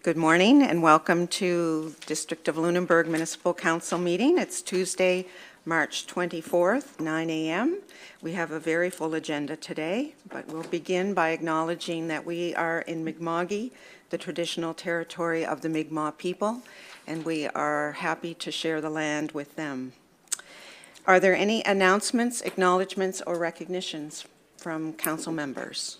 Good morning and welcome to District of Lunenburg Municipal Council meeting. It's Tuesday, March 24th, 9 a.m. We have a very full agenda today, but we'll begin by acknowledging that we are in Mi'kma'ki, the traditional territory of the Mi'kmaq people, and we are happy to share the land with them. Are there any announcements, acknowledgements, or recognitions from council members?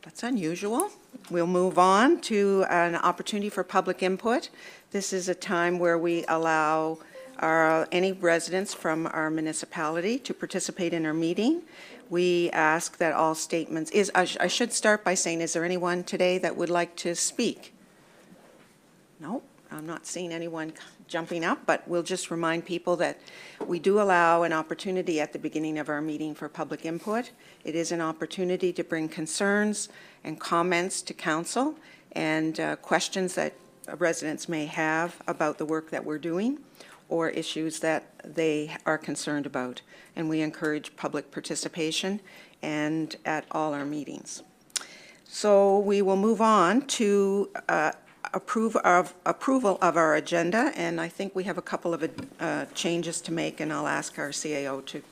That's unusual. We'll move on to an opportunity for public input. This is a time where we allow any residents from our municipality to participate in our meeting. We ask that all statements I should start by saying, is there anyone today that would like to speak? No, I'm not seeing anyone jumping up, but we'll just remind people that we do allow an opportunity at the beginning of our meeting for public input. It is an opportunity to bring concerns and comments to council and questions that residents may have about the work that we're doing or issues that they are concerned about. And we encourage public participation and at all our meetings. So we will move on to approval of our agenda, and I think we have a couple of changes to make, and I'll ask our CAO to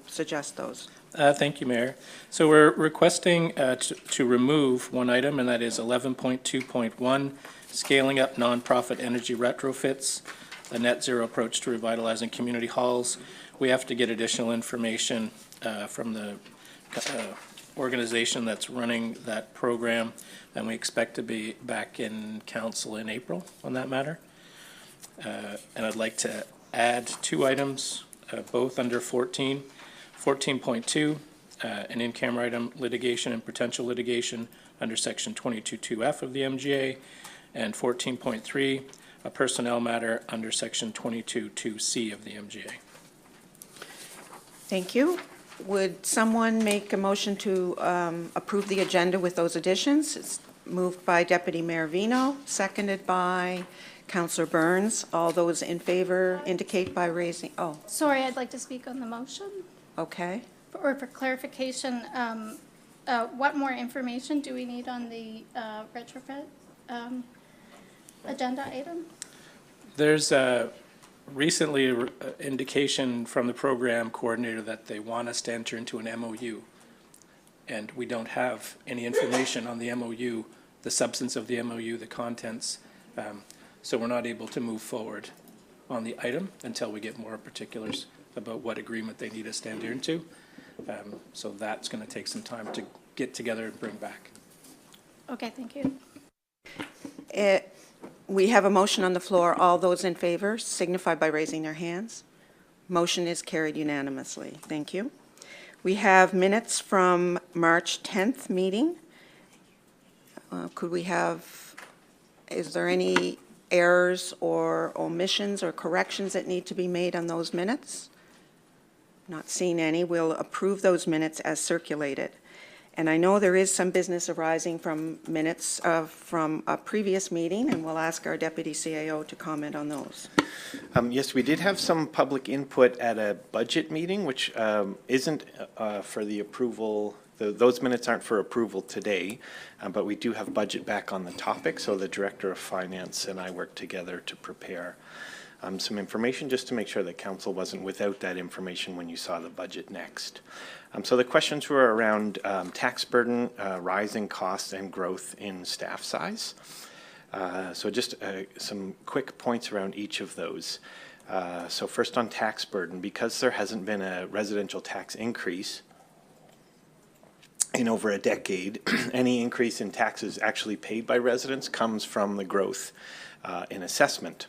suggest those. Thank you, Mayor. So we're requesting to remove one item, and that is 11.2.1, scaling up nonprofit energy retrofits, a net zero approach to revitalizing community halls. We have to get additional information from the organization that's running that program, and we expect to be back in council in April on that matter. And I'd like to add two items, both under 14.2, an in-camera item, litigation and potential litigation under section 22.2F of the MGA, and 14.3, a personnel matter under section 22.2C of the MGA. Thank you. Would someone make a motion to approve the agenda with those additions? It's moved by Deputy Mayor Vino, seconded by Councillor Burns. All those in favor indicate by raising, Sorry, I'd like to speak on the motion. Okay. Or for clarification, what more information do we need on the retrofit agenda item? There's recently an indication from the program coordinator that they want us to enter into an MOU, and we don't have any information on the MOU, the substance of the MOU, the contents, so we're not able to move forward on the item until we get more particulars about what agreement they need us to enter into. So that's going to take some time to get together and bring back. Okay, thank you. We have a motion on the floor. All those in favor signify by raising their hands. Motion is carried unanimously. Thank you. We have minutes from March 10th meeting. Is there any errors or omissions or corrections that need to be made on those minutes? Not seeing any. We'll approve those minutes as circulated. And I know there is some business arising from minutes from a previous meeting, and we'll ask our Deputy CAO to comment on those. Yes, we did have some public input at a budget meeting, which isn't for the approval. Those minutes aren't for approval today, but we do have budget back on the topic, so the Director of Finance and I worked together to prepare some information just to make sure that Council wasn't without that information when you saw the budget next. So the questions were around tax burden, rising costs, and growth in staff size. So just some quick points around each of those. So first on tax burden, because there hasn't been a residential tax increase in over a decade, any increase in taxes actually paid by residents comes from the growth in assessment.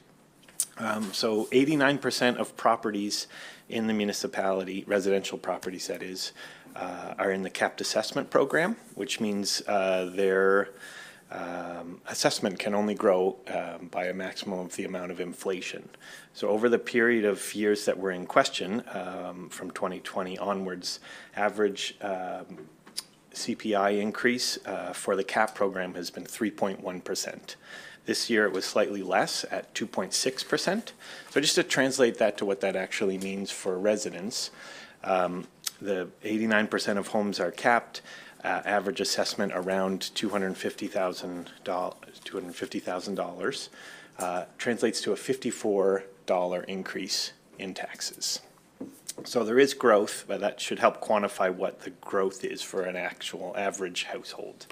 So 89% of properties in the municipality, residential properties that is, are in the capped assessment program, which means their assessment can only grow by a maximum of the amount of inflation. So over the period of years that were in question, from 2020 onwards, average CPI increase for the CAP program has been 3.1%. This year it was slightly less at 2.6%. So just to translate that to what that actually means for residents, the 89% of homes are capped. average assessment around $250,000, translates to a $54 increase in taxes. So there is growth, but that should help quantify what the growth is for an actual average household.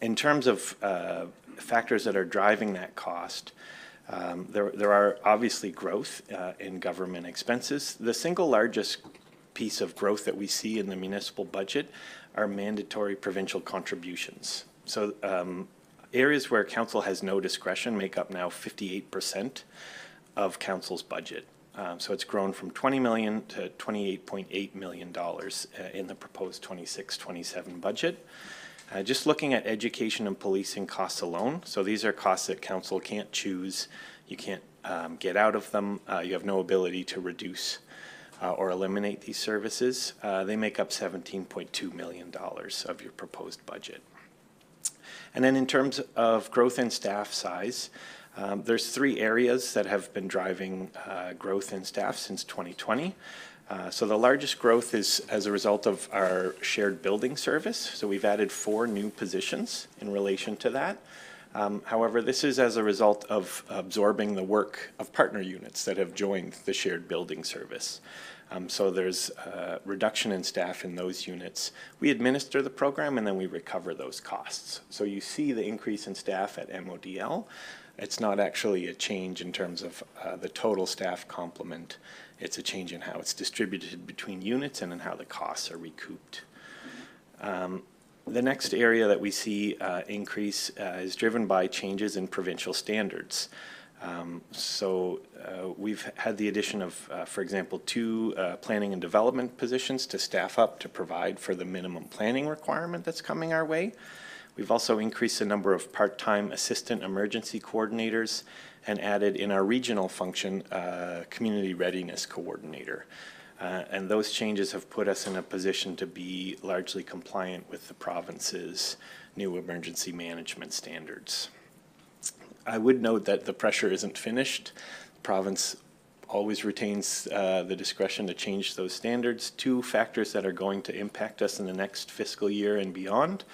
In terms of factors that are driving that cost, there are obviously growth in government expenses. The single largest piece of growth that we see in the municipal budget are mandatory provincial contributions. So areas where council has no discretion make up now 58% of council's budget. So it's grown from $20 million to $28.8 million in the proposed 26-27 budget. Just looking at education and policing costs alone, so these are costs that council can't choose, you can't get out of them, you have no ability to reduce or eliminate these services. They make up $17.2 million of your proposed budget. And then in terms of growth in staff size, there's 3 areas that have been driving growth in staff since 2020. So the largest growth is as a result of our shared building service. So we've added 4 new positions in relation to that. However, this is as a result of absorbing the work of partner units that have joined the shared building service. So there's a reduction in staff in those units. We administer the program and then we recover those costs. So you see the increase in staff at MODL. It's not actually a change in terms of the total staff complement. It's a change in how it's distributed between units and in how the costs are recouped. The next area that we see increase is driven by changes in provincial standards. We've had the addition of, for example, 2 planning and development positions to staff up to provide for the minimum planning requirement that's coming our way. We've also increased the number of part-time assistant emergency coordinators and added in our regional function community readiness coordinator. And those changes have put us in a position to be largely compliant with the province's new emergency management standards. I would note that the pressure isn't finished. The province always retains the discretion to change those standards. 2 factors that are going to impact us in the next fiscal year and beyond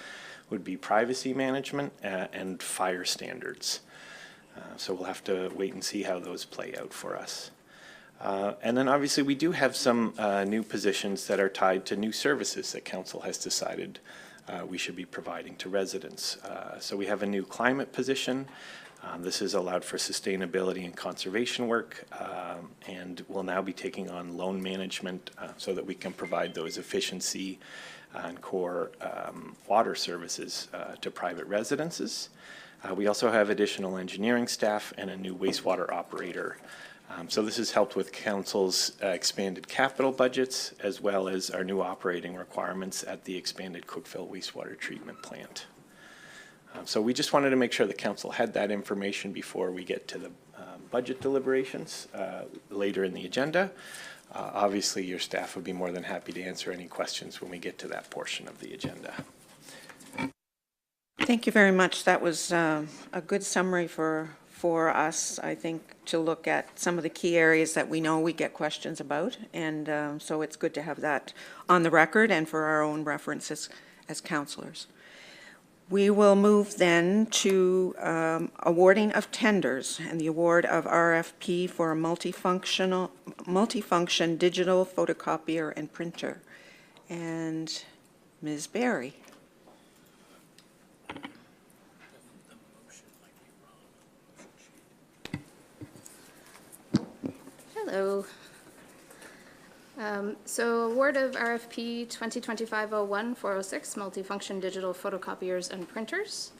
would be privacy management and fire standards. So we'll have to wait and see how those play out for us. And then obviously we do have some new positions that are tied to new services that council has decided we should be providing to residents. So we have a new climate position. This is allowed for sustainability and conservation work, and we'll now be taking on loan management so that we can provide those efficiency and core water services to private residences. We also have additional engineering staff and a new wastewater operator. So this has helped with council's expanded capital budgets as well as our new operating requirements at the expanded Cookeville wastewater treatment plant. So we just wanted to make sure the council had that information before we get to the budget deliberations later in the agenda. Obviously, your staff would be more than happy to answer any questions when we get to that portion of the agenda. Thank you very much. That was a good summary for us, I think, to look at some of the key areas that we know we get questions about. And so it's good to have that on the record and for our own references as councillors. We will move then to awarding of tenders and the award of RFP for a multifunction digital photocopier and printer. And Ms. Barry. Hello. So award of RFP 2025-01-406, multifunction digital photocopiers and printers.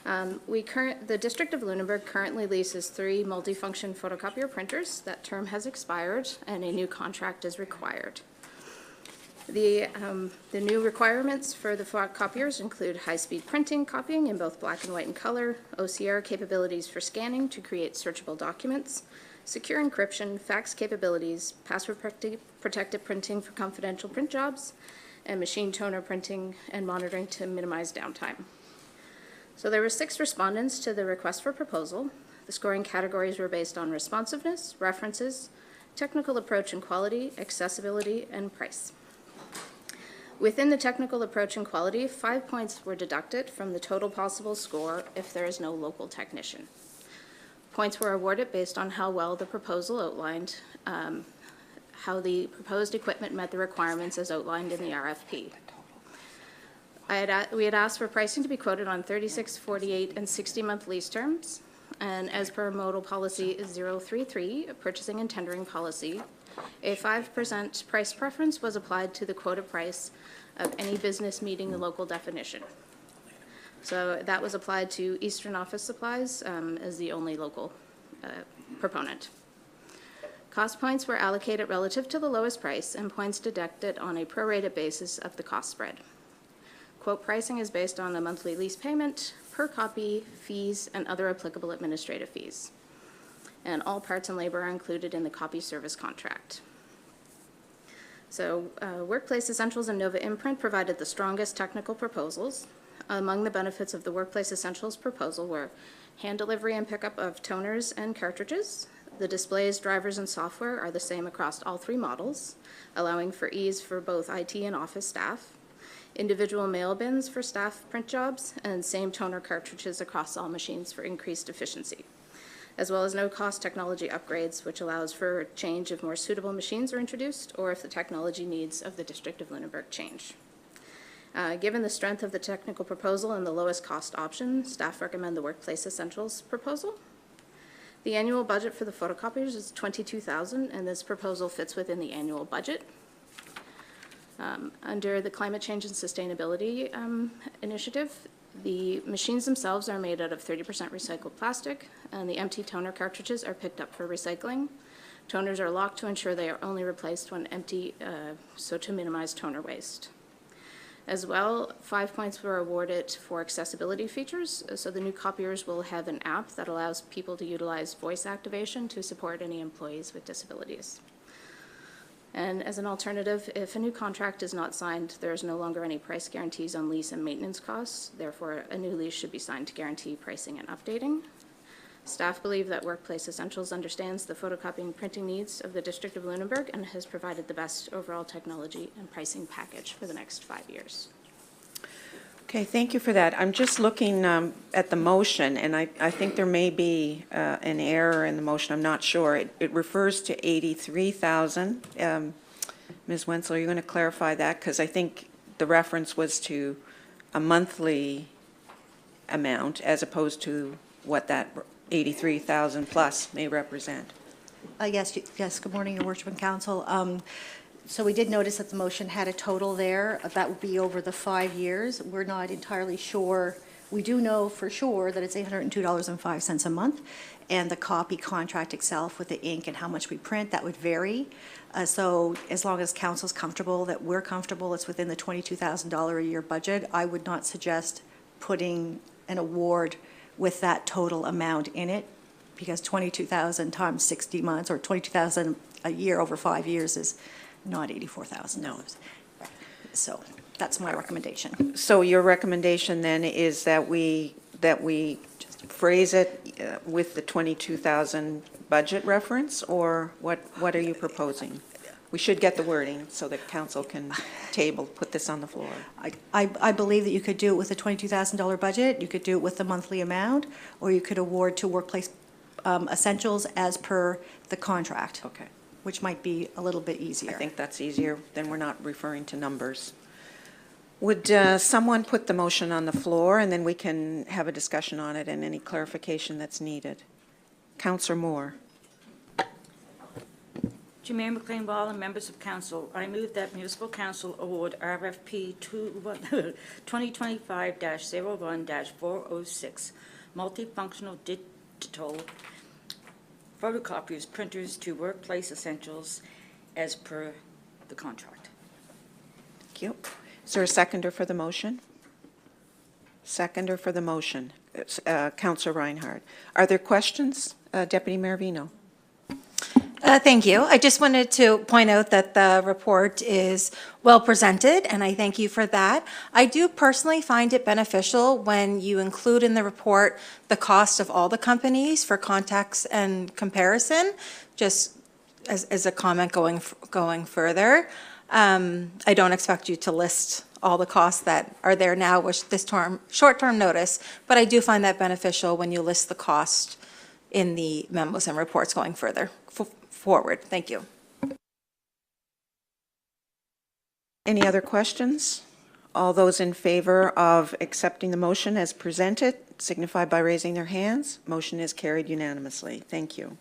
The District of Lunenburg currently leases 3 multifunction photocopier printers. That term has expired and a new contract is required. The new requirements for the copiers include high-speed printing, copying in both black and white and color, OCR capabilities for scanning to create searchable documents, secure encryption, fax capabilities, password-protected printing for confidential print jobs, and machine toner printing and monitoring to minimize downtime. So there were 6 respondents to the request for proposal. The scoring categories were based on responsiveness, references, technical approach and quality, accessibility, and price. Within the technical approach and quality, 5 points were deducted from the total possible score if there is no local technician. Points were awarded based on how well the proposal outlined, how the proposed equipment met the requirements as outlined in the RFP. We had asked for pricing to be quoted on 36, 48, and 60-month lease terms, and as per modal policy 033, purchasing and tendering policy, a 5% price preference was applied to the quoted price of any business meeting the local definition. So that was applied to Eastern Office Supplies as the only local proponent. Cost points were allocated relative to the lowest price and points deducted on a prorated basis of the cost spread. Quote pricing is based on the monthly lease payment, per copy, fees, and other applicable administrative fees. And all parts and labor are included in the copy service contract. So Workplace Essentials and Nova Imprint provided the strongest technical proposals. Among the benefits of the Workplace Essentials proposal were hand delivery and pickup of toners and cartridges. The displays, drivers, and software are the same across all 3 models, allowing for ease for both IT and office staff. Individual mail bins for staff print jobs, and same toner cartridges across all machines for increased efficiency, as well as no-cost technology upgrades, which allows for change if more suitable machines are introduced or if the technology needs of the District of Lunenburg change. Given the strength of the technical proposal and the lowest cost option, staff recommend the Workplace Essentials proposal. The annual budget for the photocopiers is $22,000, and this proposal fits within the annual budget. Under the Climate Change and Sustainability Initiative, the machines themselves are made out of 30% recycled plastic, and the empty toner cartridges are picked up for recycling. Toners are locked to ensure they are only replaced when empty, so to minimize toner waste. As well, 5 points were awarded for accessibility features, so the new copiers will have an app that allows people to utilize voice activation to support any employees with disabilities. And as an alternative, if a new contract is not signed, there is no longer any price guarantees on lease and maintenance costs. Therefore, a new lease should be signed to guarantee pricing and updating. Staff believe that Workplace Essentials understands the photocopying and printing needs of the District of Lunenburg and has provided the best overall technology and pricing package for the next 5 years. Okay, thank you for that. I'm just looking at the motion, and I think there may be an error in the motion. I'm not sure. It refers to $83,000. Ms. Wenzel, are you going to clarify that? Because I think the reference was to a monthly amount as opposed to what that 83,000 plus may represent. Yes, good morning, Your Worship and Council. So we did notice that the motion had a total there. That would be over the 5 years. We're not entirely sure. We do know for sure that it's $802.05 a month, and the copy contract itself with the ink and how much we print, that would vary. So as long as council's comfortable, that we're comfortable, it's within the $22,000 a year budget, I would not suggest putting an award with that total amount in it, because 22,000 times 60 months, or 22,000 a year over 5 years is not $84,000. No. So that's my recommendation. So your recommendation then is that we phrase it with the 22,000 budget reference, or what are you proposing? We should get the wording so that council can put this on the floor. I believe that you could do it with a $22,000 budget, you could do it with the monthly amount, or you could award to Workplace Essentials as per the contract. Okay. Which might be a little bit easier. I think that's easier, then we're not referring to numbers. Would someone put the motion on the floor, and then we can have a discussion on it and any clarification that's needed? Councillor Moore. To Mayor McLean-Ball and members of council, I move that Municipal Council award RFP 2025-01-406 multifunctional digital photocopiers, printers to Workplace Essentials as per the contract. Thank you. Is there a seconder for the motion? Seconder for the motion. Councillor Reinhardt. Are there questions? Deputy Mayor Vino. Thank you. I just wanted to point out that the report is well presented, and I thank you for that. I do personally find it beneficial when you include in the report the cost of all the companies for context and comparison, just as a comment going further. I don't expect you to list all the costs that are there now with this short-term notice, but I do find that beneficial when you list the cost in the memos and reports going further forward. Thank you. Any other questions? All those in favor of accepting the motion as presented signify by raising their hands. Motion is carried unanimously. Thank you.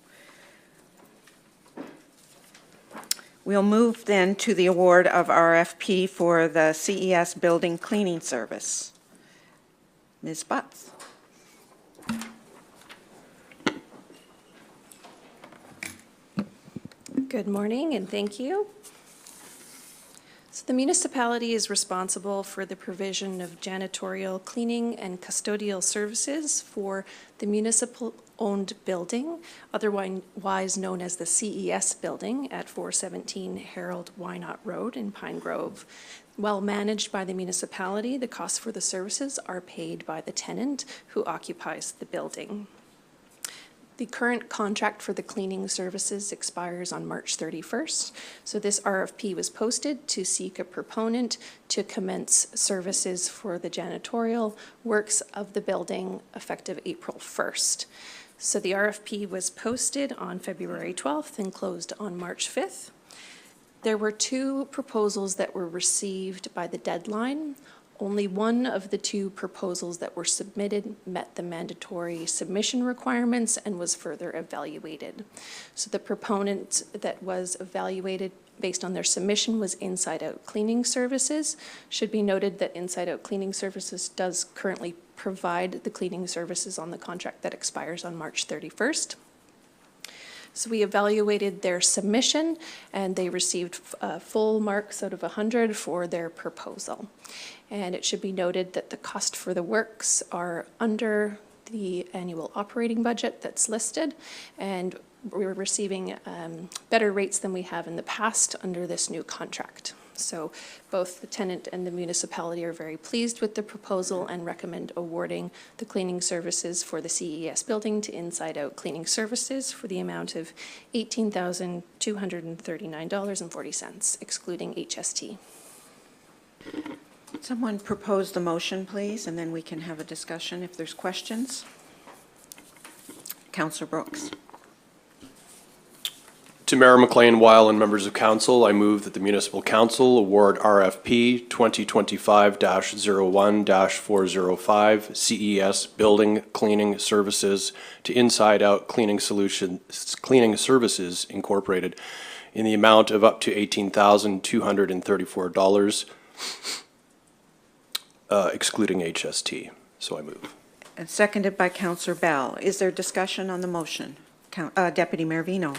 We'll move then to the award of RFP for the CES Building Cleaning Service. Ms. Butts. Good morning and thank you. So the municipality is responsible for the provision of janitorial, cleaning, and custodial services for the municipal-owned building, otherwise known as the CES building at 417 Harold Wynot Road in Pine Grove. While managed by the municipality, the costs for the services are paid by the tenant who occupies the building. The current contract for the cleaning services expires on March 31st, so this RFP was posted to seek a proponent to commence services for the janitorial works of the building effective April 1st. So the RFP was posted on February 12th and closed on March 5th. There were 2 proposals that were received by the deadline. Only one of the 2 proposals that were submitted met the mandatory submission requirements and was further evaluated. So the proponent that was evaluated based on their submission was Inside Out Cleaning Services. Should be noted that Inside Out Cleaning Services does currently provide the cleaning services on the contract that expires on March 31st. So we evaluated their submission and they received full marks out of 100 for their proposal. And it should be noted that the cost for the works are under the annual operating budget that's listed, and we're receiving better rates than we have in the past under this new contract. So both the tenant and the municipality are very pleased with the proposal and recommend awarding the cleaning services for the CES building to Inside Out Cleaning Services for the amount of $18,239.40, excluding HST. Someone propose the motion, please, and then we can have a discussion if there's questions. Councillor Brooks. To Mayor McLean, Weil, and members of council, I move that the Municipal Council award RFP 2025-01-405 CES Building Cleaning Services to Inside Out Cleaning Services Incorporated in the amount of up to $18,234, excluding HST. So I move. And seconded by Councillor Bell. Is there discussion on the motion? Deputy Mayor Vino.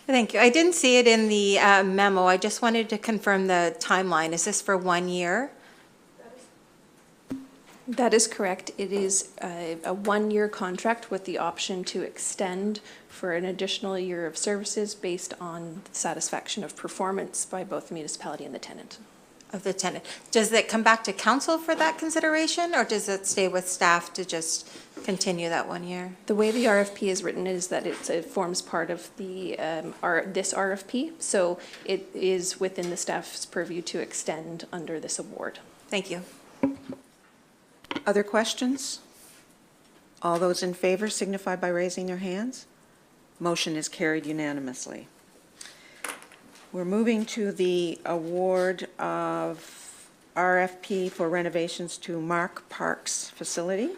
Thank you. I didn't see it in the memo. I just wanted to confirm the timeline. Is this for 1 year? That is correct. It is a 1-year contract with the option to extend for an additional year of services based on satisfaction of performance by both the municipality and the tenant. Of the tenant. Does it come back to council for that consideration, or does it stay with staff to just continue that 1 year? The way the RFP is written is that it forms part of the this RFP, so it is within the staff's purview to extend under this award. Thank you. Other questions? All those in favor signify by raising their hands. Motion is carried unanimously. We're moving to the award of RFP for renovations to Mark Parks facility.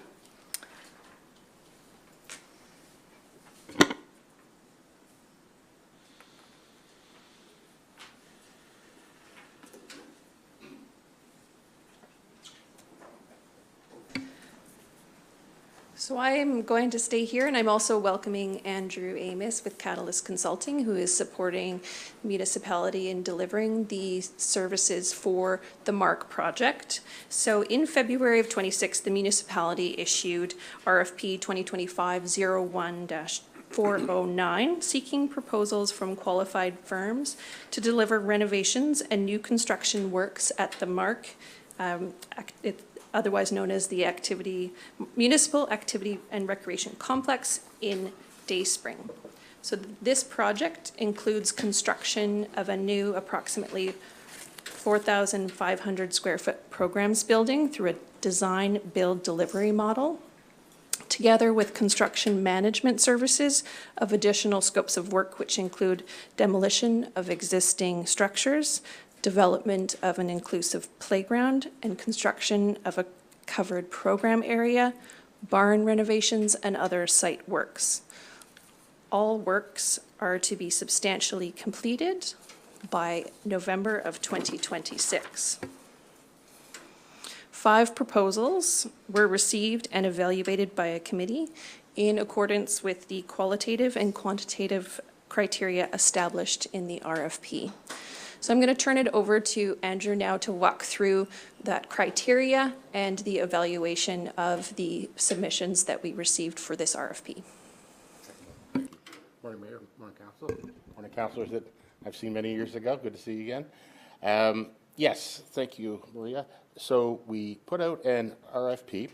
So I am going to stay here, and I'm also welcoming Andrew Amos with Catalyst Consulting, who is supporting the municipality in delivering the services for the MARC project. So in February of 26, the municipality issued RFP 2025-01-409, seeking proposals from qualified firms to deliver renovations and new construction works at the MARC, otherwise known as the Municipal Activity and Recreation Complex in Dayspring. So this project includes construction of a new approximately 4,500 square foot programs building through a design, build, delivery model, together with construction management services of additional scopes of work, which include demolition of existing structures, development of an inclusive playground, and construction of a covered program area, barn renovations, and other site works. All works are to be substantially completed by November of 2026. 5 proposals were received and evaluated by a committee in accordance with the qualitative and quantitative criteria established in the RFP. So I'm going to turn it over to Andrew now to walk through that criteria and the evaluation of the submissions that we received for this RFP. Morning, Mayor. Morning, Council. Morning, councillors that I've seen many years ago. Good to see you again. Yes, thank you, Maria. So we put out an RFP,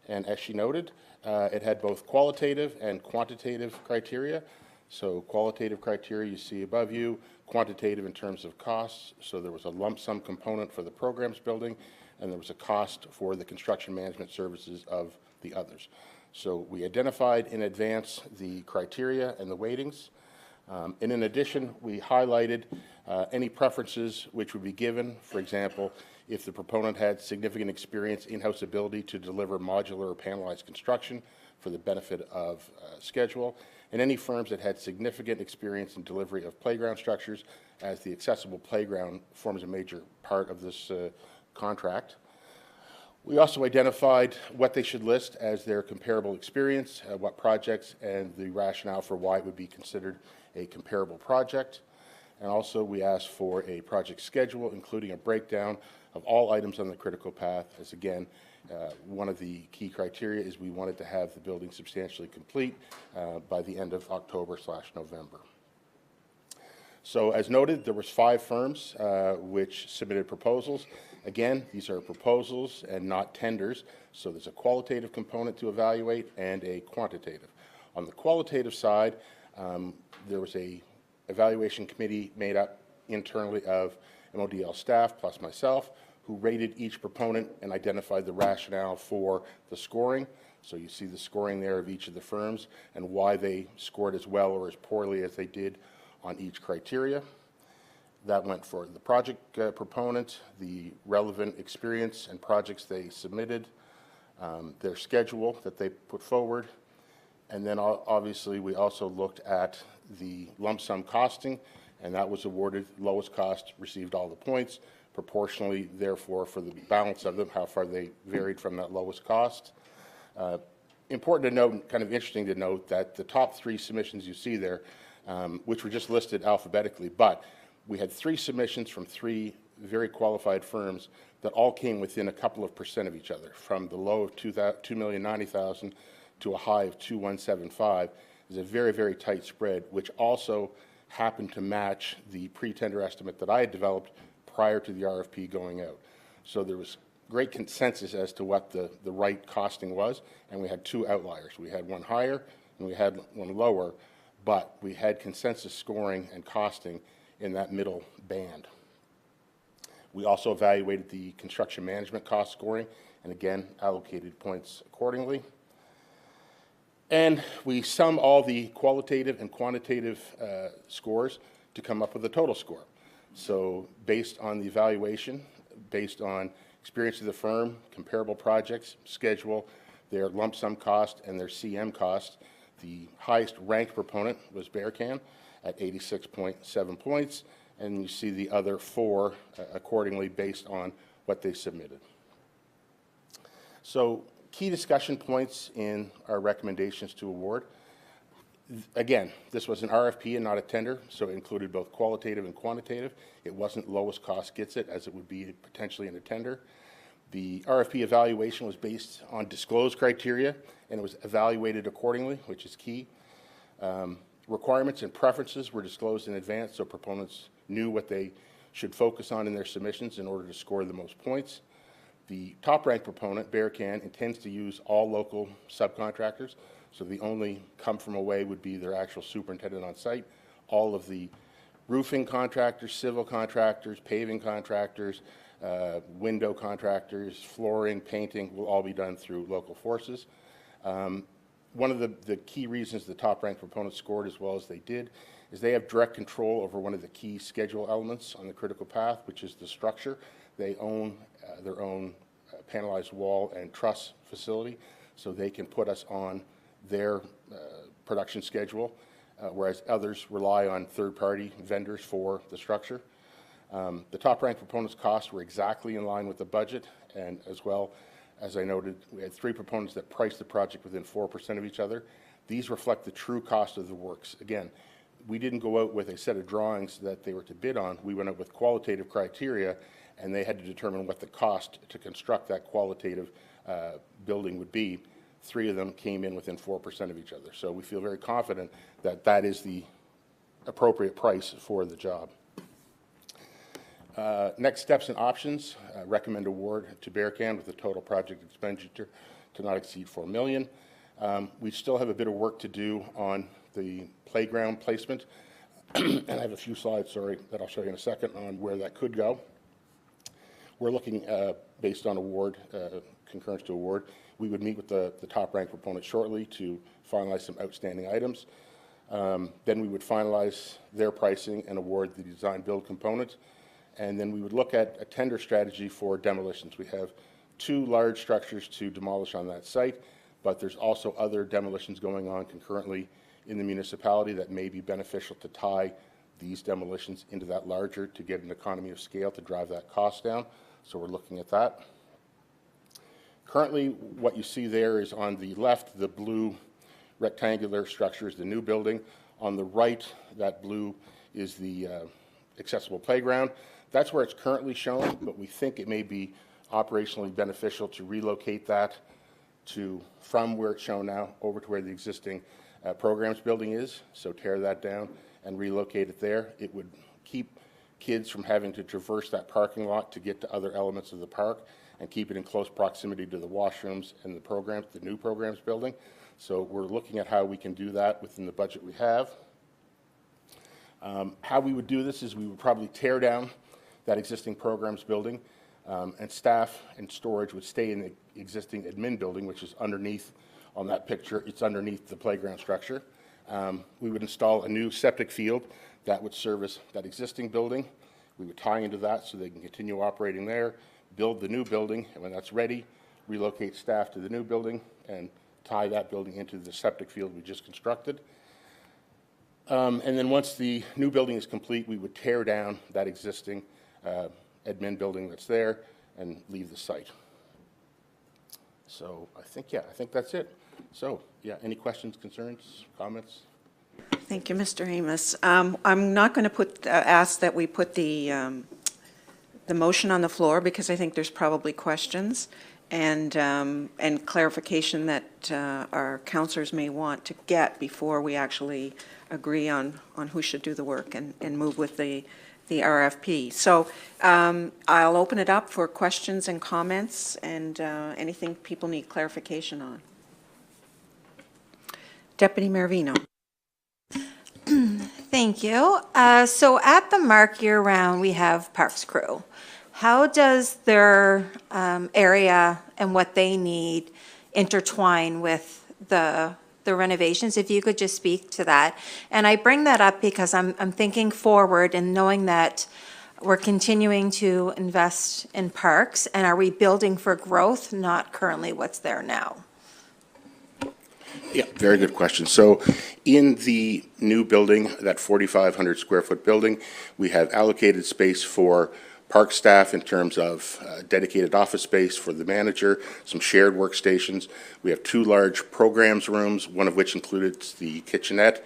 and as she noted, it had both qualitative and quantitative criteria. So qualitative criteria you see above you, quantitative in terms of costs. So there was a lump sum component for the programs building, and there was a cost for the construction management services of the others. So we identified in advance the criteria and the weightings. And in addition, we highlighted any preferences which would be given. For example, if the proponent had significant experience, in-house ability to deliver modular or panelized construction for the benefit of schedule, and any firms that had significant experience in delivery of playground structures, as the accessible playground forms a major part of this contract. We also identified what they should list as their comparable experience, what projects, and the rationale for why it would be considered a comparable project. And also we asked for a project schedule, including a breakdown of all items on the critical path, as again, one of the key criteria is we wanted to have the building substantially complete by the end of October/November. So as noted, there was 5 firms which submitted proposals. Again, these are proposals and not tenders, so there's a qualitative component to evaluate and a quantitative. On the qualitative side, there was a evaluation committee made up internally of MODL staff plus myself, who rated each proponent and identified the rationale for the scoring. So you see the scoring there of each of the firms and why they scored as well or as poorly as they did on each criteria. That went for the project proponent, the relevant experience and projects they submitted, their schedule that they put forward, and then obviously we also looked at the lump sum costing, and that was awarded. Lowest cost received all the points, proportionally therefore for the balance of them, how far they varied from that lowest cost. Important to note, and kind of interesting to note, that the top 3 submissions you see there, which were just listed alphabetically, but we had 3 submissions from 3 very qualified firms that all came within a couple of % of each other, from the low of $2,090,000 to a high of $2,175. Is a very, very tight spread, which also happened to match the pre-tender estimate that I had developed prior to the RFP going out. So there was great consensus as to what the right costing was, and we had 2 outliers. We had one higher and we had one lower, but we had consensus scoring and costing in that middle band. We also evaluated the construction management cost scoring, and again, allocated points accordingly. And we sum all the qualitative and quantitative scores to come up with a total score. So based on the evaluation, based on experience of the firm, comparable projects, schedule, their lump sum cost, and their CM cost, the highest ranked proponent was Bearcan at 86.7 points, and you see the other 4 accordingly based on what they submitted. So key discussion points in our recommendations to award. Again, this was an RFP and not a tender, so it included both qualitative and quantitative. It wasn't lowest cost gets it, as it would be potentially in a tender. The RFP evaluation was based on disclosed criteria, and it was evaluated accordingly, which is key. Requirements and preferences were disclosed in advance, so proponents knew what they should focus on in their submissions in order to score the most points. The top-ranked proponent, Bearcan, intends to use all local subcontractors, So the only come from away would be their actual superintendent on site. All of the roofing contractors, civil contractors, paving contractors, window contractors, flooring, painting will all be done through local forces. One of the key reasons the top-ranked proponents scored as well as they did is they have direct control over one of the key schedule elements on the critical path, which is the structure. They own their own panelized wall and truss facility, so they can put us on their production schedule, whereas others rely on third-party vendors for the structure. The top-ranked proponents' costs were exactly in line with the budget, and as well, as I noted, we had 3 proponents that priced the project within 4% of each other. These reflect the true cost of the works. Again, we didn't go out with a set of drawings that they were to bid on. We went out with qualitative criteria, and they had to determine what the cost to construct that qualitative building would be. 3 of them came in within 4% of each other. So we feel very confident that that is the appropriate price for the job. Next steps and options, recommend award to Bearcan with a total project expenditure to not exceed $4 million. We still have a bit of work to do on the playground placement, and I have a few slides, sorry, that I'll show you in a second on where that could go. We're looking, based on award, concurrence to award, we would meet with the top-ranked proponent shortly to finalize some outstanding items. Then we would finalize their pricing and award the design-build component. And then we would look at a tender strategy for demolitions. We have 2 large structures to demolish on that site, but there's also other demolitions going on concurrently in the municipality that may be beneficial to tie these demolitions into that larger to get an economy of scale to drive that cost down. So we're looking at that. Currently, what you see there is on the left, the blue rectangular structure is the new building. On the right, that blue is the accessible playground. That's where it's currently shown, but we think it may be operationally beneficial to relocate that from where it's shown now over to where the existing programs building is. So tear that down and relocate it there. It would keep kids from having to traverse that parking lot to get to other elements of the park and keep it in close proximity to the washrooms and the programs, the new programs building. So we're looking at how we can do that within the budget we have. How we would do this is we would probably tear down that existing programs building, and staff and storage would stay in the existing admin building, which is underneath on that picture. It's underneath the playground structure. We would install a new septic field that would service that existing building. We would tie into that so they can continue operating there, build the new building, and when that's ready, relocate staff to the new building and tie that building into the septic field we just constructed. And then once the new building is complete, we would tear down that existing admin building that's there and leave the site. So I think that's it. So, yeah, any questions, concerns, comments? Thank you, Mr. Amos. I'm not going to ask that we put the motion on the floor because I think there's probably questions and clarification that our councillors may want to get before we actually agree on who should do the work and move with the RFP. So I'll open it up for questions and comments and anything people need clarification on. Deputy Mayor Vino. Thank you. So at the Mark year-round, we have Parks Crew. How does their area and what they need intertwine with the renovations? If you could just speak to that. And I bring that up because I'm thinking forward and knowing that we're continuing to invest in parks, and are we building for growth, not currently what's there now? Yeah, very good question. So in the new building, that 4,500 square foot building, we have allocated space for park staff in terms of dedicated office space for the manager, some shared workstations. We have 2 large programs rooms, one of which included the kitchenette.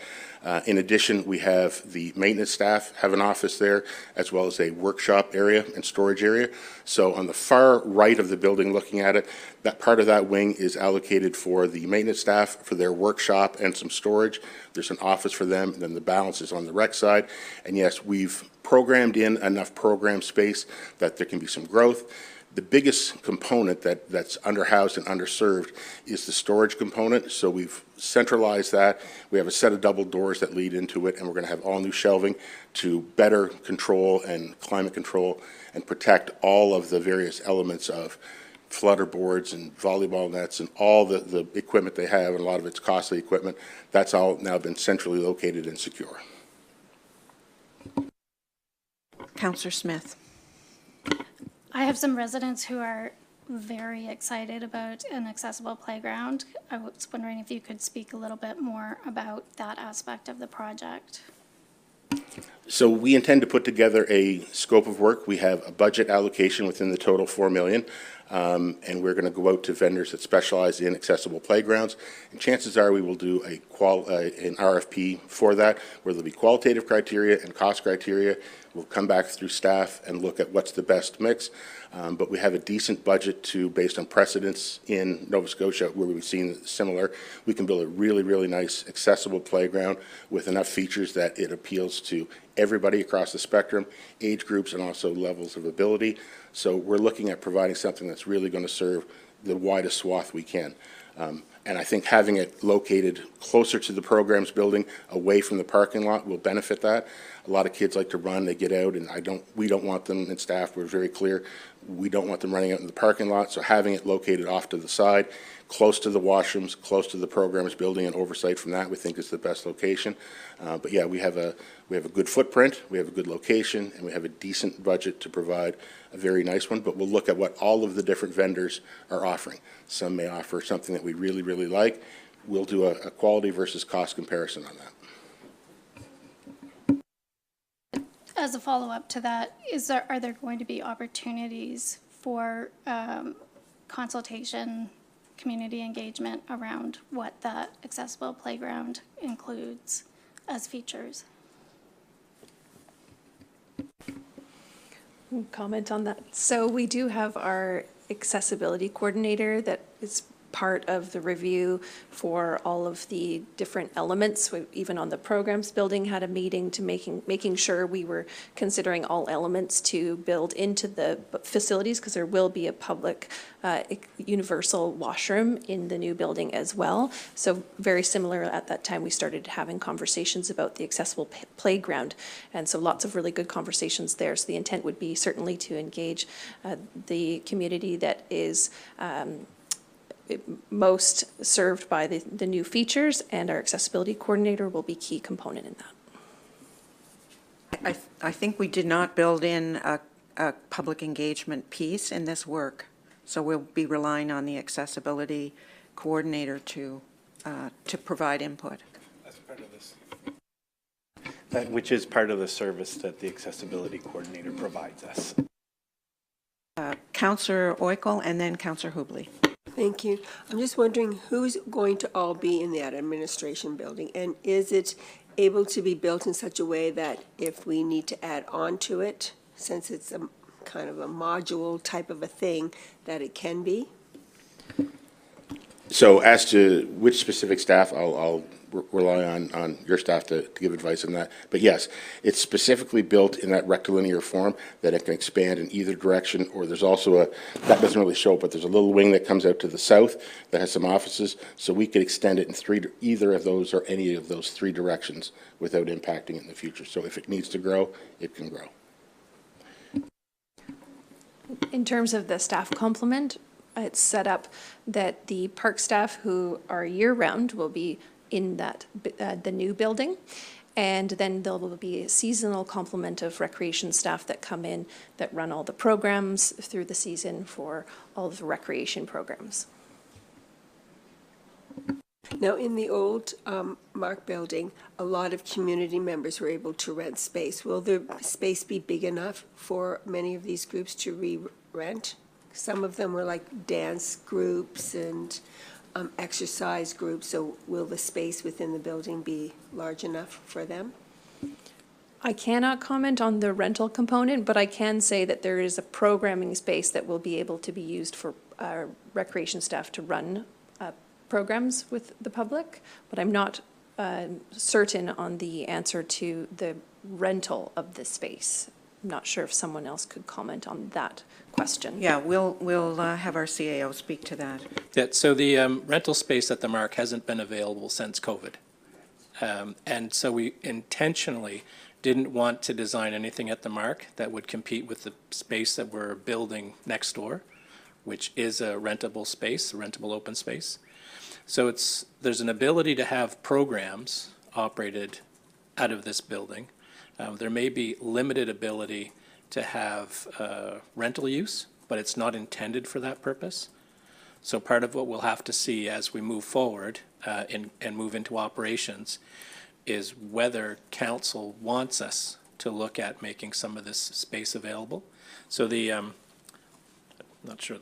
In addition, we have the maintenance staff have an office there, as well as a workshop area and storage area. So on the far right of the building, looking at it, that part of that wing is allocated for the maintenance staff for their workshop and some storage. There's an office for them, and then the balance is on the rec side. And yes, we've programmed in enough program space that there can be some growth. The biggest component that's underhoused and underserved is the storage component. So we've centralized that. We have a set of double doors that lead into it, and we're going to have all new shelving to better control and climate control and protect all of the various elements of flutter boards and volleyball nets and all the equipment they have, and a lot of it's costly equipment. That's all now been centrally located and secure. Councillor Smith. I have some residents who are very excited about an accessible playground. I was wondering if you could speak a little bit more about that aspect of the project. So we intend to put together a scope of work. We have a budget allocation within the total $4 million, and we're going to go out to vendors that specialize in accessible playgrounds. And chances are we will do an RFP for that, where there'll be qualitative criteria and cost criteria. We'll come back through staff and look at what's the best mix. But we have a decent budget based on precedents in Nova Scotia where we've seen similar. We can build a really, really nice accessible playground with enough features that it appeals to everybody across the spectrum, age groups, and also levels of ability. So we're looking at providing something that's really going to serve the widest swath we can. And I think having it located closer to the programs building, away from the parking lot, will benefit that. A lot of kids like to run, they get out, and we don't want them, and staff were very clear, we don't want them running out in the parking lot, so having it located off to the side, close to the washrooms, close to the programs building, and oversight from that, we think is the best location. But yeah, we have a good footprint, we have a good location, and we have a decent budget to provide a very nice one, but we'll look at what all of the different vendors are offering. Some may offer something that we really, really like. We'll do a quality versus cost comparison on that. As a follow-up to that, are there going to be opportunities for consultation, community engagement around what that accessible playground includes as features? Comment on that. So we do have our accessibility coordinator that is part of the review for all of the different elements. We, even on the programs building, had a meeting to making sure we were considering all elements to build into the facilities, because there will be a public universal washroom in the new building as well. So very similar, at that time we started having conversations about the accessible playground, and so lots of really good conversations there. So the intent would be certainly to engage the community that is most served by the new features, and our accessibility coordinator will be key component in that. I think we did not build in a public engagement piece in this work, so we'll be relying on the accessibility coordinator to provide input. That's part of this. Which is part of the service that the accessibility coordinator provides us. Councillor Oikel and then Councillor Hubley. Thank you. I'm just wondering who's going to all be in that administration building, and is it able to be built in such a way that if we need to add on to it, since it's a kind of a module type of a thing, that it can be? So as to which specific staff, I'll rely on your staff to give advice on that. But yes, it's specifically built in that rectilinear form that it can expand in either direction, or there's also that doesn't really show, but there's a little wing that comes out to the south that has some offices, so we could extend it in either of those or any of those three directions without impacting it in the future. So if it needs to grow, it can grow. In terms of the staff complement, it's set up that the park staff who are year-round will be in that the new building, and then there will be a seasonal complement of recreation staff that come in that run all the programs through the season for all of the recreation programs. Now, in the old Mark building, a lot of community members were able to rent space. Will the space be big enough for many of these groups to re-rent? Some of them were like dance groups and exercise groups, so will the space within the building be large enough for them? I cannot comment on the rental component, but I can say that there is a programming space that will be able to be used for recreation staff to run programs with the public, but I'm not certain on the answer to the rental of the space. I'm not sure if someone else could comment on that question. Yeah, we'll have our CAO speak to that. Yeah, so the rental space at the Mark hasn't been available since COVID. And so we intentionally didn't want to design anything at the Mark that would compete with the space that we're building next door, which is a rentable space, a rentable open space. So there's an ability to have programs operated out of this building. There may be limited ability to have rental use, but it's not intended for that purpose. So part of what we'll have to see as we move forward and move into operations is whether council wants us to look at making some of this space available. So I'm not sure,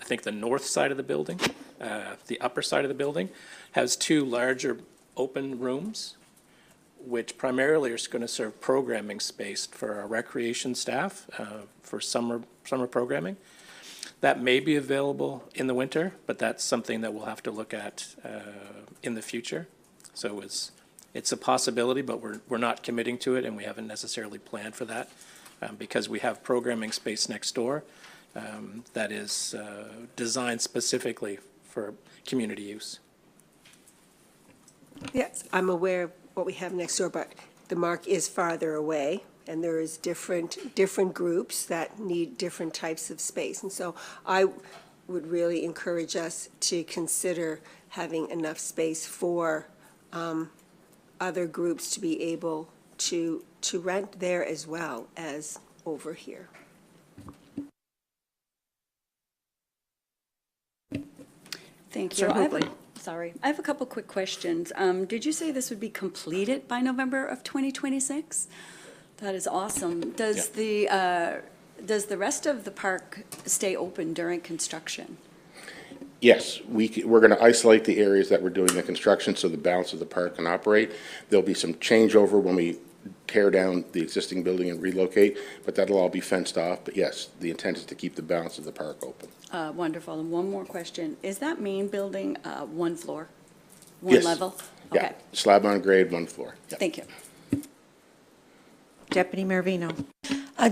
I think the north side of the building, the upper side of the building, has two larger open rooms, which primarily are going to serve programming space for our recreation staff for summer programming. That may be available in the winter, but that's something that we'll have to look at in the future. So it's a possibility, but we're not committing to it, and we haven't necessarily planned for that because we have programming space next door that is designed specifically for community use. Yes, I'm aware of what we have next door, but the Mark is farther away, and there is different groups that need different types of space. And so I would really encourage us to consider having enough space for other groups to be able to rent there as well as over here. Thank you. Absolutely. I have a couple quick questions. Did you say this would be completed by November of 2026? That is awesome. Does the rest of the park stay open during construction? Yes, we're going to isolate the areas that we're doing the construction so the balance of the park can operate. There'll be some changeover when we tear down the existing building and relocate, but that'll all be fenced off. But yes, the intent is to keep the balance of the park open. Wonderful. And one more question. Is that main building one floor? Yes. One level? Yeah. Okay. Slab on grade, one floor. Yeah. Thank you. Deputy Mayor Vino.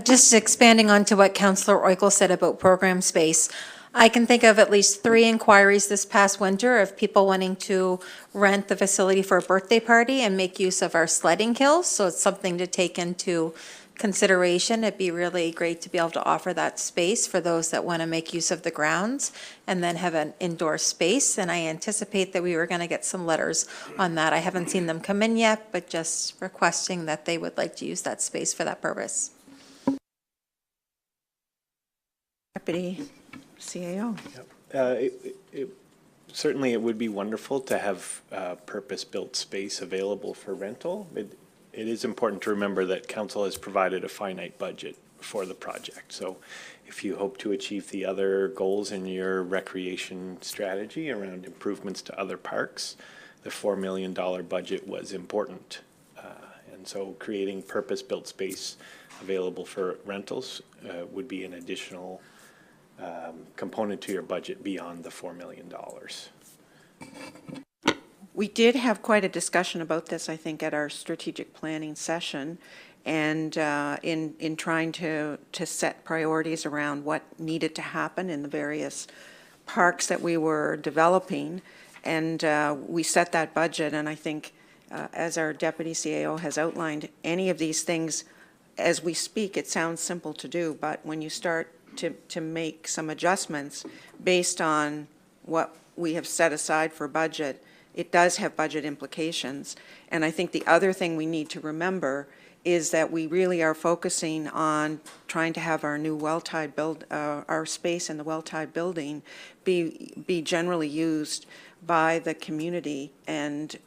Just expanding on to what Councillor Oikel said about program space, I can think of at least 3 inquiries this past winter of people wanting to rent the facility for a birthday party and make use of our sledding hills. So it's something to take into consideration. It'd be really great to be able to offer that space for those that want to make use of the grounds and then have an indoor space. And I anticipate that we were going to get some letters on that. I haven't seen them come in yet, but just requesting that they would like to use that space for that purpose. Deputy CAO. Certainly, it would be wonderful to have purpose-built space available for rental. It is important to remember that council has provided a finite budget for the project. So if you hope to achieve the other goals in your recreation strategy around improvements to other parks, the $4 million budget was important. And so creating purpose-built space available for rentals would be an additional component to your budget beyond the $4 million. We did have quite a discussion about this, I think, at our strategic planning session, and in trying to set priorities around what needed to happen in the various parks that we were developing, and we set that budget, and I think, as our Deputy CAO has outlined, any of these things, as we speak, it sounds simple to do, but when you start to make some adjustments based on what we have set aside for budget, it does have budget implications. And I think the other thing we need to remember is that we really are focusing on trying to have our new well-tide our space in the well-tide building be generally used by the community, and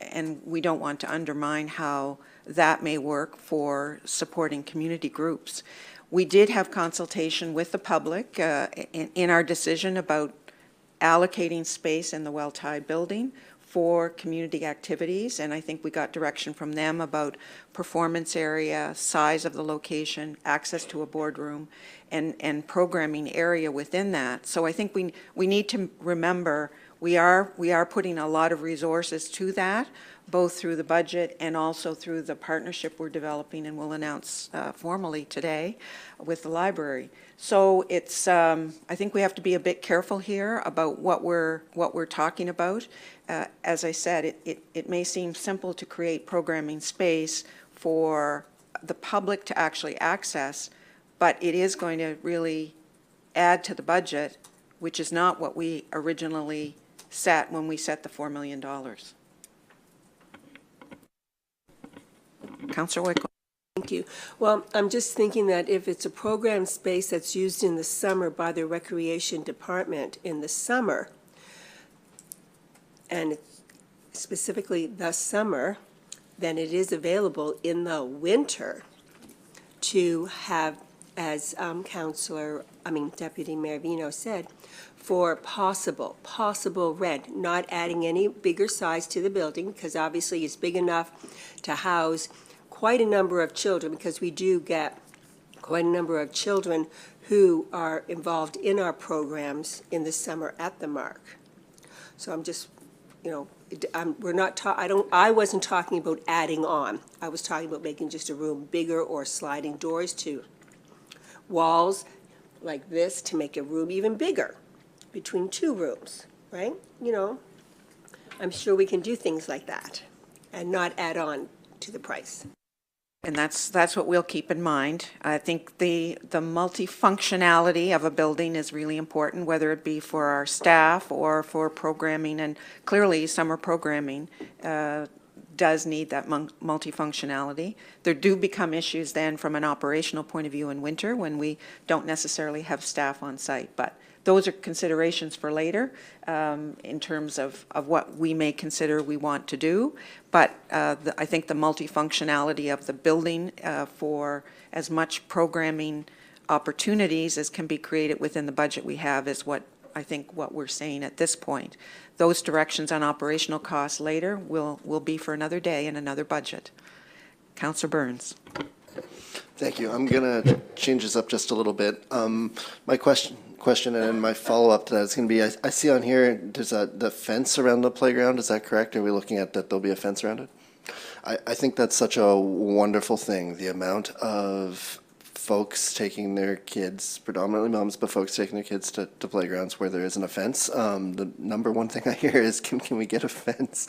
we don't want to undermine how that may work for supporting community groups. We did have consultation with the public in our decision about allocating space in the well-tide building for community activities, and I think we got direction from them about performance area, size of the location, access to a boardroom, and programming area within that. So I think we need to remember we are putting a lot of resources to that, both through the budget and also through the partnership we're developing and will announce formally today with the library. So it's, I think we have to be a bit careful here about what we're talking about. As I said, it may seem simple to create programming space for the public to actually access, but it is going to really add to the budget, which is not what we originally set when we set the $4 million. Councillor Wicklow. Thank you. Well, I'm just thinking that if it's a program space that's used in the summer by the Recreation Department in the summer, and it's specifically the summer, then it is available in the winter to have, as Deputy Mayor Vino said, for possible rent, not adding any bigger size to the building, because obviously it's big enough to house quite a number of children, because we do get quite a number of children who are involved in our programs in the summer at the Mark. So I'm just, I wasn't talking about adding on. I was talking about making just a room bigger or sliding doors to walls like this to make a room even bigger between two rooms, right? I'm sure we can do things like that and not add on to the price. And that's what we'll keep in mind. I think the multifunctionality of a building is really important, whether it be for our staff or for programming, and clearly summer programming does need that multifunctionality. There do become issues then from an operational point of view in winter when we don't necessarily have staff on site, but those are considerations for later in terms of what we may consider we want to do. But I think the multifunctionality of the building for as much programming opportunities as can be created within the budget we have is what I think what we're saying at this point. Those directions on operational costs later will be for another day and another budget. Councillor Burns. Thank you. I'm going to change this up just a little bit. My question and my follow-up to that is going to be, I see on here there's the fence around the playground. Is that correct? Are we looking at that there'll be a fence around it? I think that's such a wonderful thing, the amount of folks taking their kids, predominantly moms, but folks taking their kids to playgrounds where there isn't a fence. The number one thing I hear is, can we get a fence?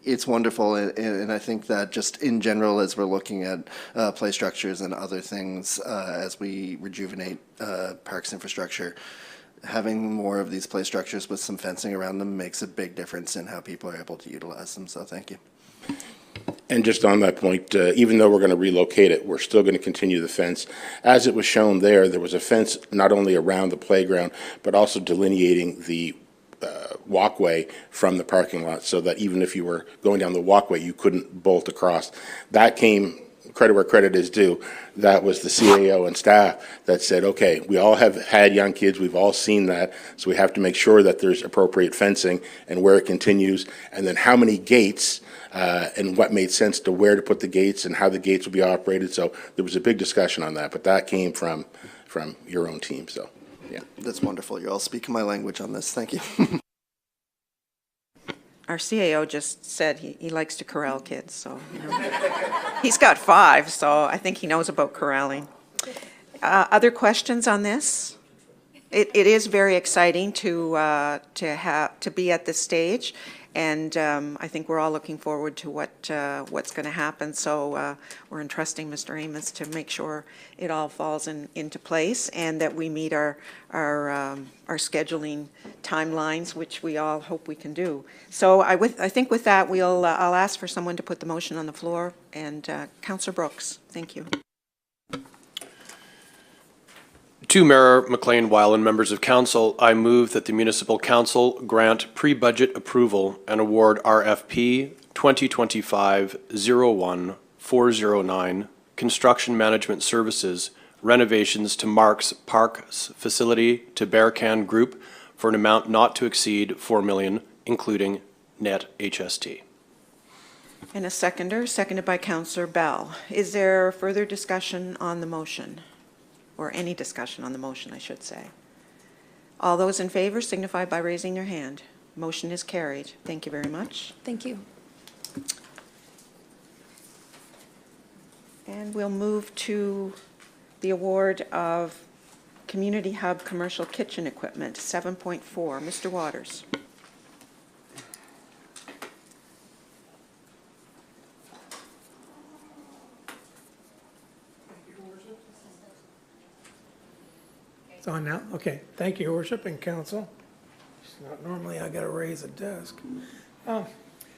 It's wonderful, and I think that just in general, as we're looking at play structures and other things, as we rejuvenate parks infrastructure, having more of these play structures with some fencing around them makes a big difference in how people are able to utilize them, so thank you. And just on that point, even though we're going to relocate it, we're still going to continue the fence. As it was shown there was a fence not only around the playground, but also delineating the walkway from the parking lot, so that even if you were going down the walkway, you couldn't bolt across. That came, credit where credit is due, that was the CAO and staff that said, okay, we all have had young kids, we've all seen that, so we have to make sure that there's appropriate fencing and where it continues, and then how many gates and what made sense to where to put the gates and how the gates would be operated. So there was a big discussion on that, but that came from your own team, so, yeah. That's wonderful. You're all speaking my language on this. Thank you. Our CAO just said he likes to corral kids, so he's got 5, so I think he knows about corralling. Other questions on this? It is very exciting to be at this stage, and I think we're all looking forward to what's going to happen. So we're entrusting Mr. Amos to make sure it all falls into place and that we meet our scheduling timelines, which we all hope we can do. So I think with that, I'll ask for someone to put the motion on the floor. And Councillor Brooks, thank you. To Mayor McLean-Weil and members of council, I move that the Municipal Council grant pre-budget approval and award RFP 2025-01-409 Construction Management Services renovations to Mark's Parks facility to Bearcan Group for an amount not to exceed $4 million, including net HST. And a seconder, seconded by Councillor Bell. Is there further discussion on the motion? Or any discussion on the motion, I should say. All those in favor signify by raising their hand. Motion is carried. Thank you very much. Thank you. And we'll move to the award of Community Hub Commercial Kitchen Equipment, 7.4. Mr. Waters. It's on now? Okay. Thank you, Your Worship and Council. It's not normally I gotta raise a desk.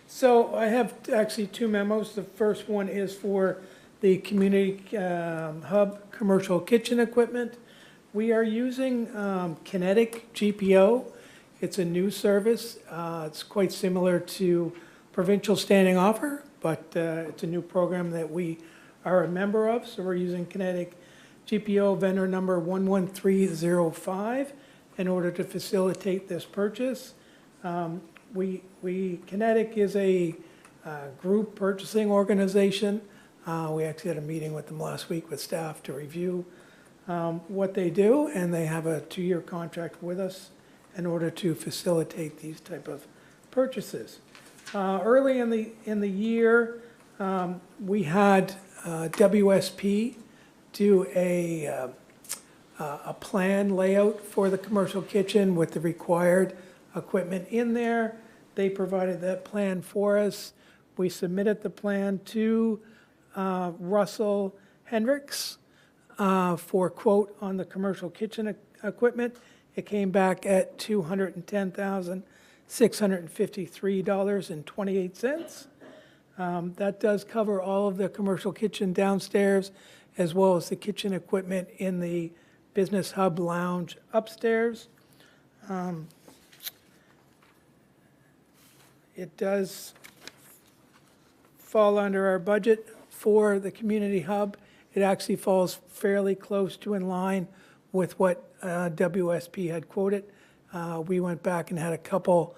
So I have actually two memos. The first one is for the Community Hub Commercial Kitchen Equipment. We are using Kinetic GPO. It's a new service. It's quite similar to Provincial Standing Offer, but it's a new program that we are a member of. So we're using Kinetic GPO vendor number 11305 in order to facilitate this purchase. Kinetic is a group purchasing organization. We actually had a meeting with them last week with staff to review what they do, and they have a 2-year contract with us in order to facilitate these type of purchases. Early in the year, we had WSP do a plan layout for the commercial kitchen with the required equipment in there. They provided that plan for us. We submitted the plan to Russell Hendricks for quote on the commercial kitchen equipment. It came back at $210,653.28. That does cover all of the commercial kitchen downstairs, as well as the kitchen equipment in the Business Hub Lounge upstairs. It does fall under our budget for the Community Hub. It actually falls fairly close to in line with what WSP had quoted. We went back and had a couple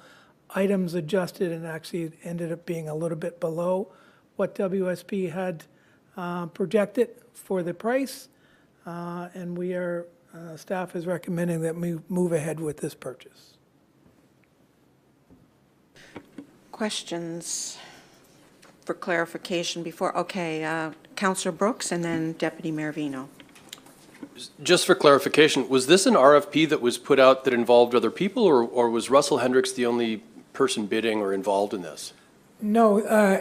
items adjusted and actually ended up being a little bit below what WSP had projected for the price. And we are, staff is recommending that we move ahead with this purchase. Questions for clarification before? Okay, Councillor Brooks and then Deputy Mayor Vino. Just for clarification, was this an RFP that was put out that involved other people, or was Russell Hendricks the only person bidding or involved in this? No,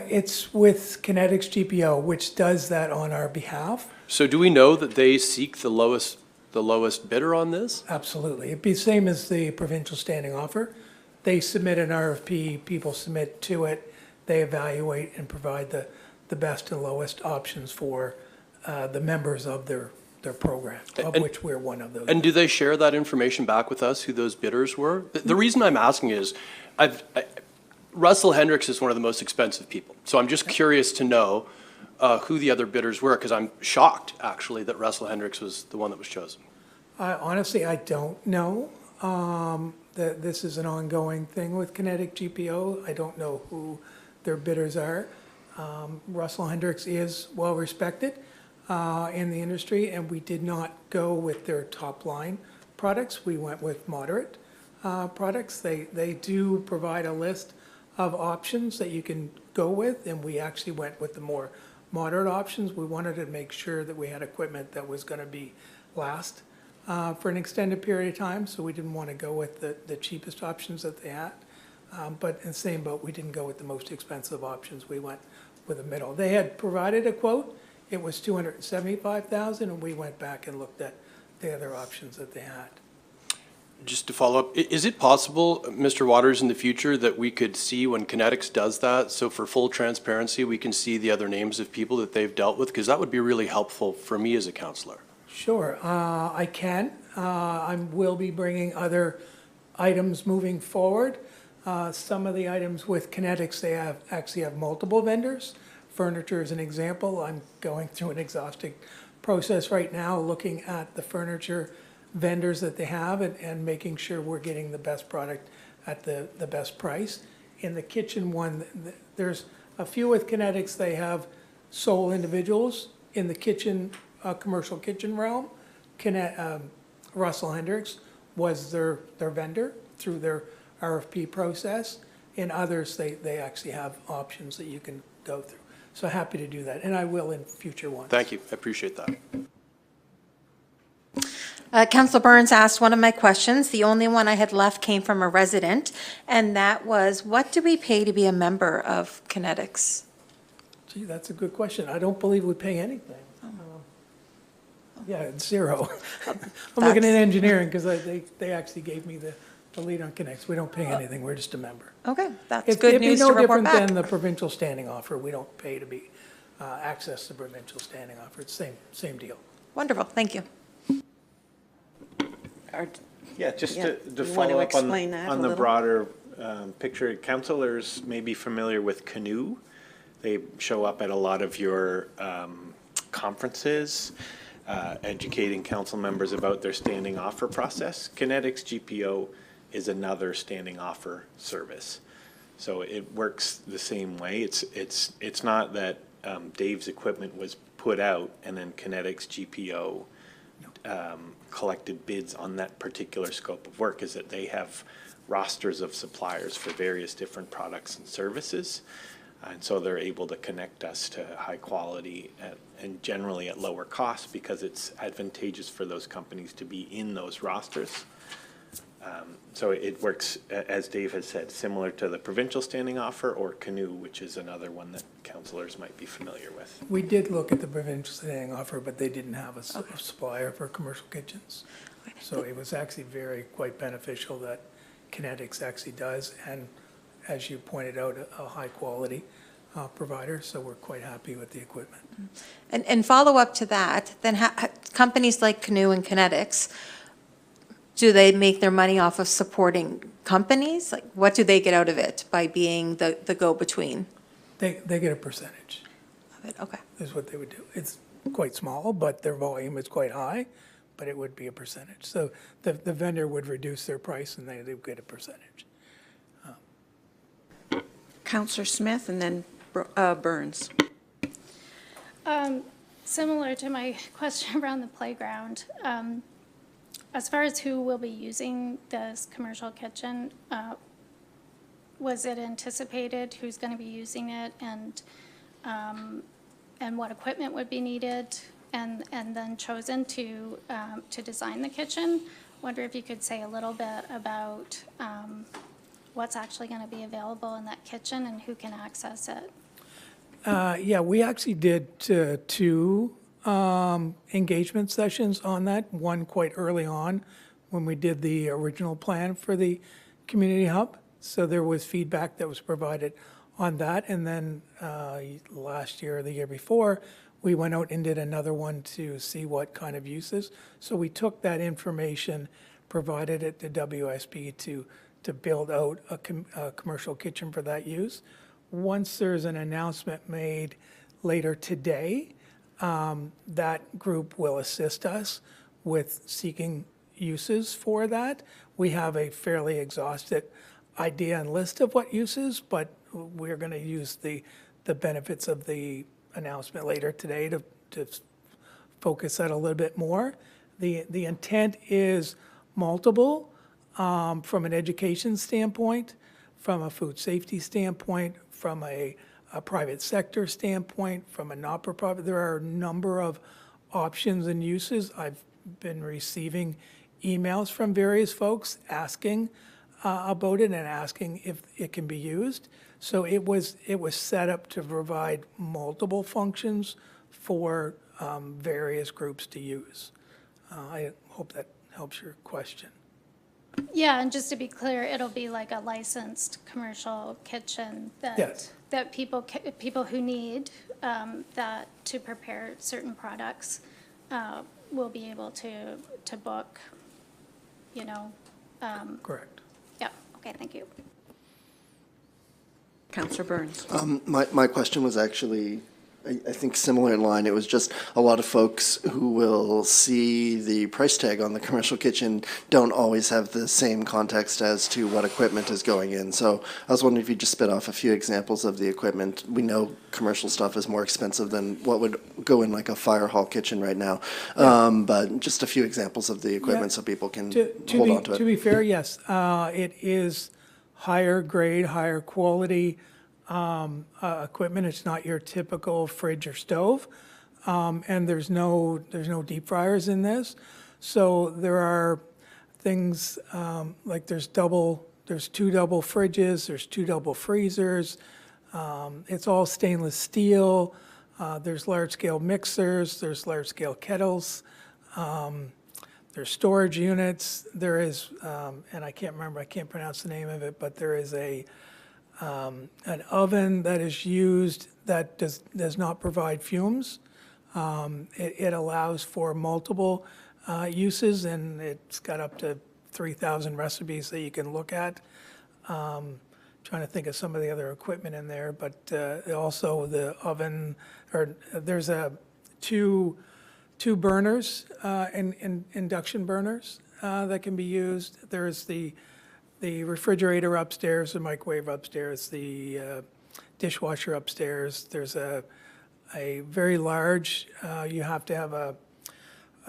it's with Kinetics GPO, which does that on our behalf. So do we know that they seek the lowest bidder on this? Absolutely. It'd be the same as the provincial standing offer. They submit an RFP, people submit to it, they evaluate and provide the best and lowest options for the members of their program, of which we're one of those. And do they share that information back with us, who those bidders were? The reason I'm asking is, Russell Hendricks is one of the most expensive people. So I'm just curious to know who the other bidders were, because I'm shocked, actually, that Russell Hendricks was the one that was chosen. Honestly, I don't know. That this is an ongoing thing with Kinetic GPO. I don't know who their bidders are. Russell Hendricks is well-respected in the industry, and we did not go with their top-line products. We went with moderate products. They do provide a list of options that you can go with, and we actually went with the more moderate options. We wanted to make sure that we had equipment that was going to be last for an extended period of time, so we didn't want to go with the cheapest options that they had. But in the same boat, we didn't go with the most expensive options. We went with the middle. They had provided a quote. It was $275,000, and we went back and looked at the other options that they had. Just to follow up, is it possible, Mr. Waters, in the future that we could see when Kinetics does that, so for full transparency, we can see the other names of people that they've dealt with? Because that would be really helpful for me as a councillor. Sure, I can. I will be bringing other items moving forward. Some of the items with Kinetics, they actually have multiple vendors. Furniture is an example. I'm going through an exhaustive process right now, looking at the furniture vendors that they have and making sure we're getting the best product at the best price. In the kitchen one, there's a few with Kinetics, they have sole individuals. In the kitchen, commercial kitchen realm, Russell Hendricks was their vendor through their RFP process. In others, they actually have options that you can go through. So happy to do that, and I will in future ones. Thank you, I appreciate that. Councillor Burns asked one of my questions. The only one I had left came from a resident, and that was, what do we pay to be a member of Kinetics? Gee, that's a good question. I don't believe we pay anything. Yeah, it's zero. I'm looking at engineering because they actually gave me the lead on Connects. We don't pay anything. We're just a member. Okay, that's good news to It'd be no report different back. than the provincial standing offer. We don't pay to be, access the provincial standing offer. It's same deal. Wonderful, thank you. Yeah, just Yeah. to You want to follow up explain that a on the little? broader picture, councillors may be familiar with Canoe. They show up at a lot of your conferences, educating council members about their standing offer process. Kinetics GPO is another standing offer service. So it works the same way. It's not that Dave's equipment was put out and then Kinetics GPO collected bids on that particular scope of work. Is that they have rosters of suppliers for various different products and services. And so they're able to connect us to high quality and generally at lower cost because it's advantageous for those companies to be in those rosters. So it works, as Dave has said, similar to the provincial standing offer or Canoe, which is another one that councillors might be familiar with. We did look at the provincial standing offer, but they didn't have a supplier for commercial kitchens. So it was actually quite beneficial that Kinetics actually does, and as you pointed out, a high-quality provider, so we're quite happy with the equipment. And follow up to that, then companies like Canoe and Kinetics, do they make their money off of supporting companies? Like, what do they get out of it by being the go-between? They get a percentage, Of it, okay. is what they would do. It's quite small, but their volume is quite high, but it would be a percentage. So the vendor would reduce their price and they would get a percentage. Councillor Smith and then Burns. Similar to my question around the playground, as far as who will be using this commercial kitchen, was it anticipated who's going to be using it and what equipment would be needed and then chosen to design the kitchen? Wonder if you could say a little bit about what's actually going to be available in that kitchen and who can access it. Yeah, we actually did two engagement sessions on that, one quite early on when we did the original plan for the community hub. So there was feedback that was provided on that. And then last year or the year before, we went out and did another one to see what kind of uses. So we took that information, provided it to WSP to build out a commercial kitchen for that use. Once there's an announcement made later today, that group will assist us with seeking uses for that. We have a fairly exhaustive idea and list of what uses, but we're going to use the benefits of the announcement later today to focus that a little bit more. The intent is multiple from an education standpoint, from a food safety standpoint, from a private sector standpoint, from a not-for-profit. There are a number of options and uses. I've been receiving emails from various folks asking about it and asking if it can be used. So it was set up to provide multiple functions for various groups to use. I hope that helps your question. Yeah, and just to be clear, it'll be like a licensed commercial kitchen that Yes. that people who need that to prepare certain products will be able to book. You know. Correct. Yeah. Okay. Thank you. Councillor Burns. My question was actually I think similar in line, it was just a lot of folks who will see the price tag on the commercial kitchen don't always have the same context as to what equipment is going in. So I was wondering if you just spit off a few examples of the equipment. We know commercial stuff is more expensive than what would go in like a fire hall kitchen right now. But just a few examples of the equipment so people can hold on to it. To be fair, yes, it is higher grade, higher quality equipment. It's not your typical fridge or stove. And there's no deep fryers in this. So there are things like there's two double fridges, there's two double freezers. It's all stainless steel. There's large scale mixers, there's large scale kettles. There's storage units. There is, and I can't pronounce the name of it, but there is an oven that is used that does not provide fumes. It allows for multiple uses, and it's got up to 3,000 recipes that you can look at. Trying to think of some of the other equipment in there, but also the oven, or there's two burners, induction burners that can be used. There's the refrigerator upstairs, the microwave upstairs, the dishwasher upstairs. There's a very large, you have to have a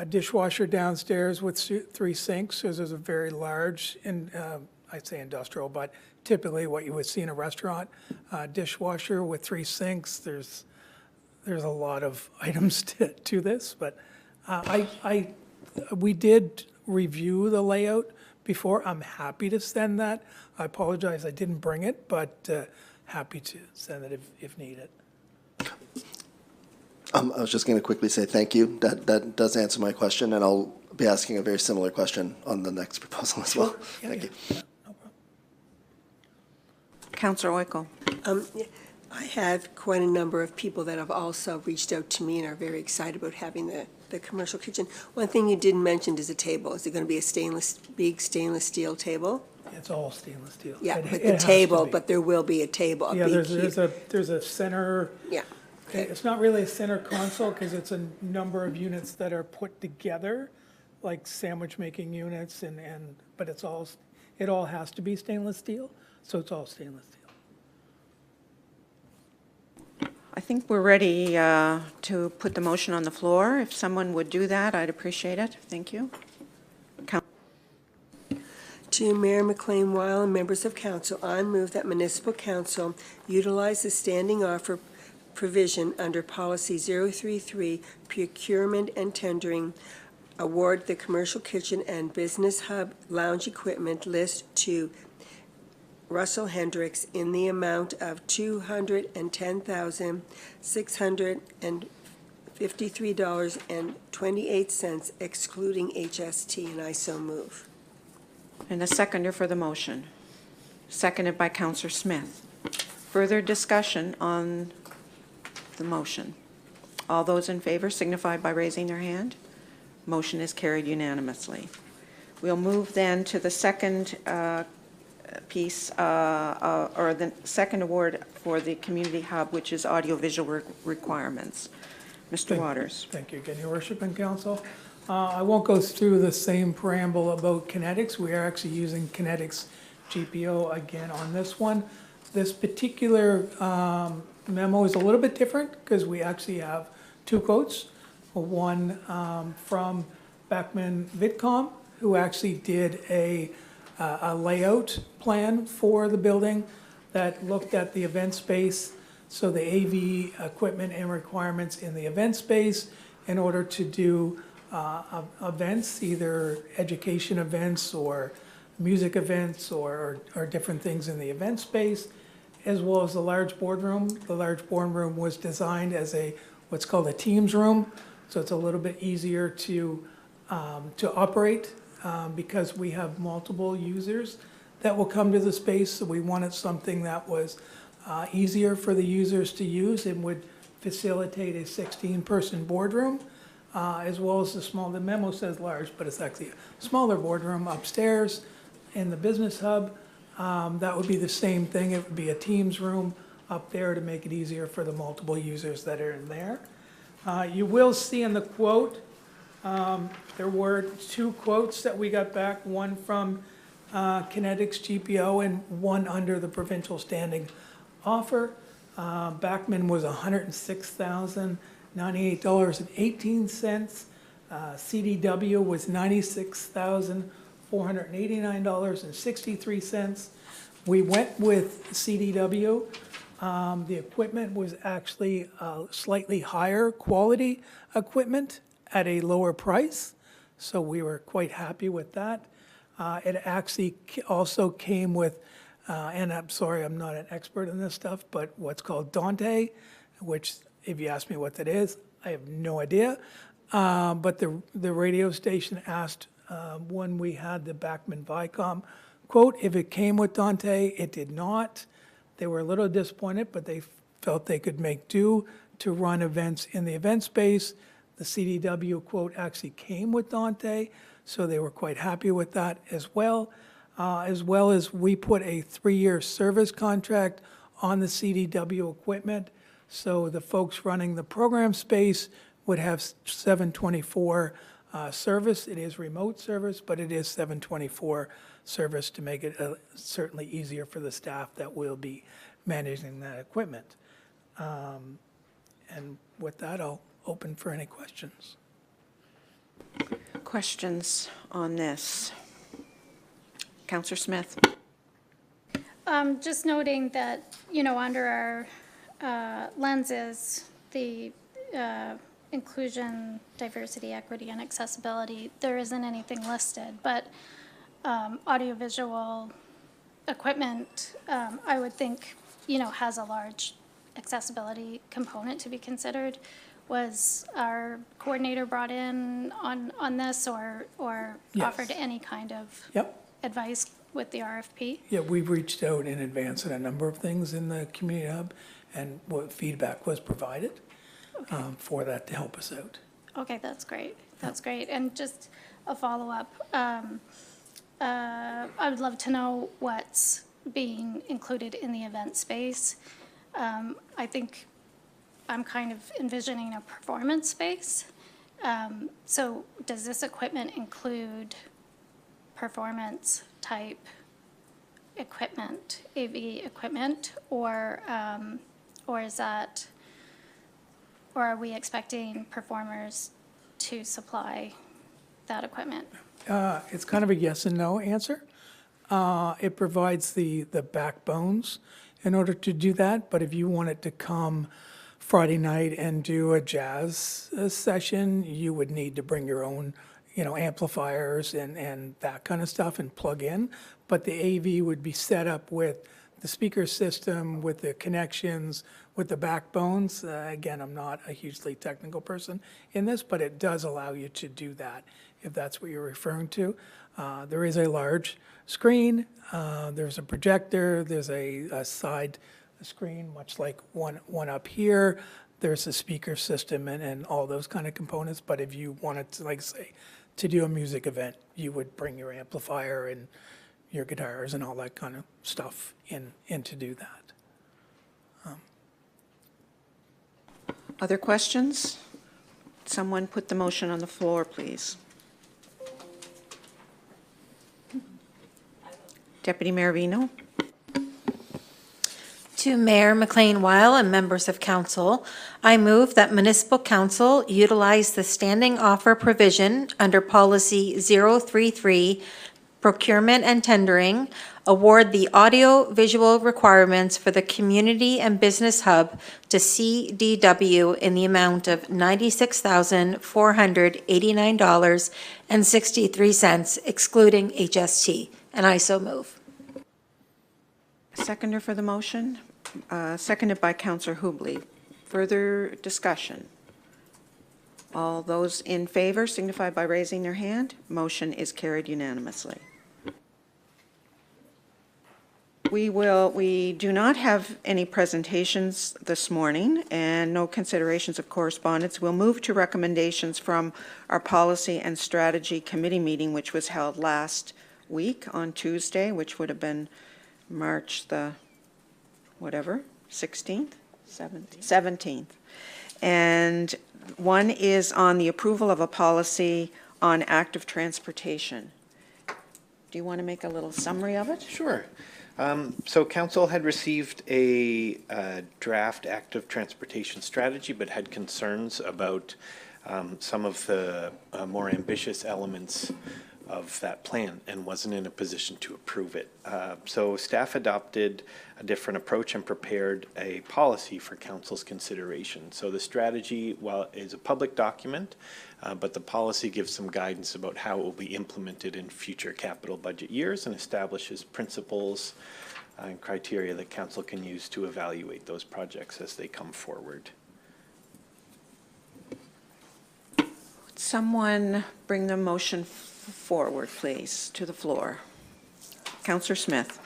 dishwasher downstairs with 3 sinks. So there's a very large, I'd say industrial, but typically what you would see in a restaurant, dishwasher with 3 sinks. There's a lot of items to this, but we did review the layout before. I'm happy to send that. I apologize I didn't bring it, but happy to send it if needed. I was just going to quickly say thank you. That does answer my question, and I'll be asking a very similar question on the next proposal as well. Thank you. No problem. Councillor Oikle. I have quite a number of people that have also reached out to me and are very excited about having the commercial kitchen. One thing you didn't mention is a table. Is it going to be a big stainless steel table? It's all stainless steel. Yeah, It but has the to table, be. but there will be a table. Yeah, there's a center. Yeah. It's not really a center console because it's a number of units that are put together, like sandwich making units, but it all has to be stainless steel, so it's all stainless steel. I think we're ready to put the motion on the floor. If someone would do that, I'd appreciate it. Thank you. To Mayor McLean-Weil and members of council, I move that municipal council utilize the standing offer provision under policy 033, procurement and tendering, award the commercial kitchen and business hub lounge equipment list to Russell Hendricks in the amount of $210,653.28, excluding HST, and I so move. And a seconder for the motion. Seconded by Councillor Smith. Further discussion on the motion. All those in favor signify by raising their hand. Motion is carried unanimously. We'll move then to the second piece, or the second award for the community hub, which is audiovisual requirements. Mr. Waters. Thank you again, Your Worship and Council. I won't go through the same preamble about Kinetics. We are actually using Kinetics GPO again on this one. This particular memo is a little bit different because we actually have 2 quotes. One from Beckman Vidcom, who actually did a layout plan for the building that looked at the event space, so the AV equipment and requirements in the event space in order to do events, either education events or music events or different things in the event space, as well as the large boardroom. The large boardroom was designed as what's called a Teams room, so it's a little bit easier to operate because we have multiple users that will come to the space. So we wanted something that was easier for the users to use and would facilitate a 16-person boardroom, as well as the memo says large, but it's actually a smaller boardroom upstairs in the business hub. That would be the same thing. It would be a Teams room up there to make it easier for the multiple users that are in there. You will see in the quote, there were 2 quotes that we got back, one from Kinetics GPO and one under the provincial standing offer. Backman was $106,098.18. CDW was $96,489.63. We went with CDW. The equipment was actually slightly higher quality equipment at a lower price, so we were quite happy with that. It actually also came with, and I'm sorry, I'm not an expert in this stuff, but what's called Dante, which, if you ask me what that is, I have no idea. But the radio station asked when we had the Backman Vicom quote if it came with Dante. It did not. They were a little disappointed, but they felt they could make do to run events in the event space. The CDW quote actually came with Dante, so they were quite happy with that as well as we put a 3-year service contract on the CDW equipment, so the folks running the program space would have 7/24 service. It is remote service, but it is 7/24 service to make it certainly easier for the staff that will be managing that equipment. And with that, I'll open for any questions. Questions on this? Councillor Smith. Just noting that, under our lenses, the inclusion, diversity, equity, and accessibility, there isn't anything listed, but audiovisual equipment, I would think, has a large accessibility component to be considered. Was our coordinator brought in on this or Yes. offered any kind of advice with the RFP? Yeah, we've reached out in advance on a number of things in the community hub, and what feedback was provided for that to help us out. Okay, that's great. That's great. And just a follow-up, I would love to know what's being included in the event space. I think I'm kind of envisioning a performance space. So does this equipment include performance type equipment, AV equipment, or is that, or are we expecting performers to supply that equipment? It's kind of a yes and no answer. It provides the backbones in order to do that, but if you wanted to come Friday night and do a jazz session, you would need to bring your own, amplifiers and that kind of stuff and plug in. But the AV would be set up with the speaker system, with the connections, with the backbones. Again, I'm not a hugely technical person in this, but it does allow you to do that, if that's what you're referring to. There is a large screen, there's a projector, there's a side screen, much like one up here. There's a speaker system and all those kind of components, but if you wanted to, like say, to do a music event, you would bring your amplifier and your guitars and all that kind of stuff in to do that. Other questions? Someone put the motion on the floor, please. Deputy Mayor Vino. To Mayor McLean-Weil and members of council, I move that Municipal Council utilize the standing offer provision under Policy 033, Procurement and Tendering, award the audio-visual requirements for the Community and Business Hub to CDW in the amount of $96,489.63, excluding HST. And I so move. Seconder for the motion, seconded by Councillor Hubley. Further discussion? All those in favor signify by raising their hand. Motion is carried unanimously. We do not have any presentations this morning and no considerations of correspondence. We'll move to recommendations from our Policy and Strategy Committee meeting, which was held last week on Tuesday, which would have been March the whatever, 16th? 17th. And one is on the approval of a policy on active transportation. Do you want to make a little summary of it? Sure. So council had received a draft active transportation strategy, but had concerns about some of the more ambitious elements of that plan and wasn't in a position to approve it. So staff adopted a different approach and prepared a policy for council's consideration. So the strategy, while is a public document, but the policy gives some guidance about how it will be implemented in future capital budget years and establishes principles and criteria that council can use to evaluate those projects as they come forward. Would someone bring the motion forward, please, to the floor? Councillor Smith.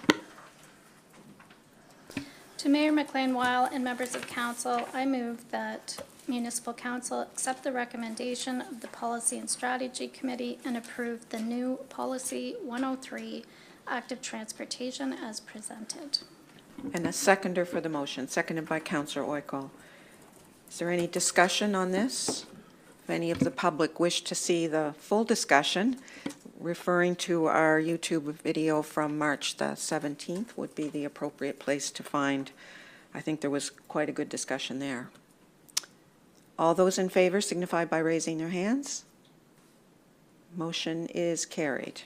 To Mayor McLean Weil and members of council, I move that Municipal Council accept the recommendation of the Policy and Strategy Committee and approve the new Policy 103, Active Transportation, as presented. And a seconder for the motion, seconded by Councillor Oikel. Is there any discussion on this? If any of the public wish to see the full discussion, referring to our YouTube video from March the 17th would be the appropriate place to find. I think there was quite a good discussion there. All those in favor signify by raising their hands. Motion is carried.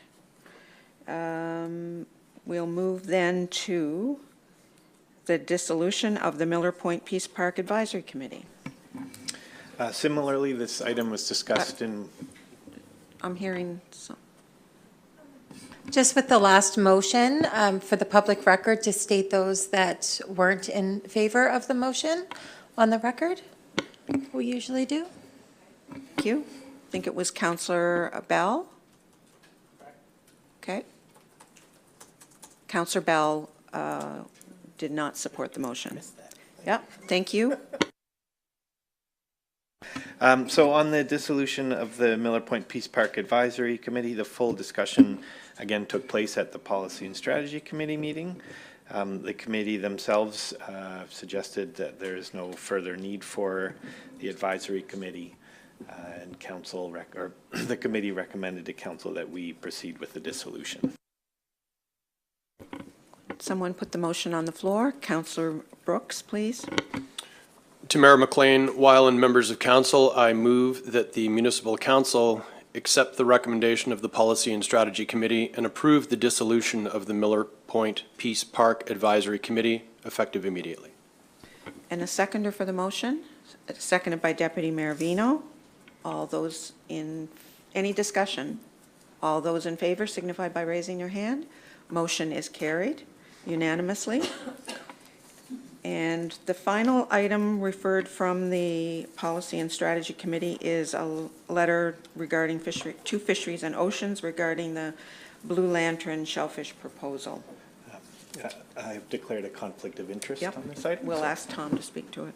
We'll move then to the dissolution of the Miller Point Peace Park Advisory Committee. Similarly, this item was discussed in... I'm hearing some. Just with the last motion, for the public record, to state those that weren't in favor of the motion on the record, we usually do. Thank you. I think it was Councillor Bell. Okay. Councillor Bell did not support the motion. Yeah, thank you. So on the dissolution of the Miller Point Peace Park Advisory Committee, the full discussion again took place at the Policy and Strategy Committee meeting. The committee themselves suggested that there is no further need for the advisory committee, and council the committee recommended to council that we proceed with the dissolution. Someone put the motion on the floor. Councillor Brooks, please. To Mayor McLean, Weil and members of council, I move that the Municipal Council accept the recommendation of the Policy and Strategy Committee and approve the dissolution of the Miller Point Peace Park Advisory Committee, effective immediately. And a seconder for the motion, seconded by Deputy Mayor Vino. All those in, any discussion? All those in favor signify by raising your hand. Motion is carried unanimously. And the final item referred from the Policy and Strategy Committee is a letter regarding to Fisheries and Oceans regarding the Blue Lantern shellfish proposal. I've declared a conflict of interest Yep. on this item. We'll ask Tom to speak to it.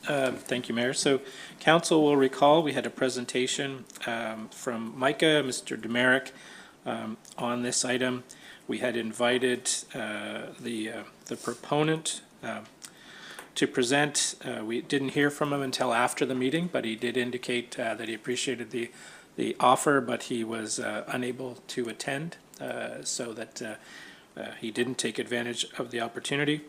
Thank you, Mayor. So council will recall we had a presentation from Micah, Mr. Demerick, on this item. We had invited the proponent to present. We didn't hear from him until after the meeting, but he did indicate that he appreciated the offer, but he was unable to attend, so that he didn't take advantage of the opportunity.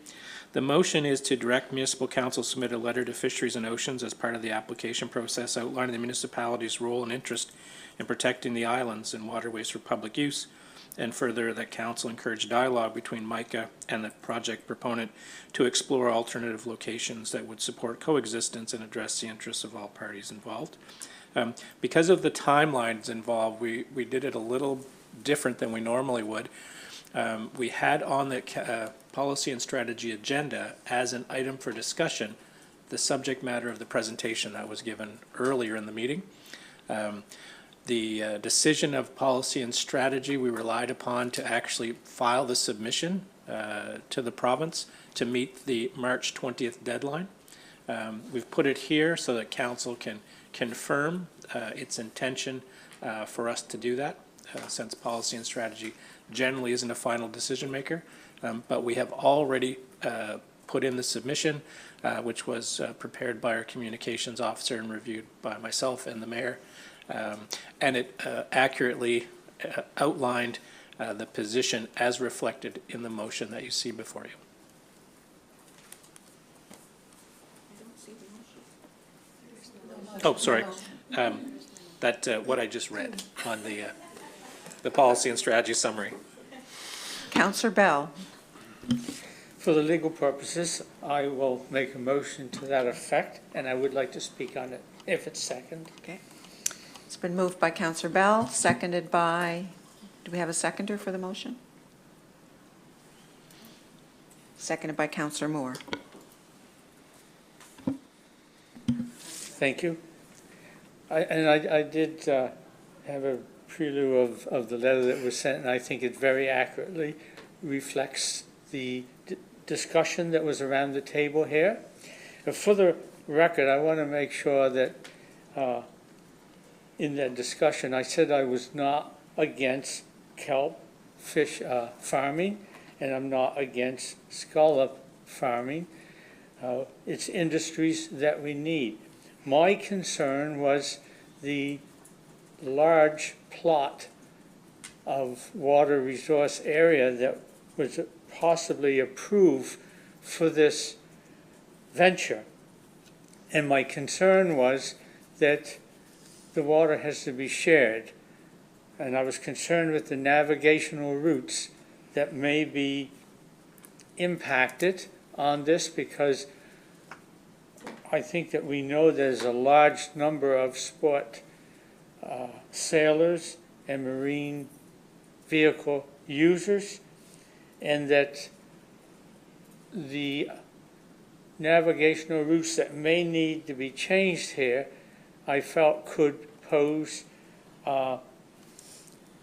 The motion is to direct Municipal Council submit a letter to Fisheries and Oceans as part of the application process outlining the municipality's role and interest in protecting the islands and waterways for public use, and further that council encourage dialogue between Micah and the project proponent to explore alternative locations that would support coexistence and address the interests of all parties involved. Because of the timelines involved, we did it a little different than we normally would. We had on the Policy and Strategy agenda as an item for discussion the subject matter of the presentation that was given earlier in the meeting. The decision of Policy and Strategy, we relied upon to actually file the submission to the province to meet the March 20th deadline. We've put it here so that council can confirm its intention for us to do that, since Policy and Strategy generally isn't a final decision maker. But we have already put in the submission, which was prepared by our communications officer and reviewed by myself and the mayor. And it accurately outlined the position as reflected in the motion that you see before you. Oh, sorry. What I just read on the policy and strategy summary. Councillor Bell. For the legal purposes, I will make a motion to that effect, and I would like to speak on it if it's second. Okay. It's been moved by Councillor Bell, seconded by, do we have a seconder for the motion? Seconded by Councillor Moore. Thank you. I did have a prelude of the letter that was sent, and I think it very accurately reflects the discussion that was around the table here. For the record, I want to make sure that in that discussion, I said I was not against kelp fish farming, and I'm not against scallop farming. It's industries that we need. My concern was the large plot of water resource area that was possibly approved for this venture. And my concern was that the water has to be shared. And I was concerned with the navigational routes that may be impacted on this, because I think that we know there's a large number of sport sailors and marine vehicle users, and that the navigational routes that may need to be changed here, I felt could pose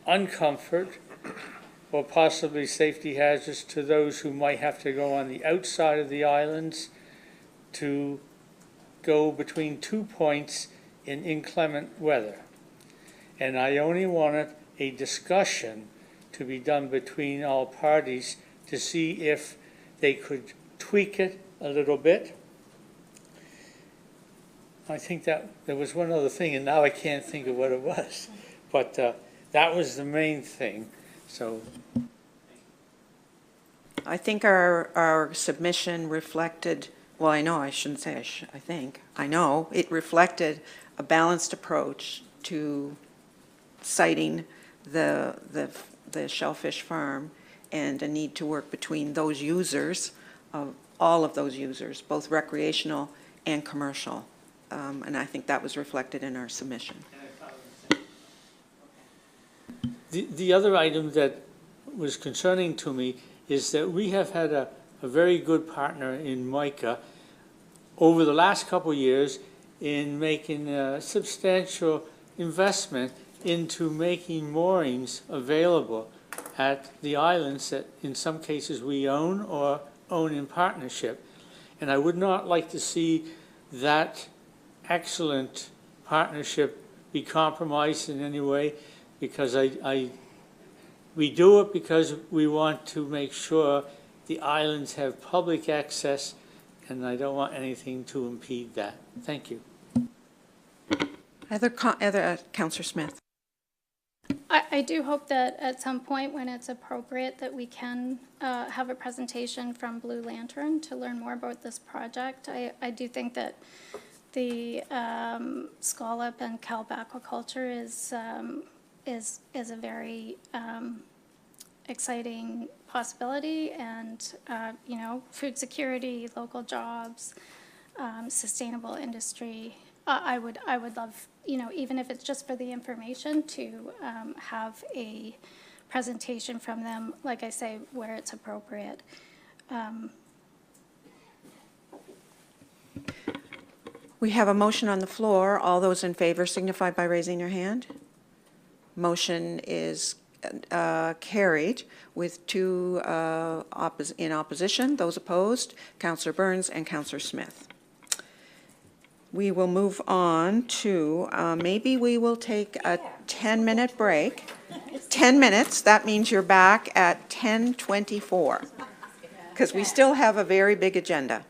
uncomfort or possibly safety hazards to those who might have to go on the outside of the islands to go between 2 points in inclement weather. And I only wanted a discussion to be done between all parties to see if they could tweak it a little bit. I think that there was one other thing, and now I can't think of what it was. But that was the main thing. So I think our submission reflected, well, I know, I shouldn't say I think, I know, it reflected a balanced approach to citing the shellfish farm and a need to work between those users, all of those users, both recreational and commercial. And I think that was reflected in our submission. the other item that was concerning to me is that we have had a very good partner in MICA over the last couple of years in making a substantial investment into making moorings available at the islands that in some cases we own or own in partnership. And I would not like to see that excellent partnership be compromised in any way, because we do it because we want to make sure the islands have public access, and I don't want anything to impede that. Thank you. Other Councillor Smith. I do hope that at some point when it's appropriate that we can have a presentation from Blue Lantern to learn more about this project. I do think that the scallop and kelp aquaculture is a very exciting possibility, and you know, food security, local jobs, sustainable industry. I would love, you know, even if it's just for the information, to have a presentation from them, like I say, where it's appropriate. We have a motion on the floor. All those in favor signify by raising your hand. Motion is carried with two in opposition. Those opposed, Councillor Burns and Councillor Smith. We will move on to, maybe we will take a 10-minute break. 10 minutes, that means you're back at 10:24. because we still have a very big agenda.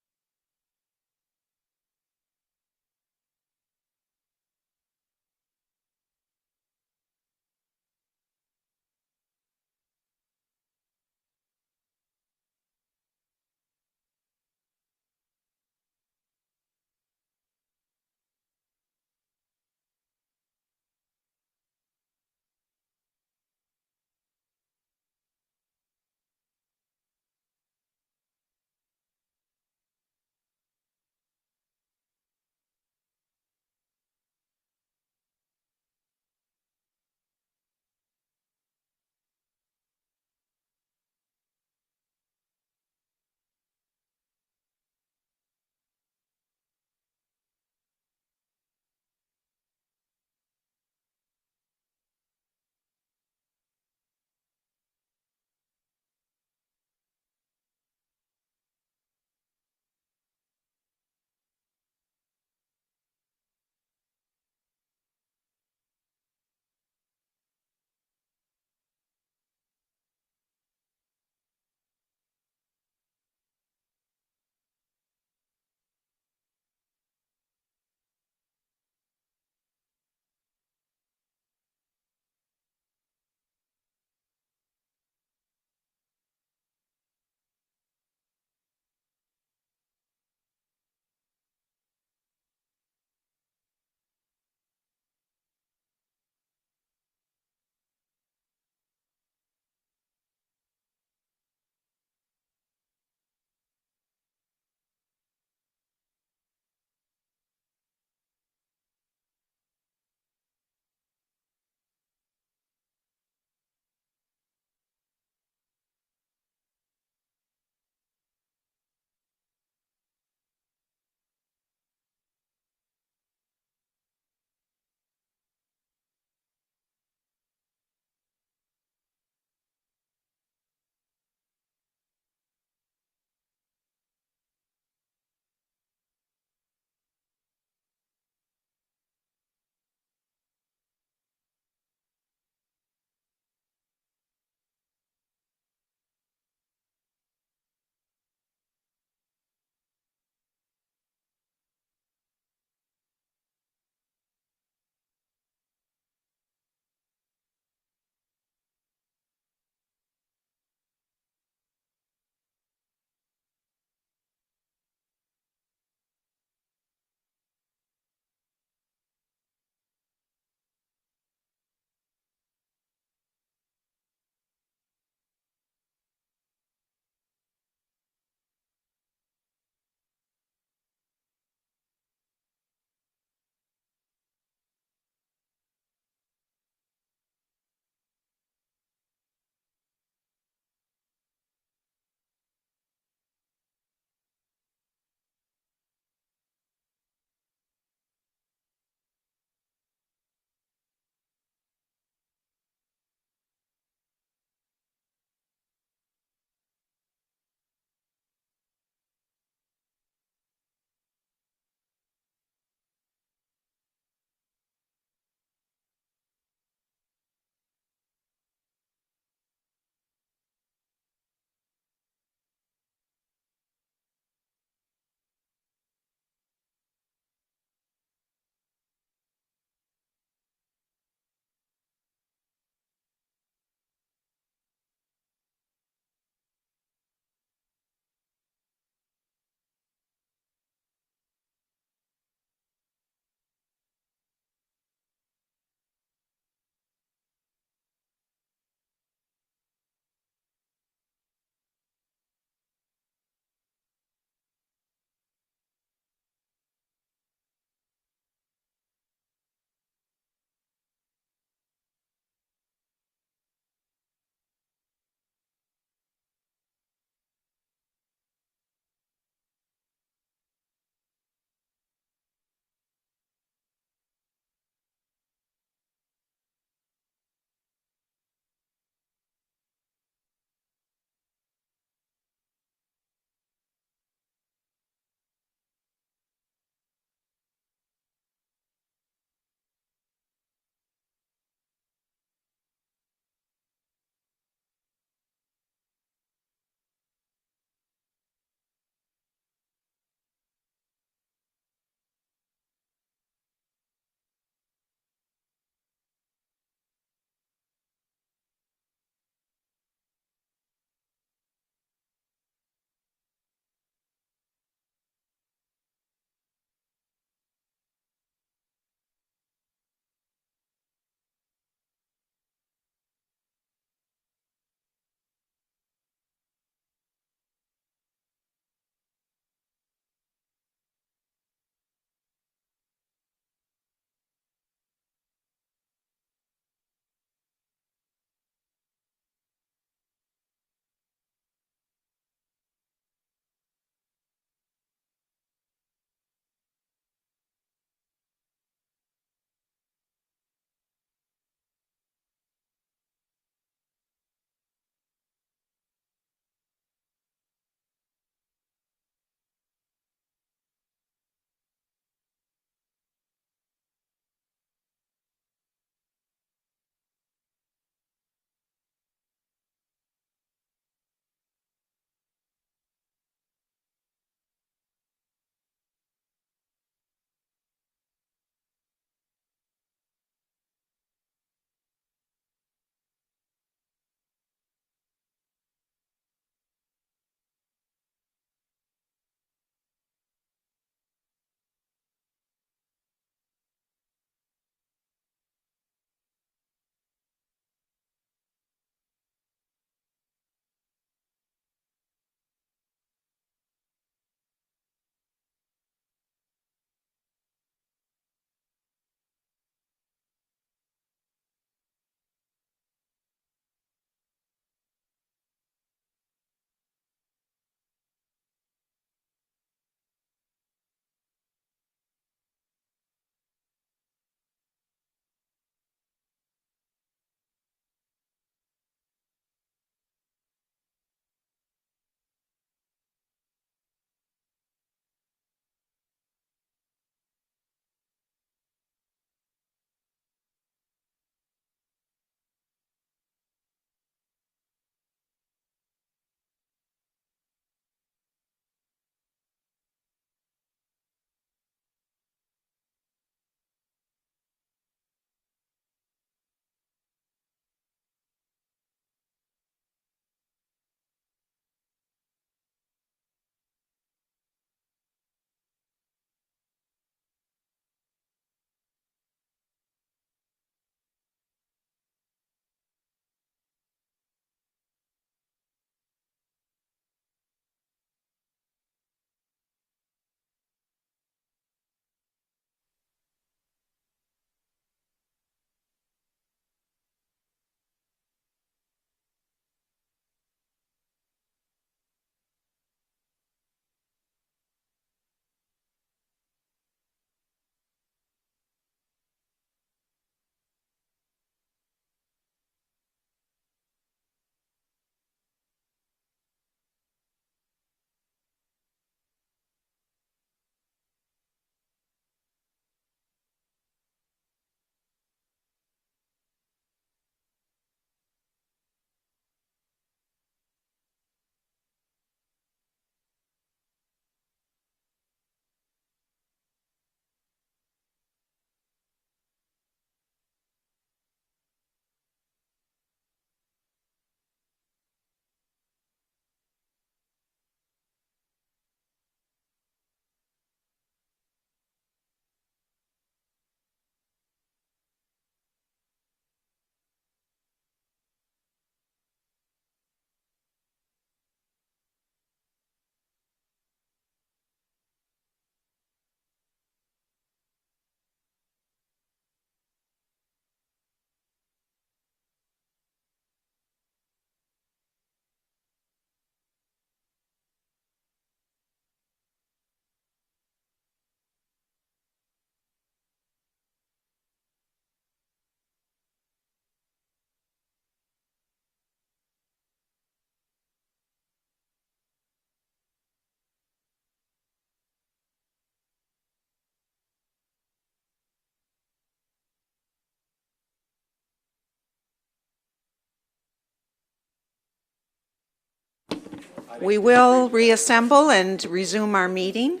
We will reassemble and resume our meeting.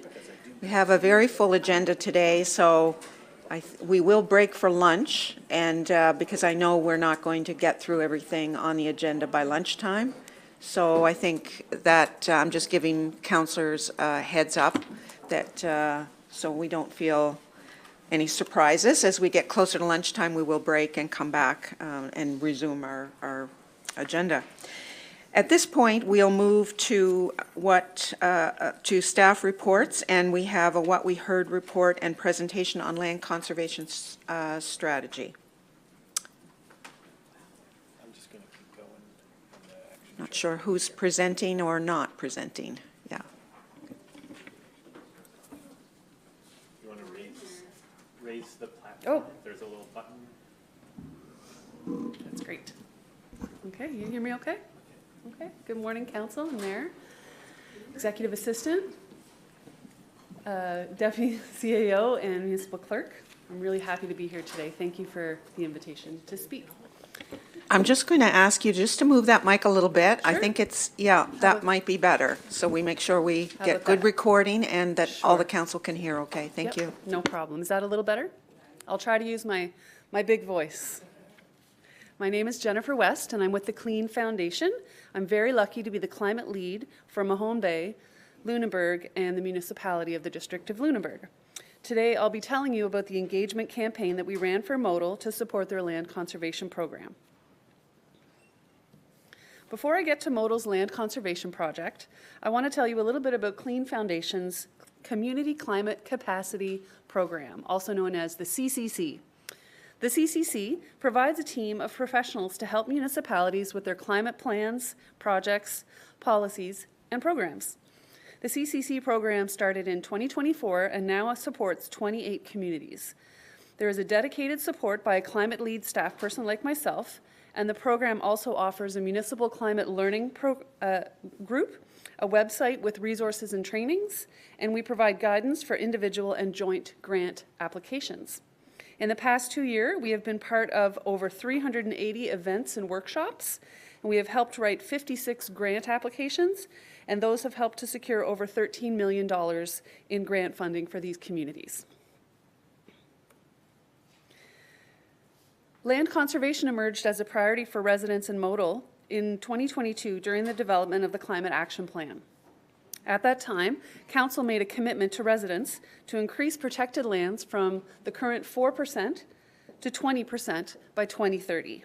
We have a very full agenda today, so we will break for lunch, and because I know we're not going to get through everything on the agenda by lunchtime. So I think that I'm just giving councillors a heads up that so we don't feel any surprises. As we get closer to lunchtime, we will break and come back and resume our agenda. At this point, we'll move to to staff reports, and we have a What We Heard report and presentation on land conservation strategy. I'm just going to keep going. Not sure who's presenting or not presenting. Yeah. You want to raise the platform? Oh. There's a little button. That's great. Okay, you hear me okay? Okay. Good morning, Council and Mayor, Executive Assistant, Deputy CAO, and Municipal Clerk. I'm really happy to be here today. Thank you for the invitation to speak. I'm just going to ask you just to move that mic a little bit. I Sure. think it's, yeah, that might be better. So we make sure we How get about good that? recording and that all Sure. the council can hear okay. Thank Yep, you. no problem. Is that a little better? I'll try to use my big voice. My name is Jennifer West, and I'm with the Clean Foundation. I'm very lucky to be the climate lead for Mahone Bay, Lunenburg, and the municipality of the District of Lunenburg. Today, I'll be telling you about the engagement campaign that we ran for Modal to support their land conservation program. Before I get to Modal's land conservation project, I want to tell you a little bit about Clean Foundation's Community Climate Capacity Program, also known as the CCC. The CCC provides a team of professionals to help municipalities with their climate plans, projects, policies, and programs. The CCC program started in 2024 and now supports 28 communities. There is a dedicated support by a climate lead staff person like myself, and the program also offers a municipal climate learning group, a website with resources and trainings, and we provide guidance for individual and joint grant applications. In the past 2 years, we have been part of over 380 events and workshops, and we have helped write 56 grant applications, and those have helped to secure over $13 million in grant funding for these communities. Land conservation emerged as a priority for residents in Modal in 2022 during the development of the Climate Action Plan. At that time, Council made a commitment to residents to increase protected lands from the current 4% to 20% by 2030.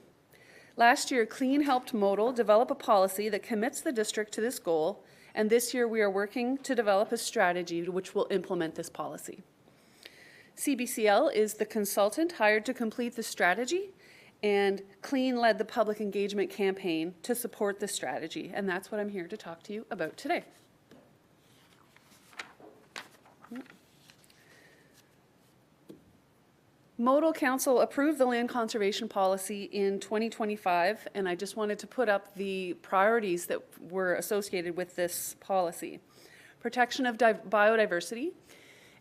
Last year, Clean helped Modal develop a policy that commits the district to this goal, and this year we are working to develop a strategy which will implement this policy. CBCL is the consultant hired to complete the strategy, and Clean led the public engagement campaign to support the strategy, and that's what I'm here to talk to you about today. Modal Council approved the land conservation policy in 2025, and I just wanted to put up the priorities that were associated with this policy. Protection of biodiversity,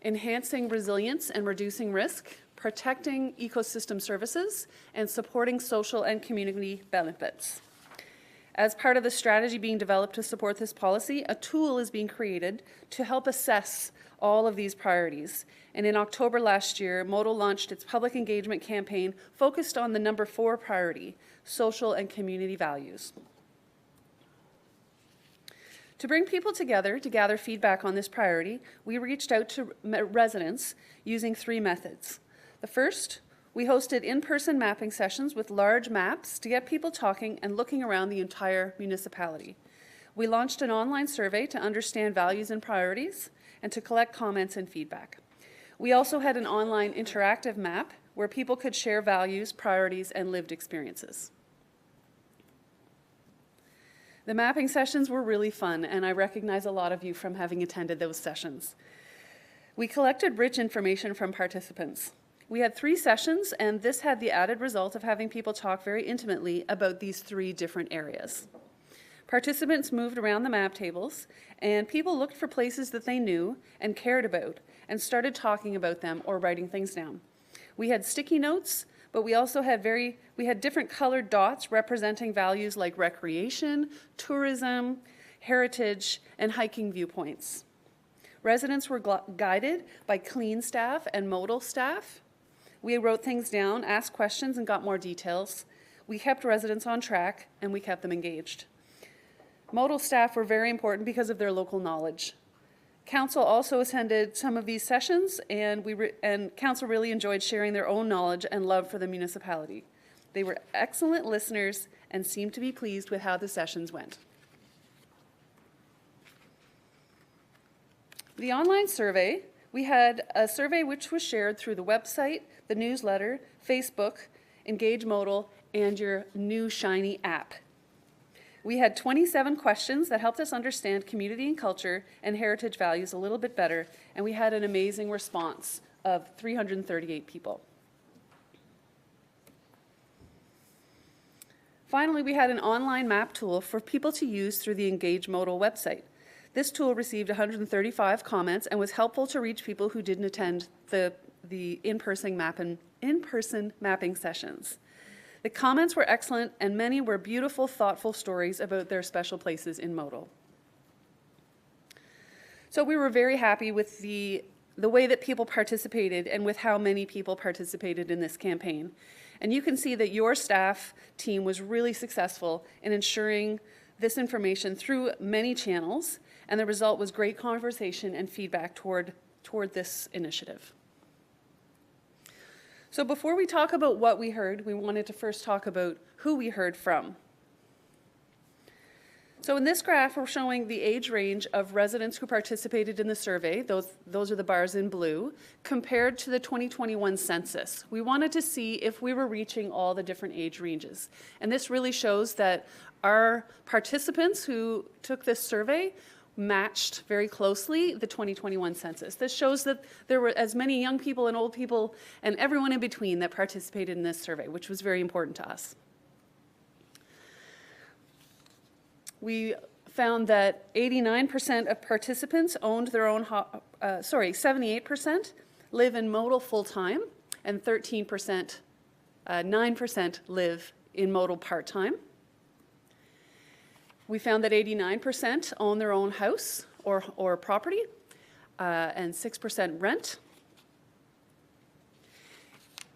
enhancing resilience and reducing risk, protecting ecosystem services, and supporting social and community benefits. As part of the strategy being developed to support this policy, a tool is being created to help assess all of these priorities. And in October last year, Modal launched its public engagement campaign focused on the number 4 priority, social and community values. To bring people together to gather feedback on this priority, we reached out to residents using 3 methods. The first, we hosted in-person mapping sessions with large maps to get people talking and looking around the entire municipality. We launched an online survey to understand values and priorities and to collect comments and feedback. We also had an online interactive map where people could share values, priorities, and lived experiences. The mapping sessions were really fun, and I recognize a lot of you from having attended those sessions. We collected rich information from participants. We had 3 sessions, and this had the added result of having people talk very intimately about these 3 different areas. Participants moved around the map tables, and people looked for places that they knew and cared about and started talking about them or writing things down. We had sticky notes, but we also had different colored dots representing values like recreation, tourism, heritage, and hiking viewpoints. Residents were guided by clean staff and modal staff. We wrote things down, asked questions, and got more details. We kept residents on track, and we kept them engaged. Modal staff were very important because of their local knowledge. Council also attended some of these sessions, and Council really enjoyed sharing their own knowledge and love for the municipality. They were excellent listeners and seemed to be pleased with how the sessions went. The online survey, we had a survey which was shared through the website, the newsletter, Facebook, Engage Modal, and your new shiny app. We had 27 questions that helped us understand community and culture and heritage values a little bit better, and we had an amazing response of 338 people. Finally, we had an online map tool for people to use through the Engage Modal website. This tool received 135 comments and was helpful to reach people who didn't attend the in-person mapping sessions. The comments were excellent, and many were beautiful, thoughtful stories about their special places in Modal. So we were very happy with the way that people participated and with how many people participated in this campaign. And you can see that your staff team was really successful in ensuring this information through many channels, and the result was great conversation and feedback toward this initiative. So before we talk about what we heard, we wanted to first talk about who we heard from. So in this graph, we're showing the age range of residents who participated in the survey, those are the bars in blue, compared to the 2021 census. We wanted to see if we were reaching all the different age ranges. And this really shows that our participants who took this survey matched very closely the 2021 census. This shows that there were as many young people and old people and everyone in between that participated in this survey, which was very important to us. We found that 89% of participants owned their own, 78% live in Modal full-time, and 9% live in Modal part-time. We found that 89% own their own house or property, and 6% rent.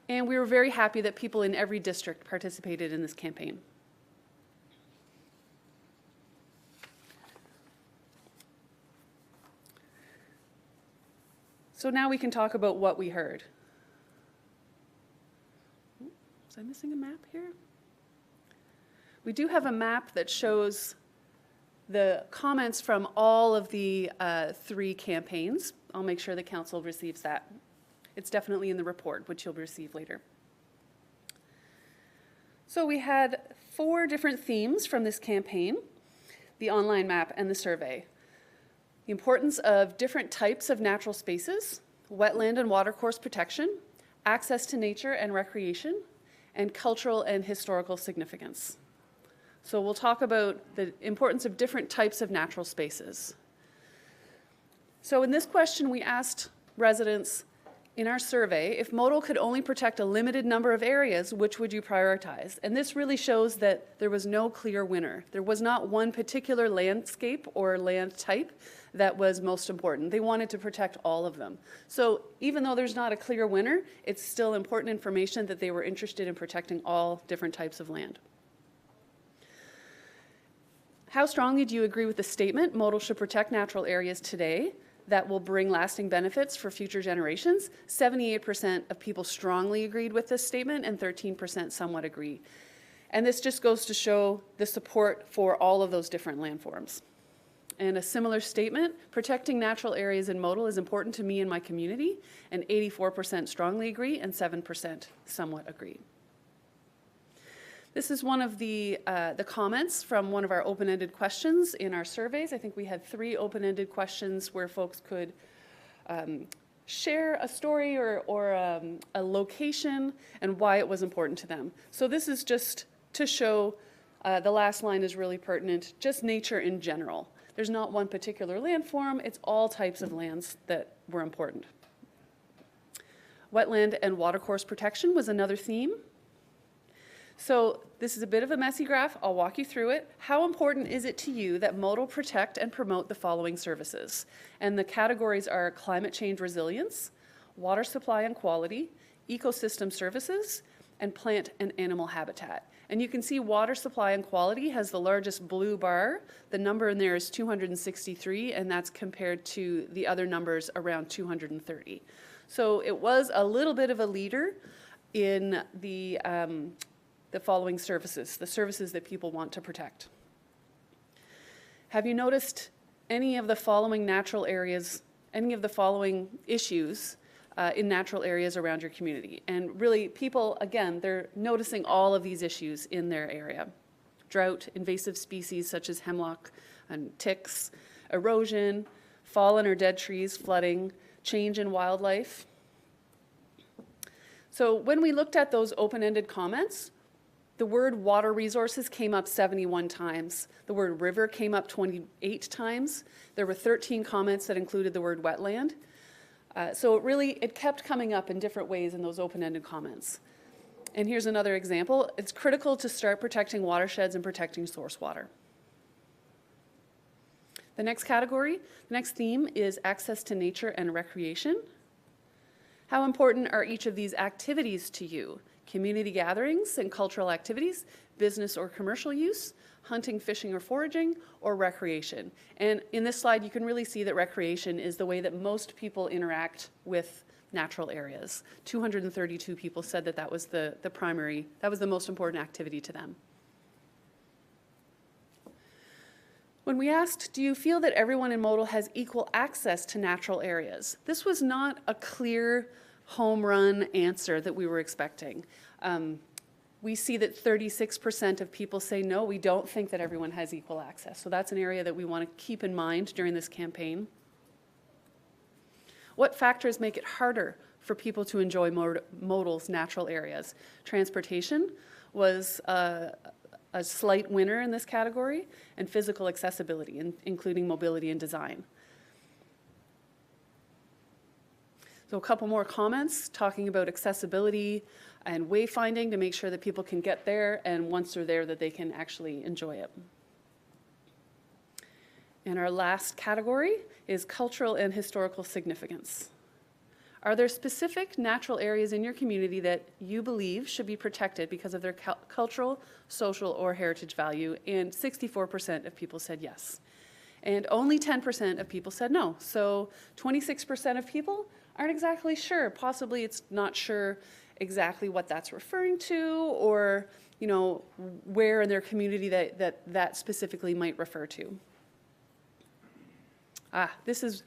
And we were very happy that people in every district participated in this campaign. So now we can talk about what we heard. Was I missing a map here? We do have a map that shows the comments from all of the 3 campaigns. I'll make sure the council receives that. It's definitely in the report, which you'll receive later. So we had 4 different themes from this campaign, the online map and the survey. The importance of different types of natural spaces, wetland and watercourse protection, access to nature and recreation, and cultural and historical significance. So we'll talk about the importance of different types of natural spaces. So in this question, we asked residents in our survey, if Modal could only protect a limited number of areas, which would you prioritize? And this really shows that there was no clear winner. There was not one particular landscape or land type that was most important. They wanted to protect all of them. So even though there's not a clear winner, it's still important information that they were interested in protecting all different types of land. How strongly do you agree with the statement, Modal should protect natural areas today that will bring lasting benefits for future generations? 78% of people strongly agreed with this statement and 13% somewhat agree. And this just goes to show the support for all of those different landforms. And a similar statement, protecting natural areas in Modal is important to me and my community, and 84% strongly agree and 7% somewhat agree. This is one of the comments from one of our open-ended questions in our surveys. I think we had 3 open-ended questions where folks could share a story or a location and why it was important to them. So this is just to show the last line is really pertinent, just nature in general. There's not one particular landform, it's all types of lands that were important. Wetland and watercourse protection was another theme. So This is a bit of a messy graph. I'll walk you through it. How important is it to you that Modal protect and promote the following services? And the categories are climate change resilience, water supply and quality, ecosystem services, and plant and animal habitat. And you can see water supply and quality has the largest blue bar. The number in there is 263, and that's compared to the other numbers around 230. So it was a little bit of a leader in the following services, the services that people want to protect. Have you noticed any of the following natural areas, any of the following issues in natural areas around your community? And really, people, again, they're noticing all of these issues in their area. Drought, invasive species such as hemlock and ticks, erosion, fallen or dead trees, flooding, change in wildlife. So when we looked at those open-ended comments, the word water resources came up 71 times. The word river came up 28 times. There were 13 comments that included the word wetland. So it kept coming up in different ways in those open-ended comments. And here's another example. It's critical to start protecting watersheds and protecting source water. The next category, the next theme is access to nature and recreation. How important are each of these activities to you? Community gatherings and cultural activities, business or commercial use, hunting, fishing, or foraging, or recreation. And in this slide, you can really see that recreation is the way that most people interact with natural areas. 232 people said that that was the primary, that was the most important activity to them. When we asked, do you feel that everyone in Modal has equal access to natural areas? This was not a clear home run answer that we were expecting. We see that 36% of people say, no, we don't think that everyone has equal access. So that's an area that we want to keep in mind during this campaign. What factors make it harder for people to enjoy Modal's natural areas? Transportation was a slight winner in this category, and physical accessibility, including mobility and design. So a couple more comments talking about accessibility and wayfinding to make sure that people can get there, and once they're there that they can actually enjoy it. And our last category is cultural and historical significance. Are there specific natural areas in your community that you believe should be protected because of their cultural, social, or heritage value? And 64% of people said yes. And only 10% of people said no. So 26% of people aren't exactly sure. Possibly it's not sure exactly what that's referring to, or where in their community that specifically might refer to. This is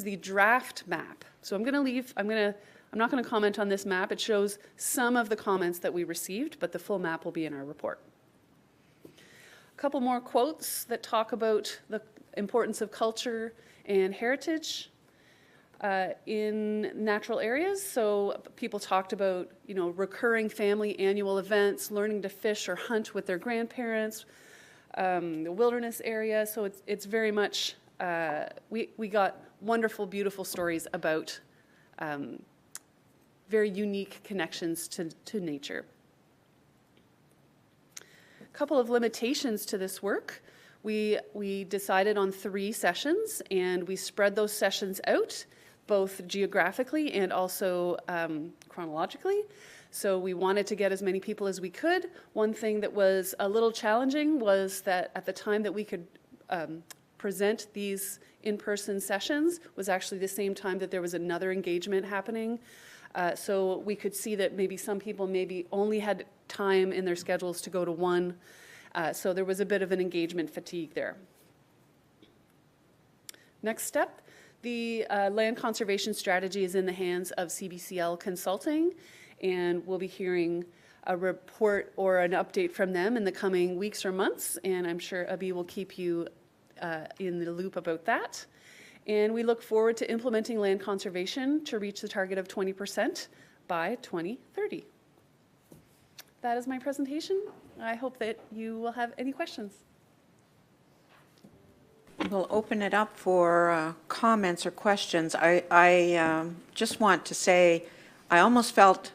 the draft map. So I'm not going to comment on this map. It shows some of the comments that we received, but the full map will be in our report. A couple more quotes that talk about the importance of culture and heritage in natural areas. So people talked about, recurring family annual events, learning to fish or hunt with their grandparents, the wilderness area. So it's very much, we got wonderful, beautiful stories about very unique connections to nature. A couple of limitations to this work. We decided on 3 sessions, and we spread those sessions out, both geographically and also chronologically. So we wanted to get as many people as we could. One thing that was a little challenging was that at the time that we could present these in-person sessions was actually the same time that there was another engagement happening. So we could see that maybe some people maybe only had time in their schedules to go to one. So there was a bit of an engagement fatigue there. Next step, the land conservation strategy is in the hands of CBCL Consulting, and we'll be hearing a report or an update from them in the coming weeks or months, and I'm sure Abhi will keep you in the loop about that. And we look forward to implementing land conservation to reach the target of 20% by 2030. That is my presentation. I hope that you will have any questions. We'll open it up for comments or questions. I just want to say I almost felt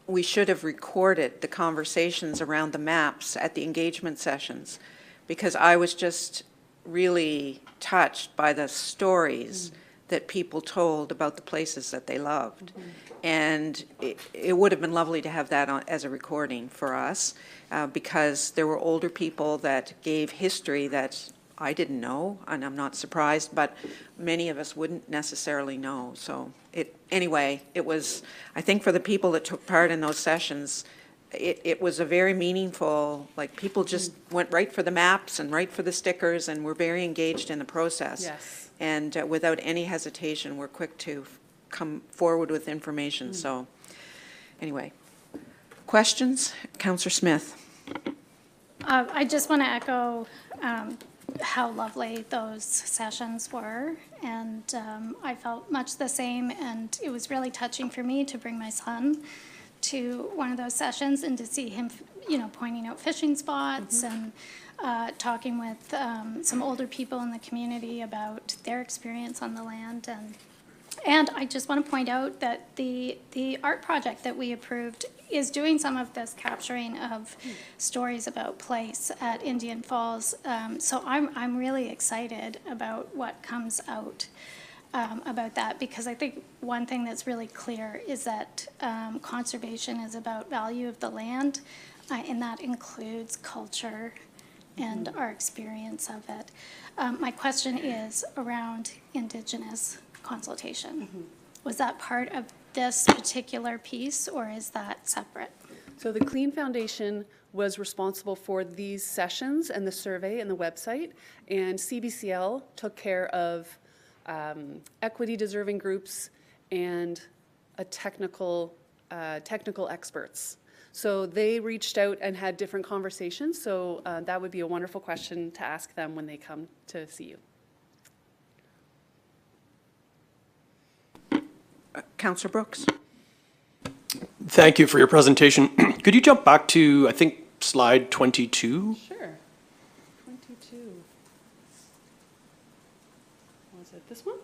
we should have recorded the conversations around the maps at the engagement sessions, because I was just really touched by the stories that people told about the places that they loved. And it would have been lovely to have that as a recording for us, because there were older people that gave history that I didn't know, and I'm not surprised, but many of us wouldn't necessarily know. So anyway, it was, I think for the people that took part in those sessions, it was a very meaningful, like, people just went right for the maps and right for the stickers and were very engaged in the process. Yes. And without any hesitation, were quick to come forward with information. So anyway, questions? Councillor Smith. I just want to echo how lovely those sessions were, and I felt much the same, and it was really touching for me to bring my son to one of those sessions and to see him, pointing out fishing spots and talking with some older people in the community about their experience on the land. And I just want to point out that the art project that we approved is doing some of this capturing of stories about place at Indian Falls. So I'm really excited about what comes out about that, because I think one thing that's really clear is that conservation is about value of the land, and that includes culture and our experience of it. My question is around Indigenous consultation. Was that part of this particular piece, or is that separate? So the Clean Foundation was responsible for these sessions and the survey and the website, and CBCL took care of equity deserving groups and a technical experts. So they reached out and had different conversations. So that would be a wonderful question to ask them when they come to see you. Councillor Brooks. Thank you for your presentation. Could you jump back to, I think, slide 22? Sure. 22. Was it this one?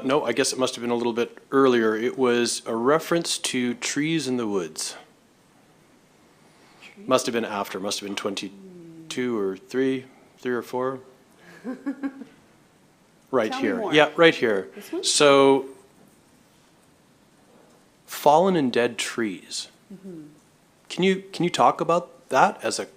No, I guess it must have been a little bit earlier. It was a reference to trees in the woods. Must have been after, must have been 22 or 3 or 4. Right Tell me here. more. Yeah, right here. This one? So, fallen and dead trees. Can you talk about that as a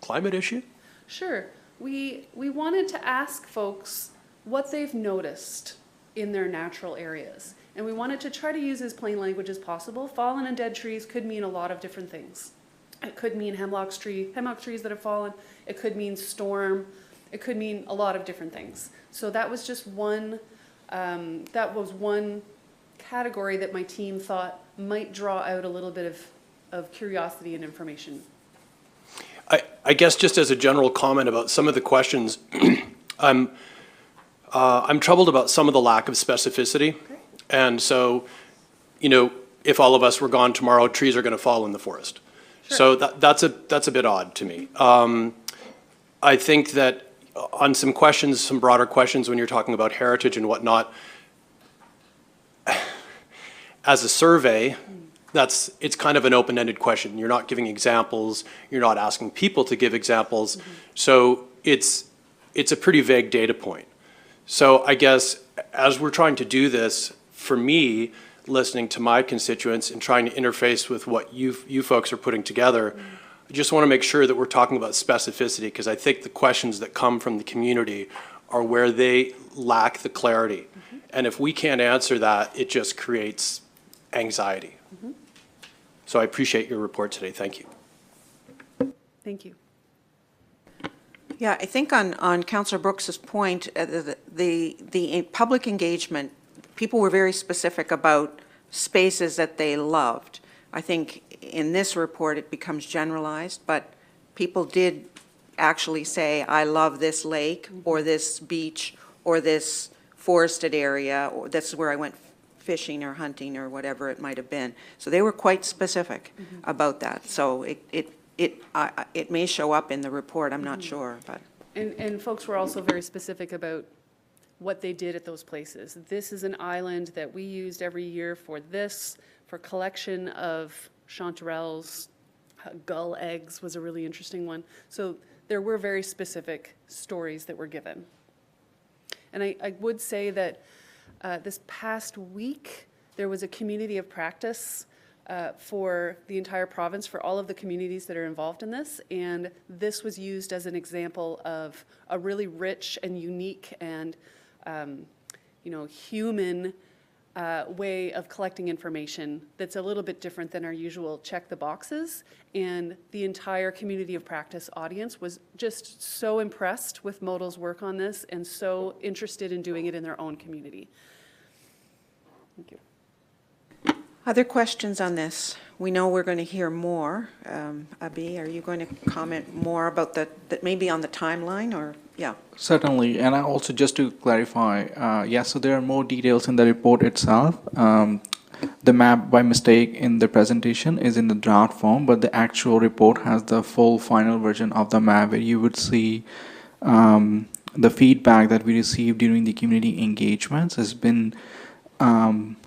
climate issue? Sure. We wanted to ask folks what they've noticed in their natural areas. And we wanted to try to use as plain language as possible. Fallen and dead trees could mean a lot of different things. It could mean hemlock trees that have fallen. It could mean storm. It could mean a lot of different things. So that was just one category that my team thought might draw out a little bit of curiosity and information. I guess just as a general comment about some of the questions, I'm troubled about some of the lack of specificity. Okay. And so, if all of us were gone tomorrow, trees are going to fall in the forest. Sure. So that's a bit odd to me. I think that on some questions, some broader questions when you're talking about heritage and whatnot, as a survey, it's kind of an open-ended question. You're not giving examples. You're not asking people to give examples. So it's a pretty vague data point. So I guess as we're trying to do this, for me, listening to my constituents and trying to interface with what you folks are putting together, I just want to make sure that we're talking about specificity, because I think the questions that come from the community are where they lack the clarity. And if we can't answer that, it just creates anxiety. So I appreciate your report today. Thank you. Thank you. Yeah, I think on Councillor Brooks's point, the public engagement, people were very specific about spaces that they loved. I think in this report it becomes generalized, but people did actually say, I love this lake or this beach or this forested area, or this is where I went fishing or hunting or whatever it might have been. So they were quite specific about that. So it may show up in the report, I'm not sure, but. And folks were also very specific about what they did at those places. This is an island that we used every year for collection of chanterelles, gull eggs was a really interesting one. So there were very specific stories that were given. And I would say that this past week, there was a community of practice for the entire province, for all of the communities that are involved in this. And this was used as an example of a really rich and unique and human way of collecting information that's a little bit different than our usual check the boxes. And the entire community of practice audience was just so impressed with Modal's work on this and so interested in doing it in their own community. Thank you. Other questions on this? We know we're going to hear more. Abhi, are you going to comment more about that maybe on the timeline or, yeah? Certainly, and I also just to clarify, yes, so there are more details in the report itself. The map by mistake in the presentation is in the draft form, but the actual report has the full final version of the map where you would see the feedback that we received during the community engagements has been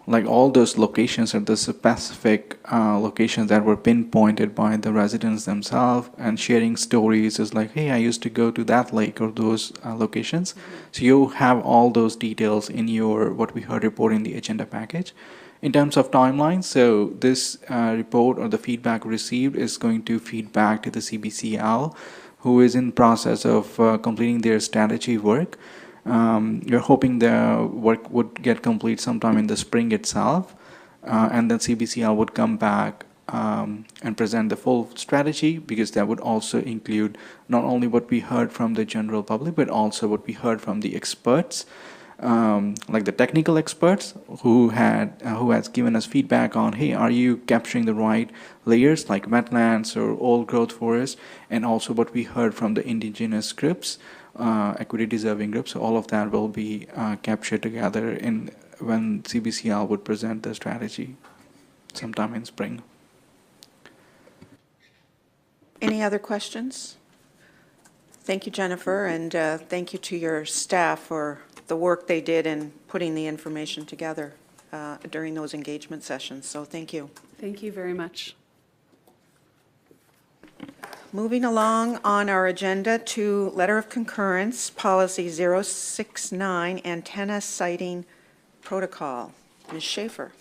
like all those locations are the specific locations that were pinpointed by the residents themselves, and sharing stories is like, hey, I used to go to that lake or those locations. So you have all those details in your what we heard report in the agenda package. In terms of timeline, so this report or the feedback received is going to feed back to the CBCL, who is in process of completing their strategy work. You're hoping the work would get complete sometime in the spring itself, and then CBCL would come back and present the full strategy, because that would also include not only what we heard from the general public, but also what we heard from the experts, like the technical experts who has given us feedback on, hey, are you capturing the right layers like wetlands or old growth forests, and also what we heard from the indigenous groups. Equity deserving groups. So all of that will be captured together in when CBCL would present the strategy sometime in spring. Any other questions? Thank you, Jennifer, and thank you to your staff for the work they did in putting the information together during those engagement sessions. So thank you. Thank you very much. Moving along on our agenda to letter of concurrence, policy 069, antenna sighting protocol. Ms. Schaefer.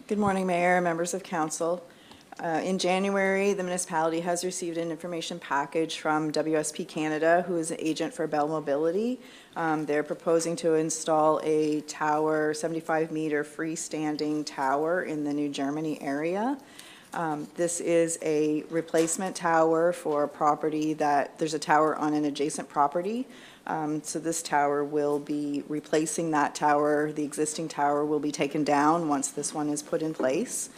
Good morning, Mayor, members of council. In January, the municipality has received an information package from WSP Canada, who is an agent for Bell Mobility. They're proposing to install a tower, 75-meter freestanding tower in the New Germany area. This is a replacement tower for a property there's a tower on an adjacent property. So this tower will be replacing that tower. The existing tower will be taken down once this one is put in place.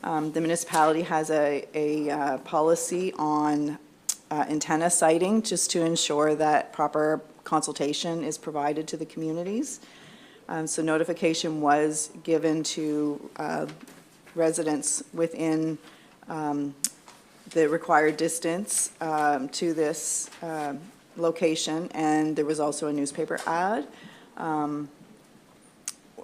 The municipality has a policy on antenna siting, just to ensure that proper consultation is provided to the communities. So notification was given to residents within the required distance to this location, and there was also a newspaper ad.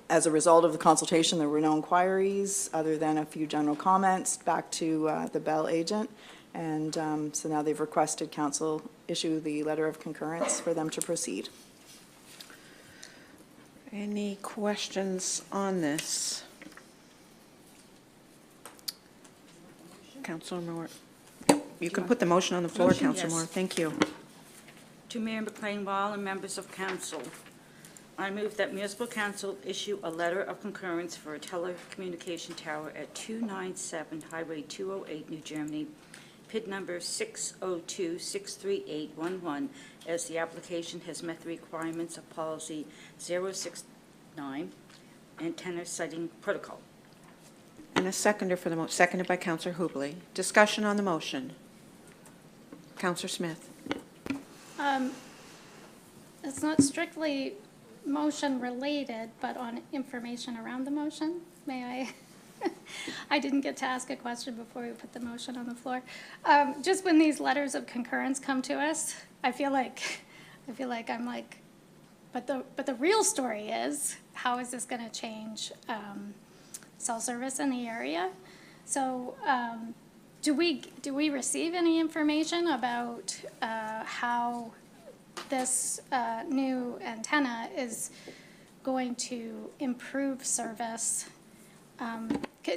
As a result of the consultation, there were no inquiries other than a few general comments back to the Bell agent. And so now they've requested council issue the letter of concurrence for them to proceed. Any questions on this? Councilor Moore. You can put the motion on the floor, Councilor Moore. Thank you. To Mayor McLean-Wall and members of council, I move that municipal council issue a letter of concurrence for a telecommunication tower at 297 Highway 208, New Germany, PID number 602-63811, as the application has met the requirements of policy 069, antenna siting protocol. And a seconder for the motion, seconded by Councillor Hubley. Discussion on the motion. Councillor Smith. It's not strictly motion related, but on information around the motion. May I? I didn't get to ask a question before we put the motion on the floor. Just when these letters of concurrence come to us, I feel like I'm like, but the real story is how is this going to change cell service in the area? So do we receive any information about how this new antenna is going to improve service?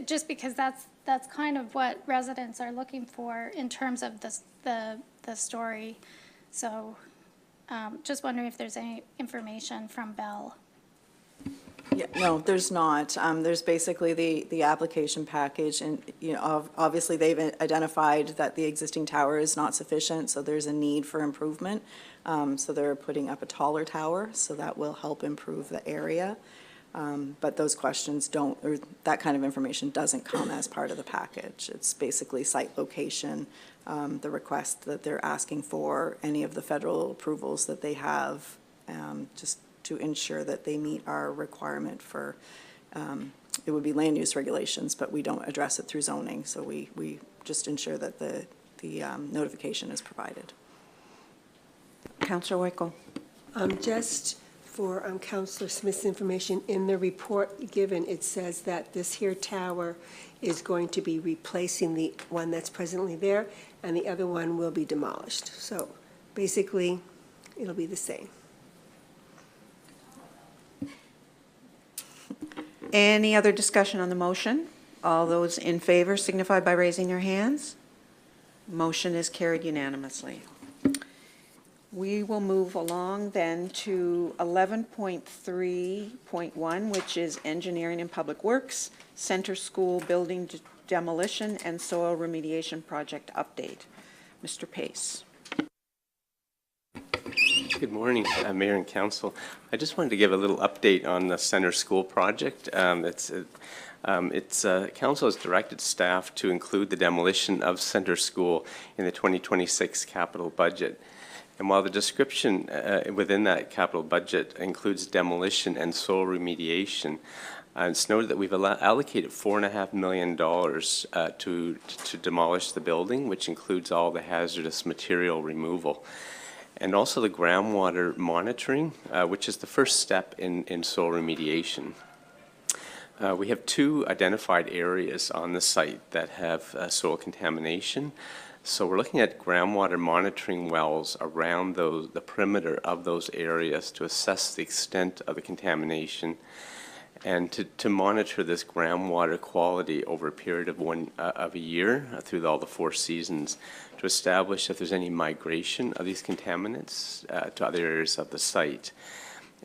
Just because that's kind of what residents are looking for in terms of the story. So just wondering if there's any information from Bell. Yeah, no, there's not. There's basically the application package, and, you know, obviously they've identified that the existing tower is not sufficient, so there's a need for improvement. So they're putting up a taller tower, so that will help improve the area. But those questions don't, or that kind of information doesn't come as part of the package. It's basically site location, the request that they're asking for, any of the federal approvals that they have, just to ensure that they meet our requirement for, it would be land use regulations, but we don't address it through zoning. So we just ensure that the notification is provided. Councillor Wickle. Just for Councillor Smith's information, in the report given, it says that this here tower is going to be replacing the one that's presently there, and the other one will be demolished. So basically, it'll be the same. Any other discussion on the motion? All those in favor signify by raising their hands. Motion is carried unanimously. We will move along then to 11.3.1, which is Engineering and Public Works, Center School Building Demolition and Soil Remediation Project Update. Mr. Pace. Good morning, Mayor and Council. I just wanted to give a little update on the Center School project. Council has directed staff to include the demolition of Center School in the 2026 capital budget. And while the description within that capital budget includes demolition and soil remediation, it's noted that we've allocated $4.5 million to demolish the building, which includes all the hazardous material removal. And also the groundwater monitoring, which is the first step in soil remediation. We have 2 identified areas on the site that have soil contamination. So we're looking at groundwater monitoring wells around the perimeter of those areas to assess the extent of the contamination and to monitor this groundwater quality over a period of a year through all the 4 seasons to establish if there's any migration of these contaminants to other areas of the site.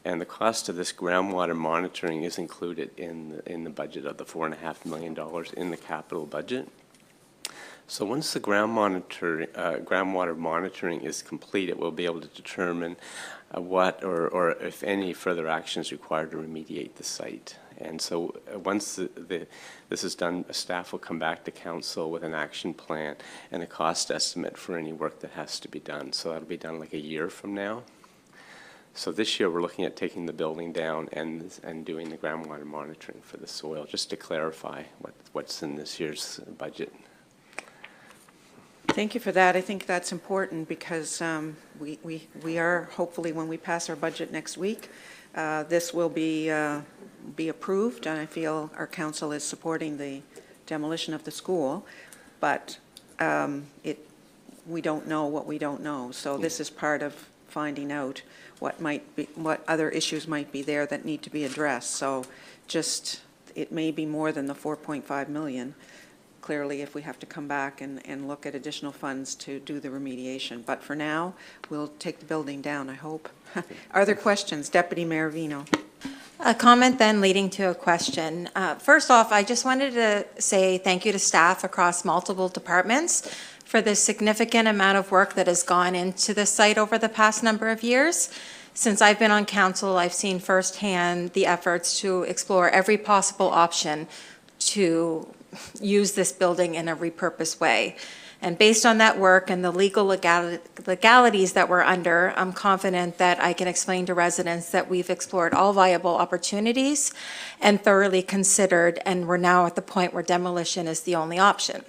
And the cost of this groundwater monitoring is included in the budget of the $4.5 million in the capital budget. So once the groundwater monitoring is completed, we'll be able to determine what or if any further action is required to remediate the site. And so once this is done, staff will come back to council with an action plan and a cost estimate for any work that has to be done. So that'll be done like a year from now. So this year we're looking at taking the building down and doing the groundwater monitoring for the soil, just to clarify what's in this year's budget. Thank you for that. I think that's important because we are hopefully, when we pass our budget next week, this will be approved, and I feel our council is supporting the demolition of the school, but we don't know what we don't know. So this is part of finding out what other issues might be there that need to be addressed. So it may be more than the 4.5 million. Clearly, if we have to come back and look at additional funds to do the remediation. But for now, we'll take the building down, I hope. Are there questions? Deputy Mayor Vino. A comment then leading to a question. First off, I just wanted to say thank you to staff across multiple departments for the significant amount of work that has gone into this site over the past number of years. Since I've been on council, I've seen firsthand the efforts to explore every possible option to use this building in a repurposed way. And based on that work and the legal legalities that we're under, I'm confident that I can explain to residents that we've explored all viable opportunities and thoroughly considered, and we're now at the point where demolition is the only option.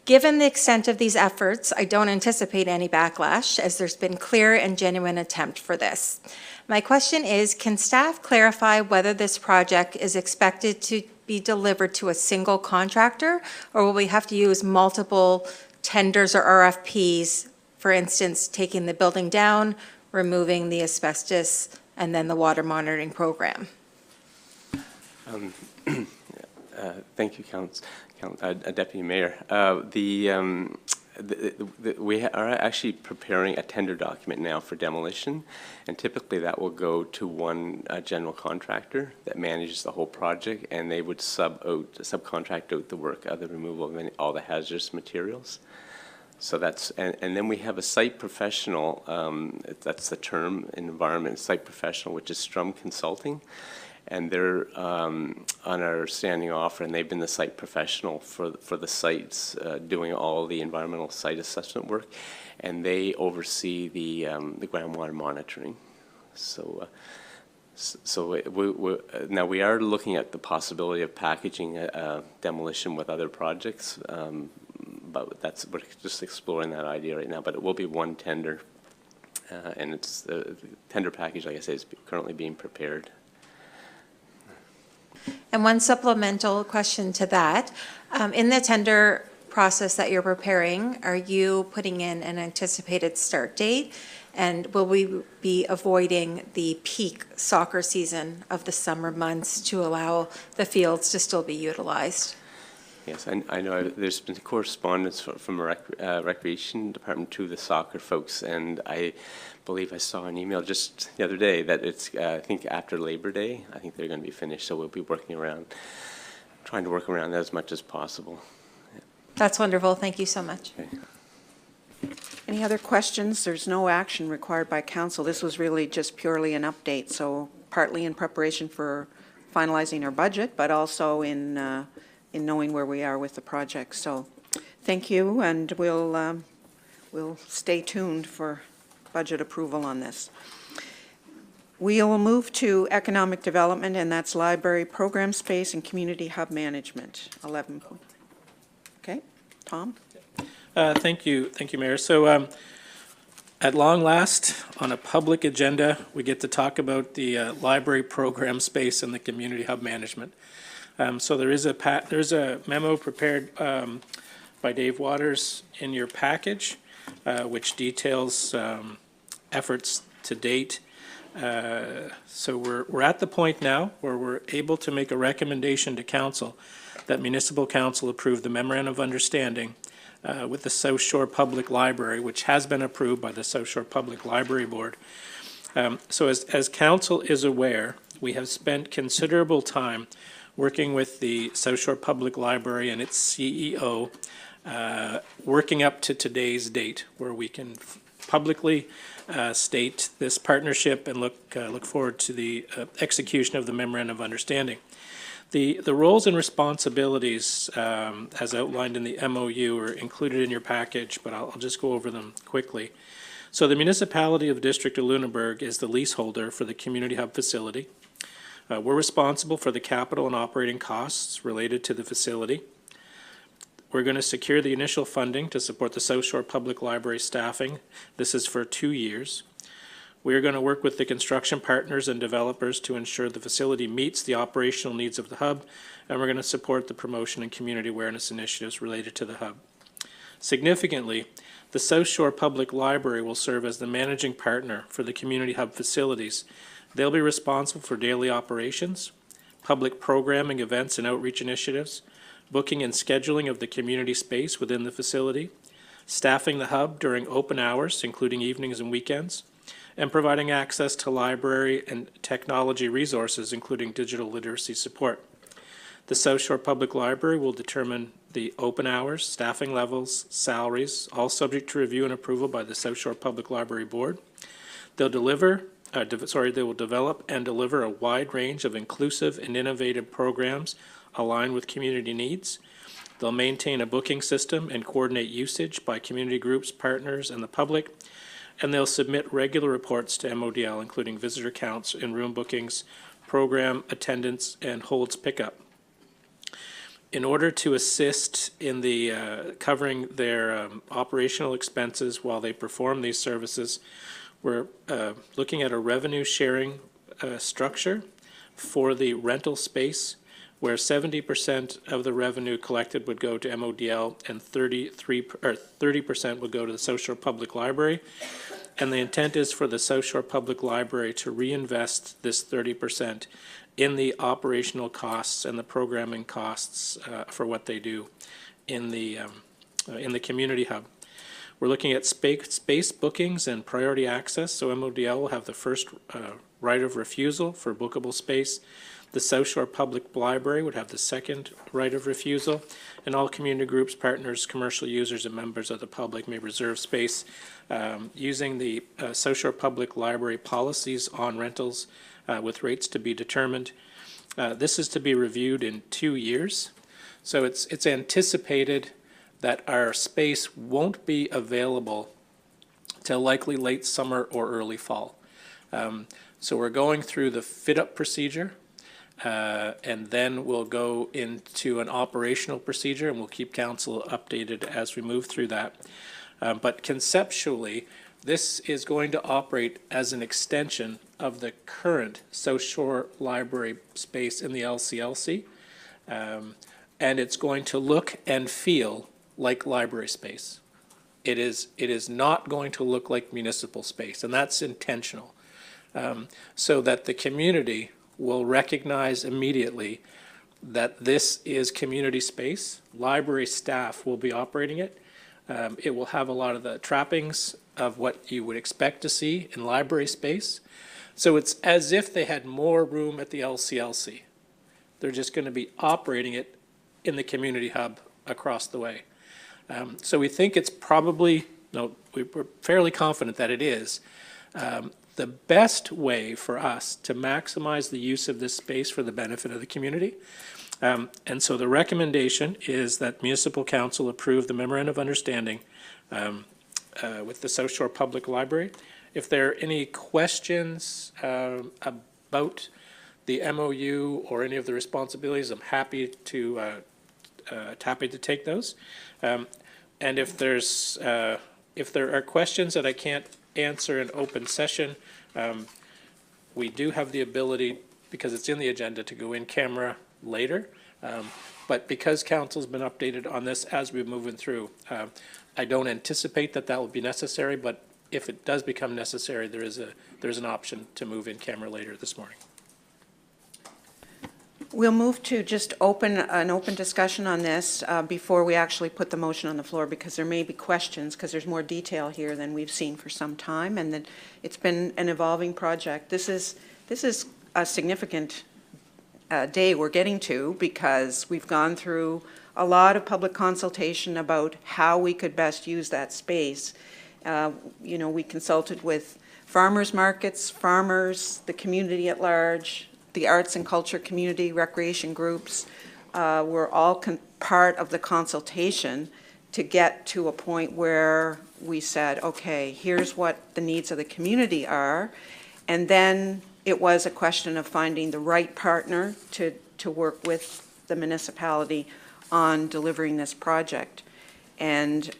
Given the extent of these efforts, I don't anticipate any backlash, as there's been clear and genuine attempt for this. My question is, can staff clarify whether this project is expected to be delivered to a single contractor, or will we have to use multiple tenders or RFPs, for instance, taking the building down, removing the asbestos, and then the water monitoring program? Thank you, Deputy Mayor. We are actually preparing a tender document now for demolition, and typically that will go to one general contractor that manages the whole project, and they would subcontract out the work of the removal of all the hazardous materials. So that's, and then we have a site professional, that's the term in environment, site professional, which is Strum Consulting. And they're on our standing offer, and they've been the site professional for the sites, doing all the environmental site assessment work, and they oversee the groundwater monitoring. So, now we are looking at the possibility of packaging demolition with other projects, but we're just exploring that idea right now. But it will be one tender, and it's the tender package, like I say, is currently being prepared. And one supplemental question to that. In the tender process that you're preparing, are you putting in an anticipated start date? And will we be avoiding the peak soccer season of the summer months to allow the fields to still be utilized? Yes, I know there's been correspondence from the Recreation Department to the soccer folks, and I believe I saw an email just the other day that it's, I think after Labor Day, I think they're going to be finished, so we'll be trying to work around that as much as possible. Yeah. That's wonderful. Thank you so much. Okay. Any other questions? There's no action required by council. This was really just purely an update, so partly in preparation for finalizing our budget, but also in knowing where we are with the project. So thank you, and we'll stay tuned for budget approval on this. We will move to economic development, and that's library program space and community hub management. 11. Okay, Tom? Thank you, Mayor. So at long last, on a public agenda, we get to talk about the library program space and the community hub management. So there's a memo prepared by Dave Waters in your package, which details efforts to date. So we're at the point now where we're able to make a recommendation to council that municipal council approve the memorandum of understanding with the South Shore Public Library, which has been approved by the South Shore Public Library Board. So as council is aware, we have spent considerable time working with the South Shore Public Library and its CEO, working up to today's date, where we can publicly state this partnership and look forward to the execution of the memorandum of understanding. The roles and responsibilities, as outlined in the MOU, are included in your package, but I'll just go over them quickly. So the municipality of the District of Lunenburg is the leaseholder for the community hub facility. We're responsible for the capital and operating costs related to the facility. We're going to secure the initial funding to support the South Shore Public Library staffing. This is for 2 years. We are going to work with the construction partners and developers to ensure the facility meets the operational needs of the hub, and we're going to support the promotion and community awareness initiatives related to the hub. Significantly, the South Shore Public Library will serve as the managing partner for the community hub facilities. They'll be responsible for daily operations, public programming, events and outreach initiatives, booking and scheduling of the community space within the facility, staffing the hub during open hours, including evenings and weekends, and providing access to library and technology resources, including digital literacy support. The South Shore Public Library will determine the open hours, staffing levels, salaries, all subject to review and approval by the South Shore Public Library Board. They will develop and deliver a wide range of inclusive and innovative programs aligned with community needs. They'll maintain a booking system and coordinate usage by community groups, partners, and the public. And they'll submit regular reports to MODL, including visitor counts and room bookings, program attendance, and holds pickup. In order to assist in the covering their operational expenses while they perform these services, we're looking at a revenue sharing structure for the rental space, where 70% of the revenue collected would go to MODL and 30% would go to the South Shore Public Library. And the intent is for the South Shore Public Library to reinvest this 30% in the operational costs and the programming costs for what they do in the community hub. We're looking at space bookings and priority access, so MODL will have the first right of refusal for bookable space. The South Shore Public Library would have the second right of refusal, and all community groups, partners, commercial users, and members of the public may reserve space using the South Shore Public Library policies on rentals with rates to be determined. This is to be reviewed in 2 years, so it's anticipated that our space won't be available till likely late summer or early fall. So we're going through the fit-up procedure, and then we'll go into an operational procedure, and we'll keep council updated as we move through that. But conceptually, this is going to operate as an extension of the current South Shore Library space in the LCLC, and it's going to look and feel like library space. It is not going to look like municipal space, and that's intentional, so that the community will recognize immediately that this is community space. Library staff will be operating it. It will have a lot of the trappings of what you would expect to see in library space. So it's as if they had more room at the LCLC. They're just going to be operating it in the community hub across the way. So we think it's probably, no, we're fairly confident that it is, the best way for us to maximize the use of this space for the benefit of the community. And so the recommendation is that Municipal Council approve the Memorandum of Understanding with the South Shore Public Library. If there are any questions about the MOU or any of the responsibilities, I'm happy to take those. And if there are questions that I can't answer in open session, we do have the ability, because it's in the agenda, to go in camera later. But because council's been updated on this as we're moving through, I don't anticipate that will be necessary, but if it does become necessary, there's an option to move in camera later this morning. We'll move to just an open discussion on this before we actually put the motion on the floor, because there may be questions, because there's more detail here than we've seen for some time, and that it's been an evolving project. This is a significant day we're getting to, because we've gone through a lot of public consultation about how we could best use that space. You know, we consulted with farmers markets, farmers, the community at large, the arts and culture community, recreation groups. Were all part of the consultation to get to a point where we said, okay, here's what the needs of the community are. And then it was a question of finding the right partner to work with the municipality on delivering this project. And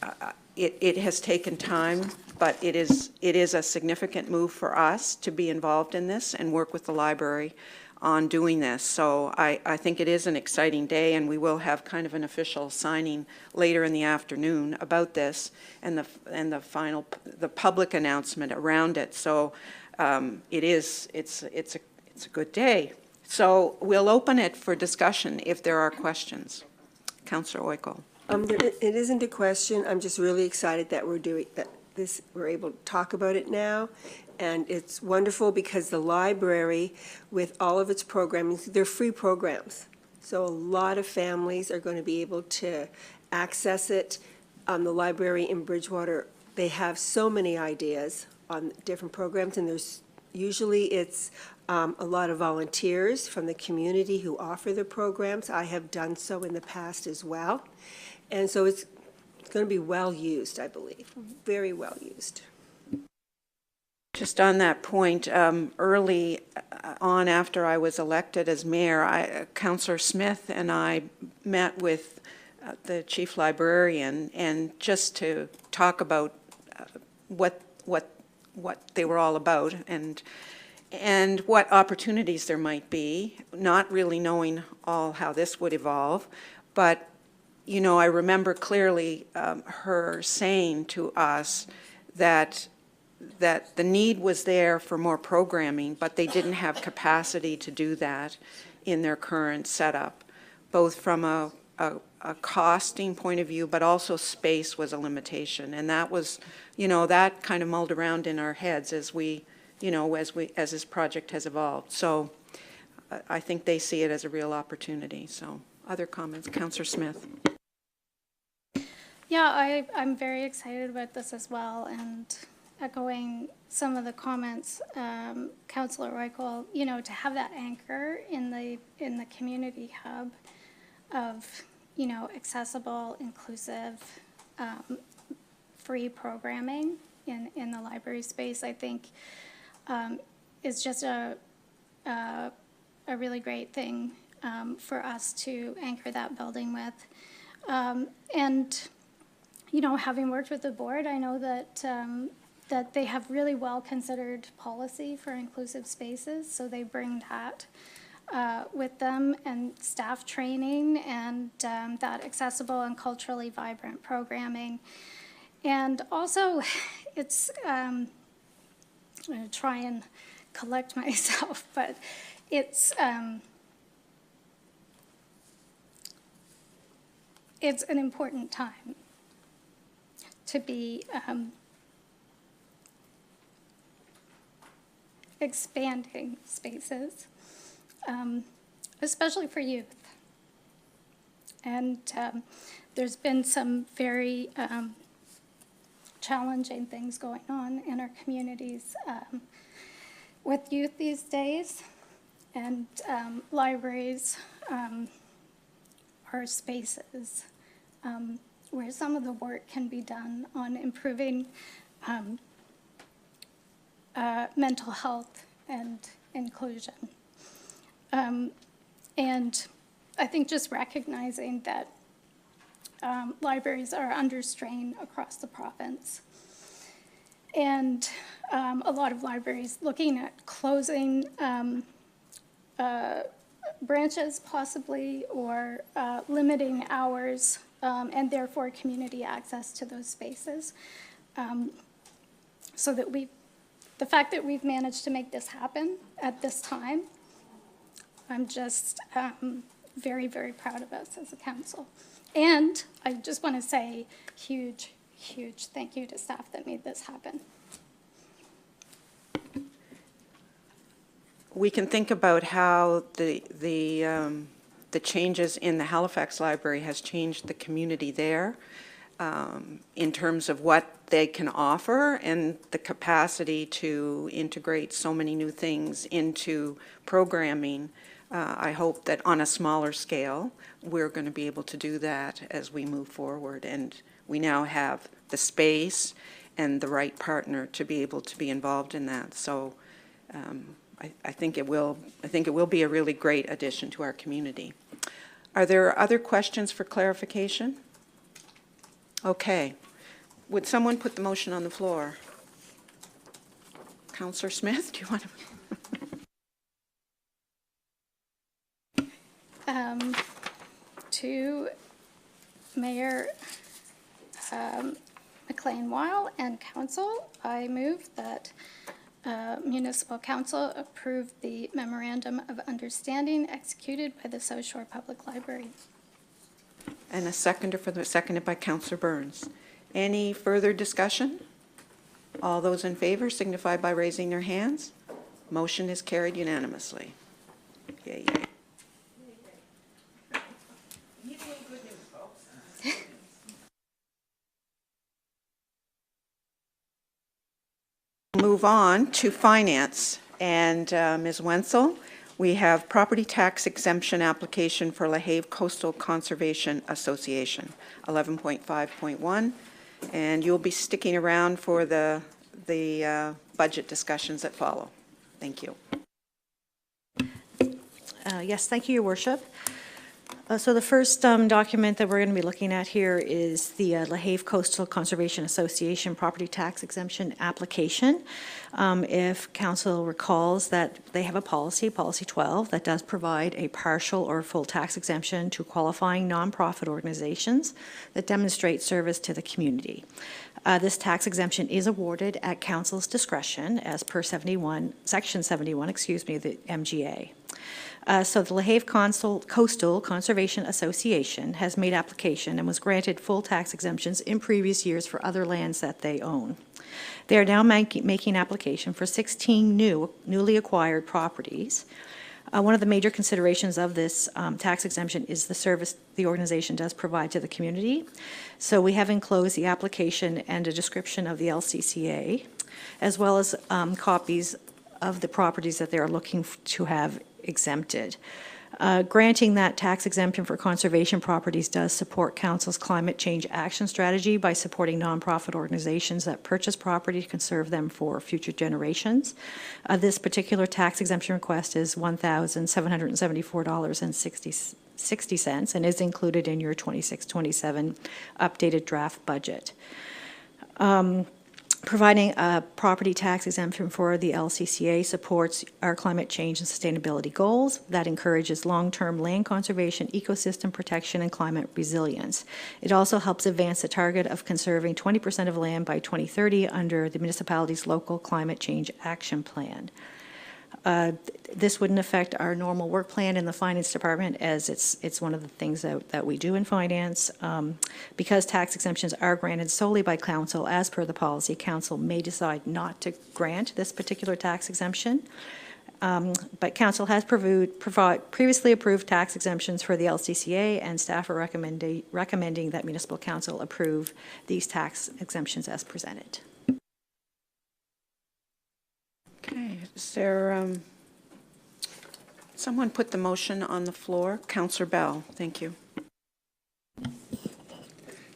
it has taken time, but it is a significant move for us to be involved in this and work with the library on doing this. So I think it is an exciting day, and we will have kind of an official signing later in the afternoon about this and the final public announcement around it. So it's a good day. So we'll open it for discussion if there are questions. Councillor Oikol. It isn't a question. I'm just really excited that we're able to talk about it now. And it's wonderful because the library, with all of its programming, they're free programs. So a lot of families are going to be able to access it. The library in Bridgewater, they have so many ideas on different programs, and it's a lot of volunteers from the community who offer the programs. I have done so in the past as well. And so it's going to be well used, I believe, very well used. Just on that point, early on after I was elected as mayor, Councillor Smith and I met with the chief librarian, and just to talk about what they were all about and what opportunities there might be, not really knowing all how this would evolve. But, you know, I remember clearly her saying to us that the need was there for more programming, but they didn't have capacity to do that in their current setup, both from a costing point of view, but also space was a limitation. And that was, you know, that kind of mulled around in our heads as we, you know, as this project has evolved. So I think they see it as a real opportunity. So other comments? Councillor Smith. Yeah, I'm very excited about this as well, and echoing some of the comments, Councillor Royko, you know, to have that anchor in the community hub of, you know, accessible, inclusive, free programming in the library space, I think is just a really great thing for us to anchor that building with. And, you know, having worked with the board, I know that that they have really well-considered policy for inclusive spaces, so they bring that with them, and staff training, and that accessible and culturally vibrant programming. And also, it's, I'm going to try and collect myself, but it's an important time to be expanding spaces, especially for youth. And there's been some very challenging things going on in our communities with youth these days, and libraries are spaces where some of the work can be done on improving mental health and inclusion. And I think just recognizing that libraries are under strain across the province. And a lot of libraries looking at closing branches possibly, or limiting hours, and therefore community access to those spaces. So that the fact that we've managed to make this happen at this time, I'm just very, very proud of us as a council. And I just want to say huge, huge thank you to staff that made this happen. We can think about how the changes in the Halifax Library has changed the community there in terms of what they can offer and the capacity to integrate so many new things into programming. I hope that on a smaller scale, we're going to be able to do that as we move forward. And we now have the space and the right partner to be able to be involved in that. So I think it will be a really great addition to our community. Are there other questions for clarification? Okay. Would someone put the motion on the floor? Councillor Smith, do you want to? To Mayor McLean-Weil and Council, I move that Municipal Council approve the Memorandum of Understanding executed by the South Shore Public Library. And a seconder seconded by Councillor Burns. Any further discussion? All those in favor signify by raising their hands. Motion is carried unanimously. Yay, yay. Move on to finance, and Ms. Wenzel, we have property tax exemption application for LaHave Coastal Conservation Association, 11.5.1, and you'll be sticking around for the the budget discussions that follow. Thank you. Yes, thank you, Your Worship. So the first document that we're going to be looking at here is the LaHave Coastal Conservation Association property tax exemption application. If council recalls that they have a policy, Policy 12, that does provide a partial or full tax exemption to qualifying nonprofit organizations that demonstrate service to the community. This tax exemption is awarded at council's discretion as per Section 71, of the MGA. So the LaHave Coastal Conservation Association has made application and was granted full tax exemptions in previous years for other lands that they own. They are now making application for 16 newly acquired properties. One of the major considerations of this tax exemption is the service the organization does provide to the community. So we have enclosed the application and a description of the LCCA, as well as copies of the properties that they are looking to have exempted. Granting that tax exemption for conservation properties does support Council's climate change action strategy by supporting nonprofit organizations that purchase property to conserve them for future generations. This particular tax exemption request is $1,774.60 and is included in your 26-27 updated draft budget. Providing a property tax exemption for the LCCA supports our climate change and sustainability goals that encourages long-term land conservation, ecosystem protection, and climate resilience. It also helps advance the target of conserving 20% of land by 2030 under the municipality's local climate change action plan. This wouldn't affect our normal work plan in the finance department, as it's one of the things that we do in finance. Because tax exemptions are granted solely by council as per the policy, council may decide not to grant this particular tax exemption. But council has previously approved tax exemptions for the LCCA, and staff are recommending that municipal council approve these tax exemptions as presented. Okay, is there, someone put the motion on the floor? Councillor Bell, thank you.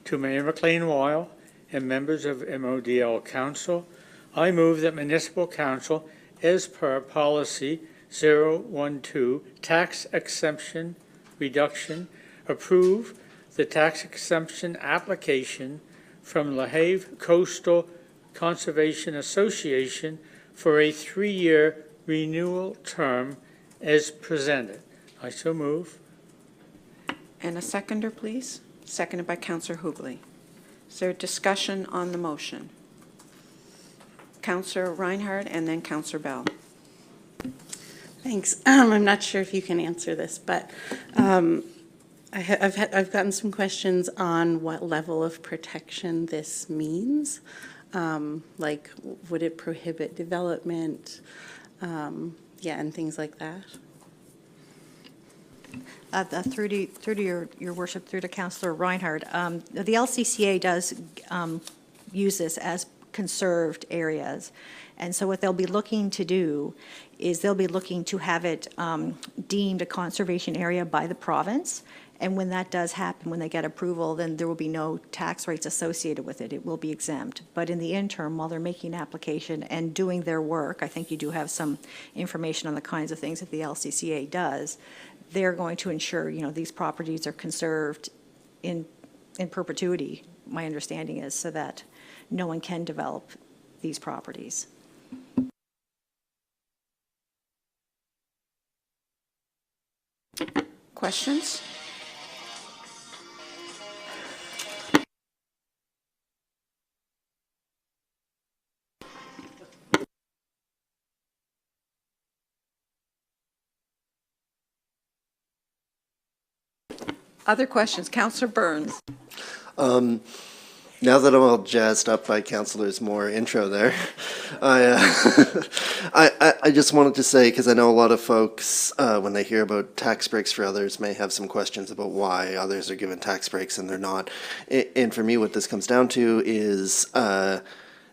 To Mayor McLean-Weil and members of MODL Council, I move that Municipal Council, as per Policy 012, Tax Exemption Reduction, approve the tax exemption application from LaHave Coastal Conservation Association for a 3-year renewal term as presented. I so move. And a seconder, please. Seconded by Councillor Hoogley. Is there discussion on the motion? Councillor Reinhardt and then Councillor Bell. Thanks. I'm not sure if you can answer this, but I've gotten some questions on what level of protection this means. Like, would it prohibit development? And things like that. Through to your worship, through to Councillor Reinhardt, the LCCA does use this as conserved areas. And so what they'll be looking to do is they'll be looking to have it deemed a conservation area by the province. And when that does happen, when they get approval, then there will be no tax rates associated with it. It will be exempt. But in the interim, while they're making an application and doing their work, I think you do have some information on the kinds of things that the LCCA does. They're going to ensure, these properties are conserved in perpetuity, my understanding is, so that no one can develop these properties. Questions? Other questions? Councillor Burns. Now that I'm all jazzed up by Councillor's Moore intro there, I just wanted to say, because I know a lot of folks, when they hear about tax breaks for others, may have some questions about why others are given tax breaks and they're not. And for me, what this comes down to is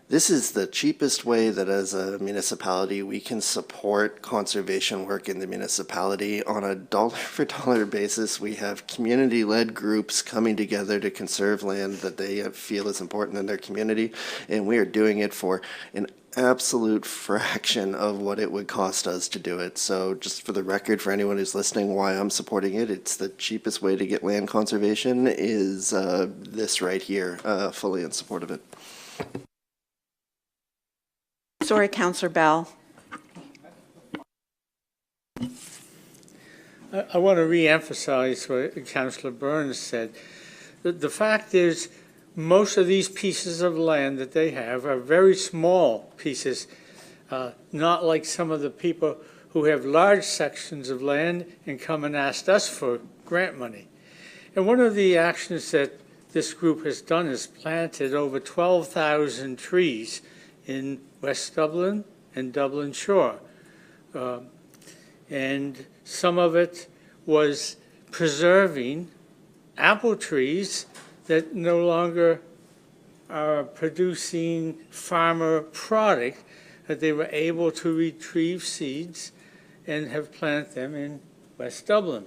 this is the cheapest way that as a municipality we can support conservation work in the municipality on a dollar-for-dollar basis. We have community-led groups coming together to conserve land that they feel is important in their community, and we are doing it for an absolute fraction of what it would cost us to do it. So just for the record, for anyone who's listening, why I'm supporting it, it's the cheapest way to get land conservation is this right here, fully in support of it. Sorry, Councillor Bell. I want to re-emphasize what Councillor Burns said. The fact is, most of these pieces of land that they have are very small pieces, not like some of the people who have large sections of land and come and ask us for grant money. And one of the actions that this group has done is planted over 12,000 trees in West Dublin and Dublin Shore. And some of it was preserving apple trees that no longer are producing farmer product, that they were able to retrieve seeds and have planted them in West Dublin.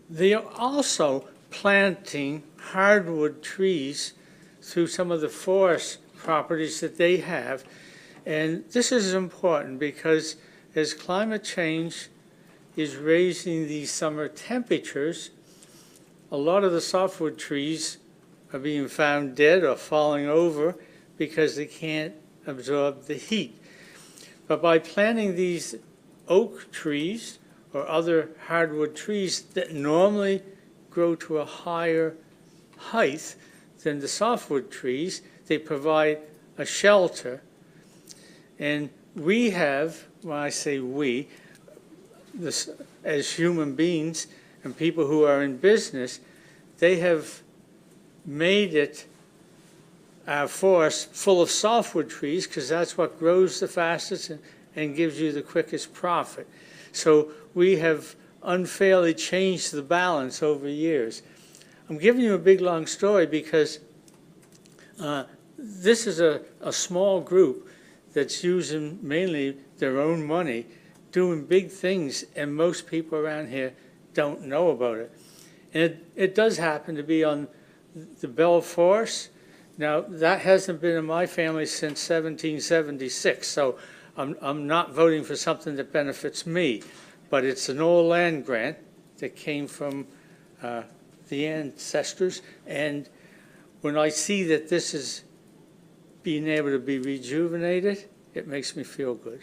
They are also planting hardwood trees through some of the forest properties that they have. And this is important because as climate change is raising these summer temperatures, a lot of the softwood trees are being found dead or falling over because they can't absorb the heat. But by planting these oak trees or other hardwood trees that normally grow to a higher height than the softwood trees, they provide a shelter. And we have, when I say we, this, as human beings and people who are in business, they have made it our forest full of softwood trees because that's what grows the fastest and gives you the quickest profit. So we have unfairly changed the balance over years. I'm giving you a big long story because this is a small group that's using mainly their own money, doing big things, and most people around here don't know about it. And it does happen to be on the Bell Forest. Now, that hasn't been in my family since 1776, so I'm not voting for something that benefits me, but it's an old land grant that came from the ancestors, and when I see that this is being able to be rejuvenated, it makes me feel good.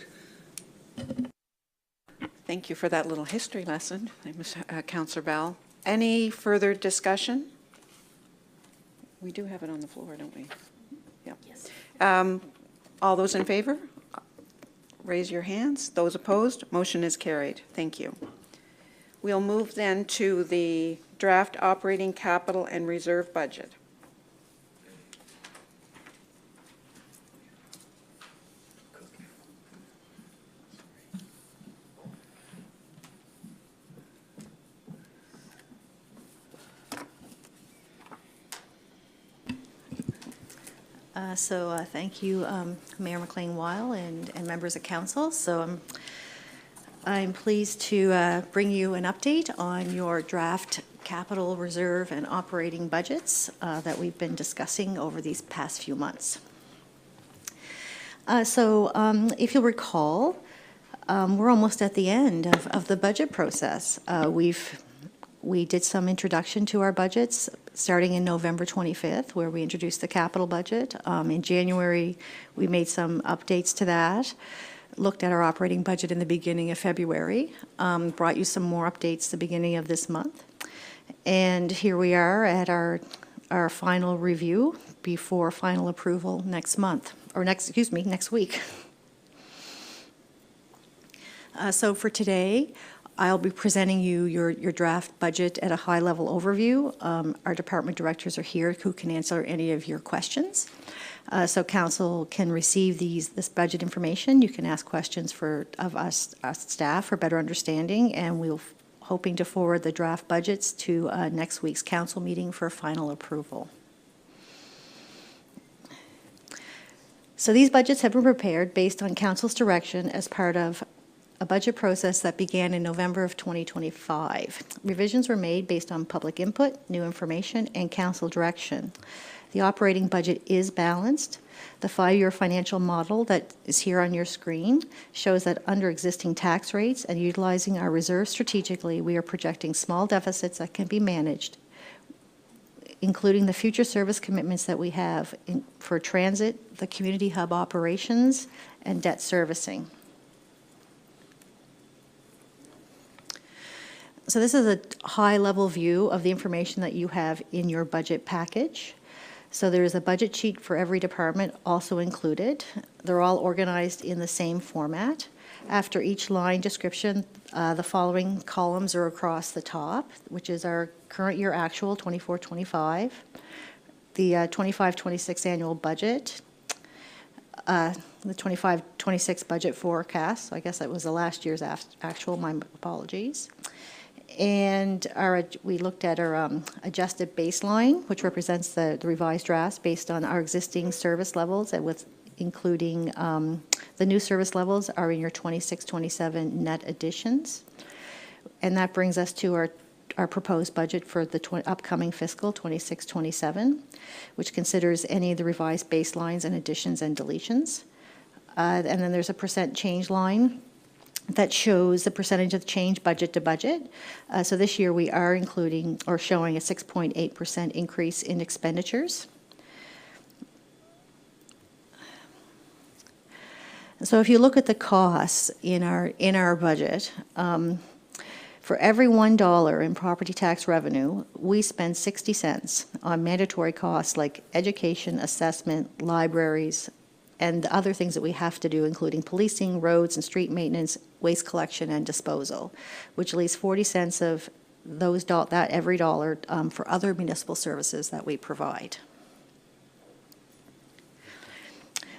Thank you for that little history lesson, Councillor Bell. Any further discussion? We do have it on the floor, don't we? Yeah. Yes. All those in favor? Raise your hands. Those opposed? Motion is carried. Thank you. We'll move then to the draft operating capital and reserve budget. Thank you, Mayor McLean-Weil and members of council. So I'm pleased to bring you an update on your draft capital reserve and operating budgets that we've been discussing over these past few months. If you'll recall, we're almost at the end of the budget process. We did some introduction to our budgets starting in November 25th, where we introduced the capital budget. In January, we made some updates to that, looked at our operating budget in the beginning of February, brought you some more updates the beginning of this month. And here we are at our final review before final approval next month, or next week. So for today, I'll be presenting you your draft budget at a high-level overview. Our department directors are here who can answer any of your questions. So council can receive this budget information. You can ask questions of us staff for better understanding, and we're hoping to forward the draft budgets to next week's council meeting for final approval. So these budgets have been prepared based on council's direction as part of a budget process that began in November of 2025. Revisions were made based on public input, new information, and council direction. The operating budget is balanced. The 5-year financial model that is here on your screen shows that under existing tax rates and utilizing our reserves strategically, we are projecting small deficits that can be managed, including the future service commitments that we have for transit, the community hub operations, and debt servicing. So this is a high-level view of the information that you have in your budget package. So there is a budget sheet for every department also included. They're all organized in the same format. After each line description, the following columns are across the top, which is our current year actual, 24-25, the 25-26 annual budget, the 25-26 budget forecast. So I guess that was the last year's actual, my apologies. And we looked at our adjusted baseline, which represents the revised drafts based on our existing service levels, and with including the new service levels are in your 26-27 net additions. And that brings us to our proposed budget for the upcoming fiscal 26-27, which considers any of the revised baselines and additions and deletions. And then there's a percent change line that shows the percentage of change budget to budget. So this year we are including or showing a 6.8% increase in expenditures. So if you look at the costs in our budget, for every $1 in property tax revenue, we spend 60 cents on mandatory costs like education, assessment, libraries, and the other things that we have to do, including policing, roads and street maintenance, waste collection and disposal, which leaves 40 cents of that every dollar for other municipal services that we provide.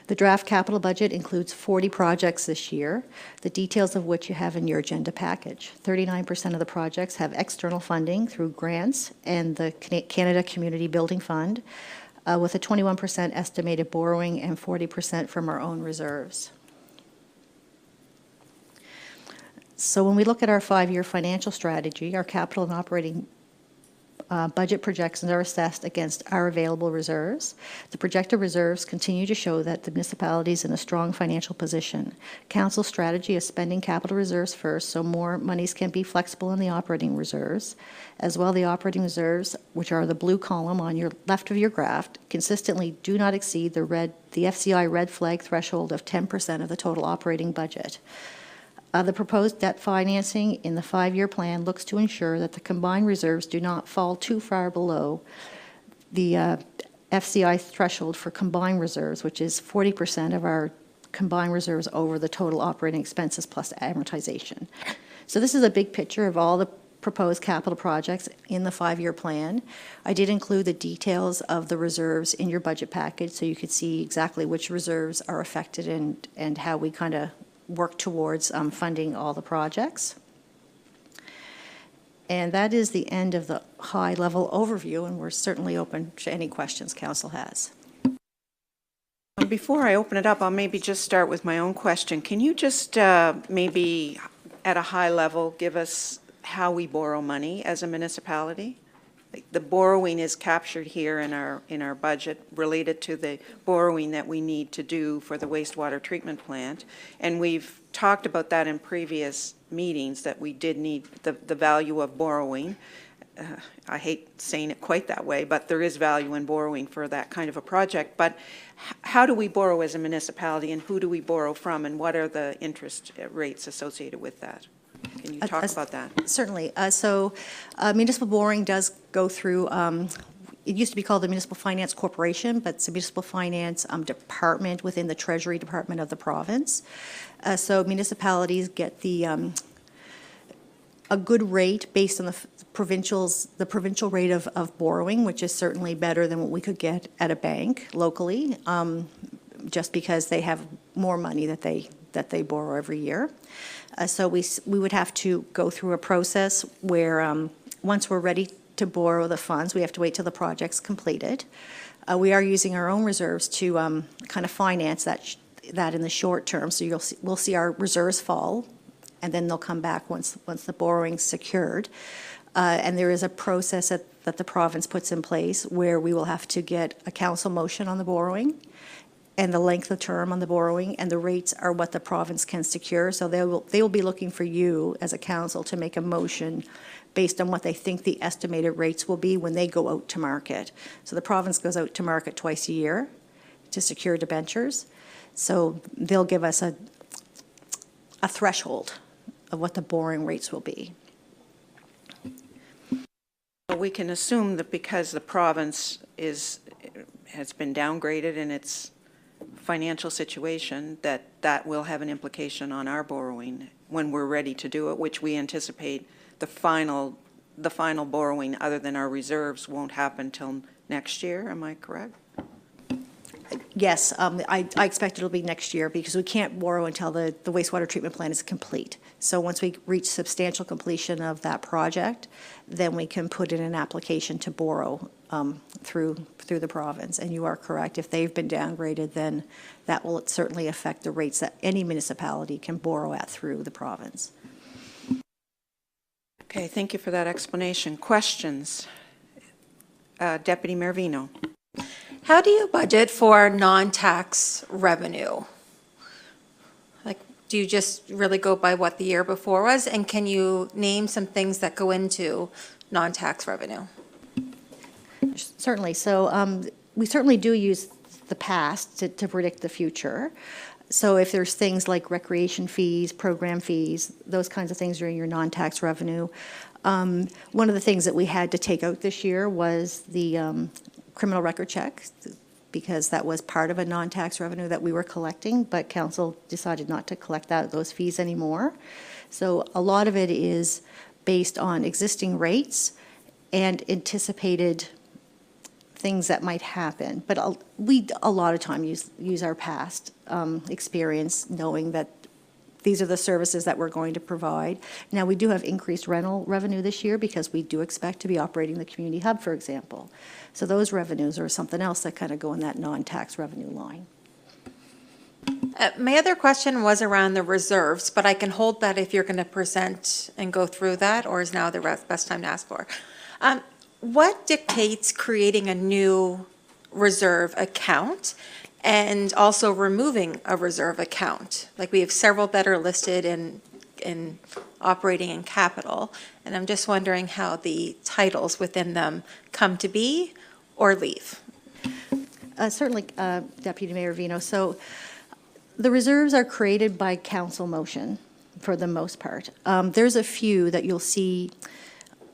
The draft capital budget includes 40 projects this year, the details of which you have in your agenda package. 39% of the projects have external funding through grants and the Canada Community Building Fund, with a 21% estimated borrowing and 40% from our own reserves. So when we look at our 5-year financial strategy, our capital and operating budget projections are assessed against our available reserves. The projected reserves continue to show that the municipality is in a strong financial position. Council's strategy is spending capital reserves first, so more monies can be flexible in the operating reserves. As well, the operating reserves, which are the blue column on your left of your graph, consistently do not exceed the FCI red flag threshold of 10% of the total operating budget. The proposed debt financing in the 5-year plan looks to ensure that the combined reserves do not fall too far below the FCI threshold for combined reserves, which is 40% of our combined reserves over the total operating expenses plus amortization. So this is a big picture of all the proposed capital projects in the 5-year plan. I did include the details of the reserves in your budget package so you could see exactly which reserves are affected and how we kind of work towards funding all the projects. And that is the end of the high-level overview, and we're certainly open to any questions council has. Before I open it up, I'll maybe just start with my own question. Can you just maybe at a high level give us how we borrow money as a municipality? The borrowing is captured here in our budget related to the borrowing that we need to do for the wastewater treatment plant. And we've talked about that in previous meetings, that we did need the value of borrowing. I hate saying it quite that way, but there is value in borrowing for that kind of a project. But how do we borrow as a municipality, and who do we borrow from, and what are the interest rates associated with that? Can you talk about that? Certainly. So municipal borrowing does go through, it used to be called the Municipal Finance Corporation, but it's a municipal finance department within the Treasury Department of the province. So municipalities get a good rate based on the provincial rate of borrowing, which is certainly better than what we could get at a bank locally, just because they have more money that they borrow every year. So we would have to go through a process where once we're ready to borrow the funds, we have to wait till the project's completed. We are using our own reserves to kind of finance that in the short term. So we'll see our reserves fall, and then they'll come back once the borrowing's secured. And there is a process that the province puts in place where we will have to get a council motion on the borrowing and the length of term on the borrowing, and the rates are what the province can secure. So they will be looking for you as a council to make a motion based on what they think the estimated rates will be when they go out to market. So the province goes out to market twice a year to secure debentures. So they'll give us a threshold of what the borrowing rates will be. We can assume that because the province has been downgraded in its financial situation, that will have an implication on our borrowing when we're ready to do it, which we anticipate the final borrowing other than our reserves won't happen till next year. Am I correct? Yes, I expect it'll be next year because we can't borrow until the wastewater treatment plant is complete. So once we reach substantial completion of that project, then we can put in an application to borrow through the province. And you are correct. If they've been downgraded, then that will certainly affect the rates that any municipality can borrow at through the province. Okay, thank you for that explanation. Questions? Deputy Mayor Vino. How do you budget for non-tax revenue? Like, do you just really go by what the year before was? And can you name some things that go into non-tax revenue? Certainly. So we certainly do use the past to predict the future. So if there's things like recreation fees, program fees, those kinds of things are in your non-tax revenue. One of the things that we had to take out this year was the criminal record check, because that was part of a non-tax revenue that we were collecting, but council decided not to collect those fees anymore. So a lot of it is based on existing rates and anticipated things that might happen. But we a lot of time use our past experience, knowing that these are the services that we're going to provide. Now, we do have increased rental revenue this year because we do expect to be operating the community hub, for example. So those revenues are something else that kind of go in that non-tax revenue line. My other question was around the reserves, but I can hold that if you're going to present and go through that, or is now the best time to ask for? What dictates creating a new reserve account and also removing a reserve account? Like, we have several that are listed in operating in capital, and I'm just wondering how the titles within them come to be or leave. Certainly, Deputy Mayor Vino. So the reserves are created by council motion for the most part. There's a few that you'll see.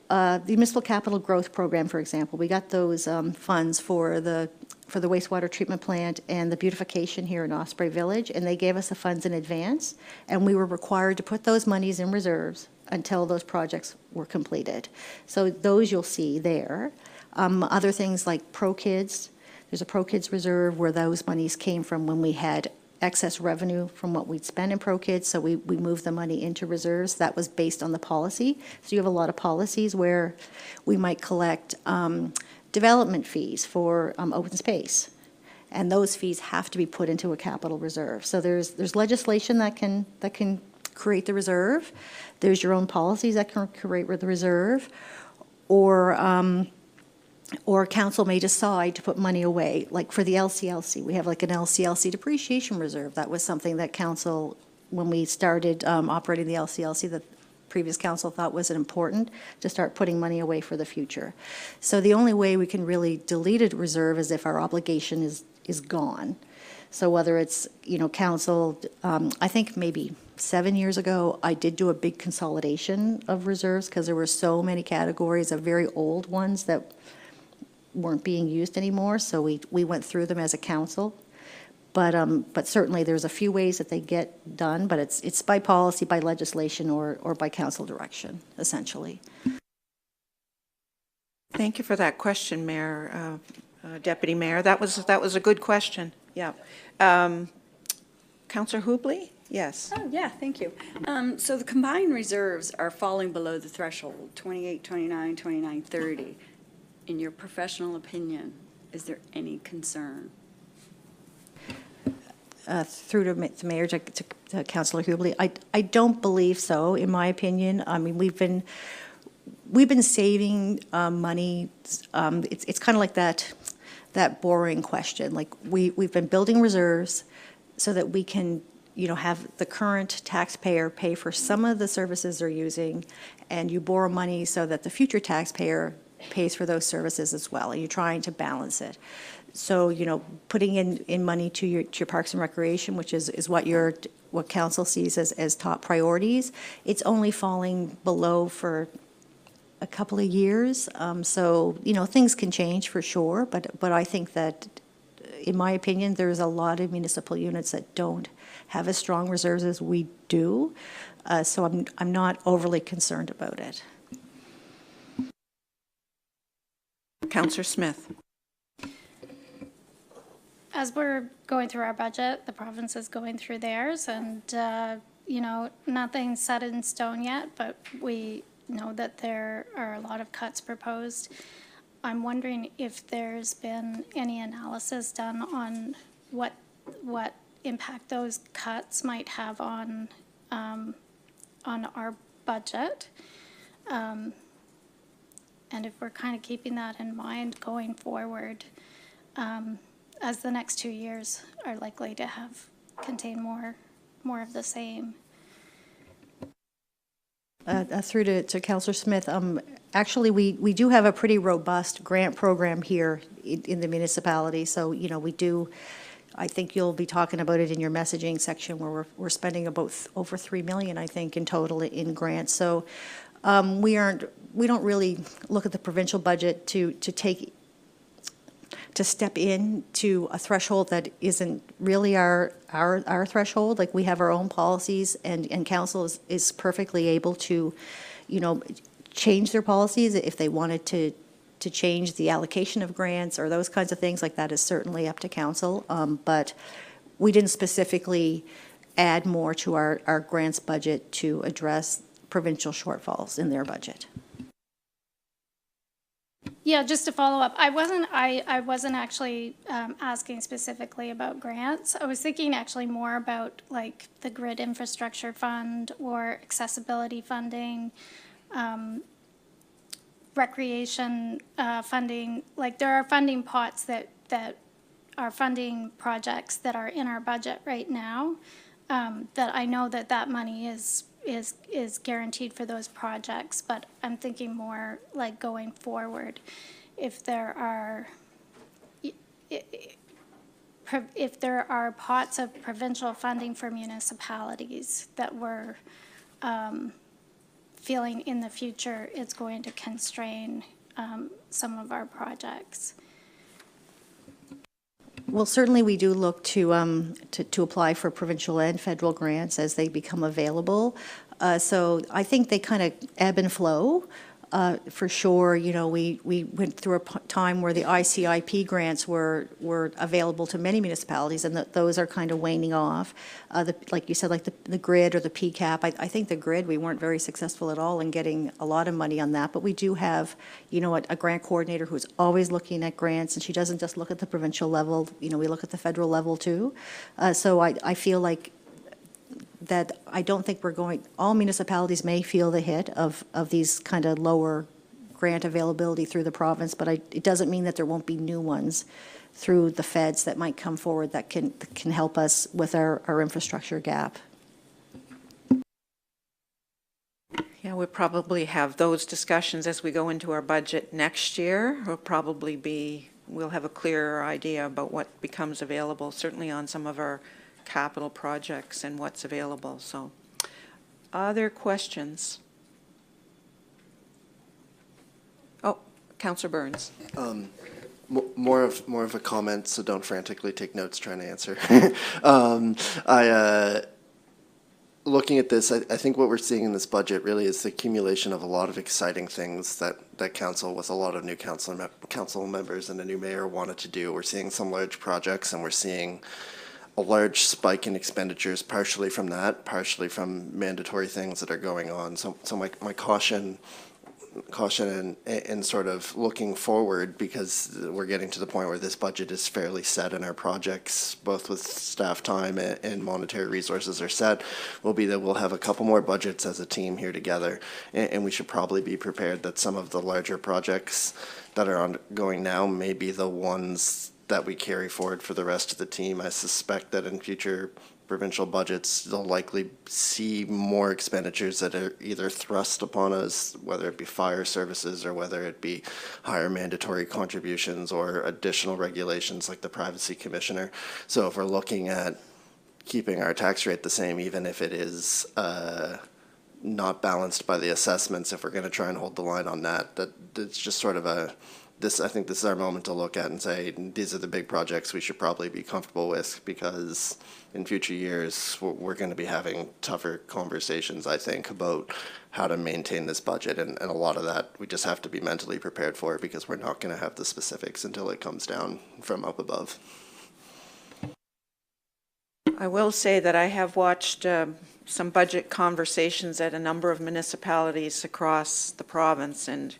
The Municipal Capital Growth Program, for example, we got those funds for the wastewater treatment plant and the beautification here in Osprey Village, and they gave us the funds in advance, and we were required to put those monies in reserves until those projects were completed. So those you'll see there. Other things like ProKids, there's a ProKids reserve where those monies came from when we had excess revenue from what we'd spent in ProKids, so we moved the money into reserves. That was based on the policy. So you have a lot of policies where we might collect development fees for open space, and those fees have to be put into a capital reserve. So there's legislation that can create the reserve. There's your own policies that can create the reserve, or council may decide to put money away. Like for the LCLC, we have like an LCLC depreciation reserve. That was something that council, when we started operating the LCLC, that previous council thought was important to start putting money away for the future. So the only way we can really delete a reserve is if our obligation is gone. So whether it's, council, I think maybe 7 years ago, I did do a big consolidation of reserves because there were so many categories of very old ones that weren't being used anymore, so we went through them as a council. But certainly there's a few ways that they get done, but it's by policy, by legislation, or by council direction, essentially. Thank you for that question, Mayor, Deputy Mayor. That was a good question. Yeah. Councillor Hubley? Yes. Oh, yeah, thank you. So the combined reserves are falling below the threshold, 28, 29, 29, 30. In your professional opinion, Is there any concern? Through to the mayor, to Councillor Hubley, I don't believe so, in my opinion. I mean, we've been saving money. It's kind of like that boring question. Like we've been building reserves so that we can, have the current taxpayer pay for some of the services they're using, and you borrow money so that the future taxpayer pays for those services as well, and you're trying to balance it. So, putting in money to your Parks and Recreation, which is what council sees as top priorities, it's only falling below for a couple of years. So, things can change for sure, but I think that, in my opinion, there's a lot of municipal units that don't have as strong reserves as we do. So I'm not overly concerned about it. Councillor Smith. As we're going through our budget, the province is going through theirs, and, nothing's set in stone yet, but we know that there are a lot of cuts proposed. I'm wondering if there's been any analysis done on what impact those cuts might have on our budget. And if we're kind of keeping that in mind going forward, as the next 2 years are likely to contain more of the same. Through to Councillor Smith, actually we do have a pretty robust grant program here in the municipality. So, we do, I think you'll be talking about it in your messaging section, where we're spending about over $3 million, I think, in total in grants. So we don't really look at the provincial budget to step in to a threshold that isn't really our threshold. Like, we have our own policies, and council is perfectly able to, change their policies if they wanted to change the allocation of grants or those kinds of things. Like, that is certainly up to council. But we didn't specifically add more to our grants budget to address provincial shortfalls in their budget. Yeah, just to follow up, I wasn't actually asking specifically about grants. I was thinking actually more about like the grid infrastructure fund or accessibility funding, recreation funding. Like, there are funding pots that are funding projects that are in our budget right now, that I know that money is guaranteed for those projects, but I'm thinking more like going forward, if there are pots of provincial funding for municipalities that we're feeling in the future it's going to constrain some of our projects. Well, certainly we do look to apply for provincial and federal grants as they become available. So I think they kind of ebb and flow. For sure, we went through a time where the ICIP grants were available to many municipalities, and those are kind of waning off. Like you said, like the grid or the PCAP. I think the grid, we weren't very successful at all in getting a lot of money on that, but we do have, a grant coordinator who's always looking at grants, and she doesn't just look at the provincial level. We look at the federal level too. So I feel like that I don't think all municipalities may feel the hit of these kind of lower grant availability through the province, but it doesn't mean that there won't be new ones through the feds that might come forward that can help us with our infrastructure gap. Yeah, we'll probably have those discussions as we go into our budget next year. We'll have a clearer idea about what becomes available, certainly on some of our capital projects and what's available. So, other questions? Oh, Councillor Burns. More of a comment, so don't frantically take notes trying to answer. Looking at this, I think what we're seeing in this budget really is the accumulation of a lot of exciting things that council, with a lot of new council members and a new mayor, wanted to do. We're seeing some large projects, and we're seeing a large spike in expenditures, partially from that, partially from mandatory things that are going on. So my caution in sort of looking forward, because we're getting to the point where this budget is fairly set and our projects, both with staff time and monetary resources, are set, will be that we'll have a couple more budgets as a team here together. And we should probably be prepared that some of the larger projects that are ongoing now may be the ones that we carry forward for the rest of the team. I suspect that in future provincial budgets, they'll likely see more expenditures that are either thrust upon us, whether it be fire services or whether it be higher mandatory contributions or additional regulations like the Privacy Commissioner. So if we're looking at keeping our tax rate the same, even if it is not balanced by the assessments, if we're going to try and hold the line on that, it's just sort of I think this is our moment to look at and say, these are the big projects we should probably be comfortable with, because in future years, we're going to be having tougher conversations, I think, about how to maintain this budget. And a lot of that, we just have to be mentally prepared for, because we're not going to have the specifics until it comes down from up above. I will say that I have watched some budget conversations at a number of municipalities across the province, and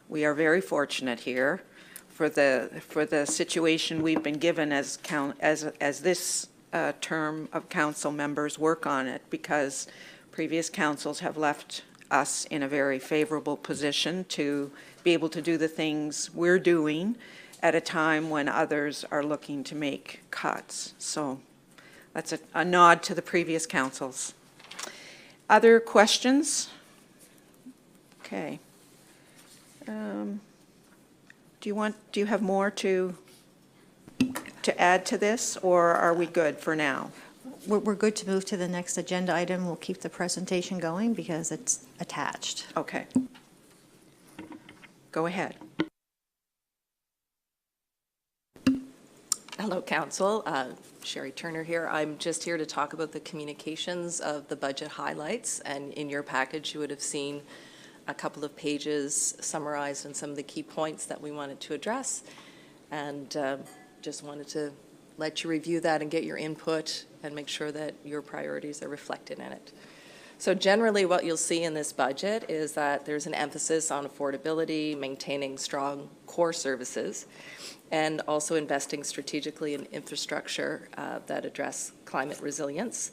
we are very fortunate here for the situation we've been given as this term of council members work on it, because previous councils have left us in a very favorable position to be able to do the things we're doing at a time when others are looking to make cuts. So that's a nod to the previous councils. Other questions? Okay. Do you have more to add to this, or are we good for now? We're good to move to the next agenda item. We'll keep the presentation going because it's attached. Okay. Go ahead. Hello, Council. Sherry Turner here. I'm just here to talk about the communications of the budget highlights. And in your package, you would have seen a couple of pages summarized on some of the key points that we wanted to address. And just wanted to let you review that and get your input and make sure that your priorities are reflected in it. So generally what you'll see in this budget is that there's an emphasis on affordability, maintaining strong core services, and also investing strategically in infrastructure that address climate resilience.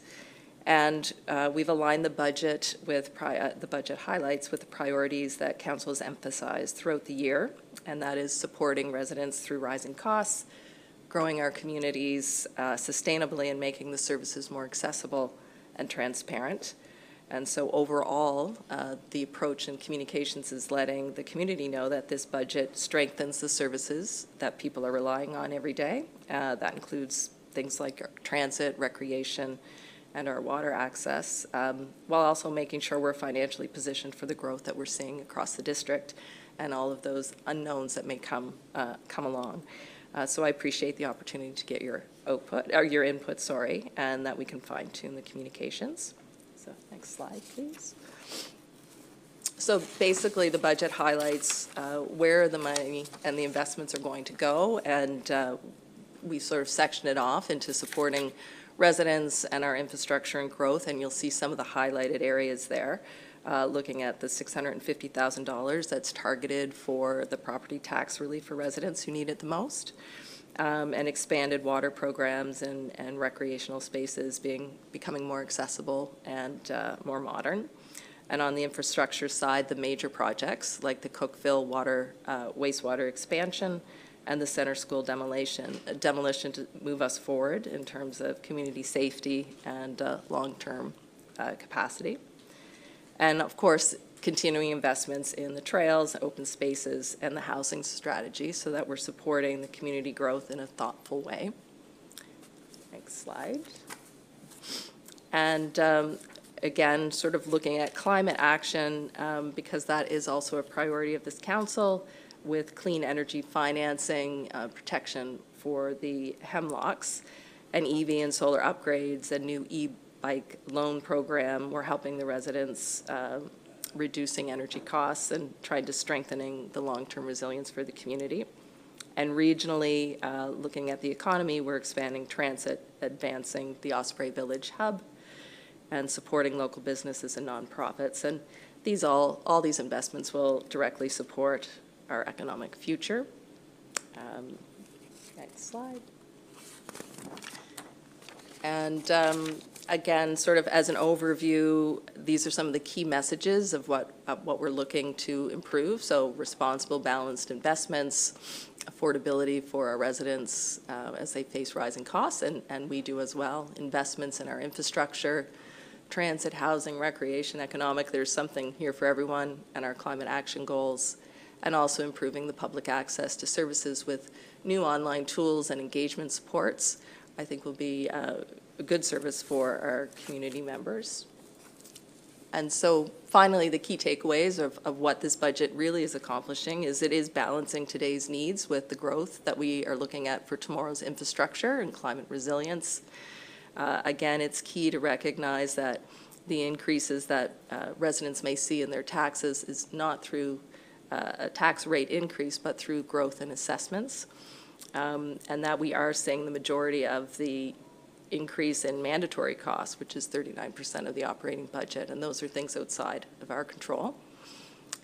And we've aligned the budget with the budget highlights with the priorities that Council has emphasized throughout the year, and that is supporting residents through rising costs, growing our communities sustainably, and making the services more accessible and transparent. And so overall, the approach in communications is letting the community know that this budget strengthens the services that people are relying on every day. That includes things like transit, recreation, and our water access, while also making sure we're financially positioned for the growth that we're seeing across the district and all of those unknowns that may come along. So I appreciate the opportunity to get your input, and that we can fine-tune the communications. So next slide, please. So basically, the budget highlights where the money and the investments are going to go, and we sort of section it off into supporting residents and our infrastructure and growth, and you'll see some of the highlighted areas there, looking at the $650,000 that's targeted for the property tax relief for residents who need it the most, and expanded water programs and recreational spaces becoming more accessible and more modern. And on the infrastructure side, the major projects like the Cookville wastewater expansion and the center school demolition to move us forward in terms of community safety and long-term capacity. And of course, continuing investments in the trails, open spaces, and the housing strategy so that we're supporting the community growth in a thoughtful way. Next slide. And again, sort of looking at climate action, because that is also a priority of this council, with clean energy financing, protection for the Hemlocks, and EV and solar upgrades, a new e-bike loan program. We're helping the residents reducing energy costs and trying to strengthening the long-term resilience for the community. And regionally, looking at the economy, we're expanding transit, advancing the Osprey Village hub, and supporting local businesses and nonprofits. And all these investments will directly support our economic future. Next slide. And again, sort of as an overview, these are some of the key messages of what we're looking to improve. So responsible, balanced investments, affordability for our residents as they face rising costs, and we do as well. Investments in our infrastructure, transit, housing, recreation, economic. There's something here for everyone, and our climate action goals, and also improving the public access to services with new online tools and engagement supports, I think will be a good service for our community members. And so finally, the key takeaways of what this budget really is accomplishing is it is balancing today's needs with the growth that we are looking at for tomorrow's infrastructure and climate resilience. Again, it's key to recognize that the increases that residents may see in their taxes is not through a tax rate increase, but through growth in assessments. And that we are seeing the majority of the increase in mandatory costs, which is 39% of the operating budget, and those are things outside of our control.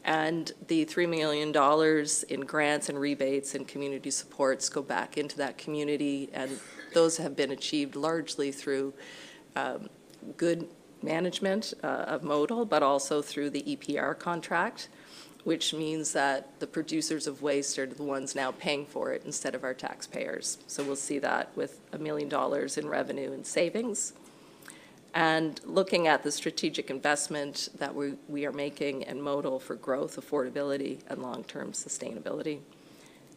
And the $3 million in grants and rebates and community supports go back into that community, and those have been achieved largely through good management of modal, but also through the EPR contract, which means that the producers of waste are the ones now paying for it instead of our taxpayers. So we'll see that with $1 million in revenue and savings. And looking at the strategic investment that we are making in modal for growth, affordability, and long-term sustainability.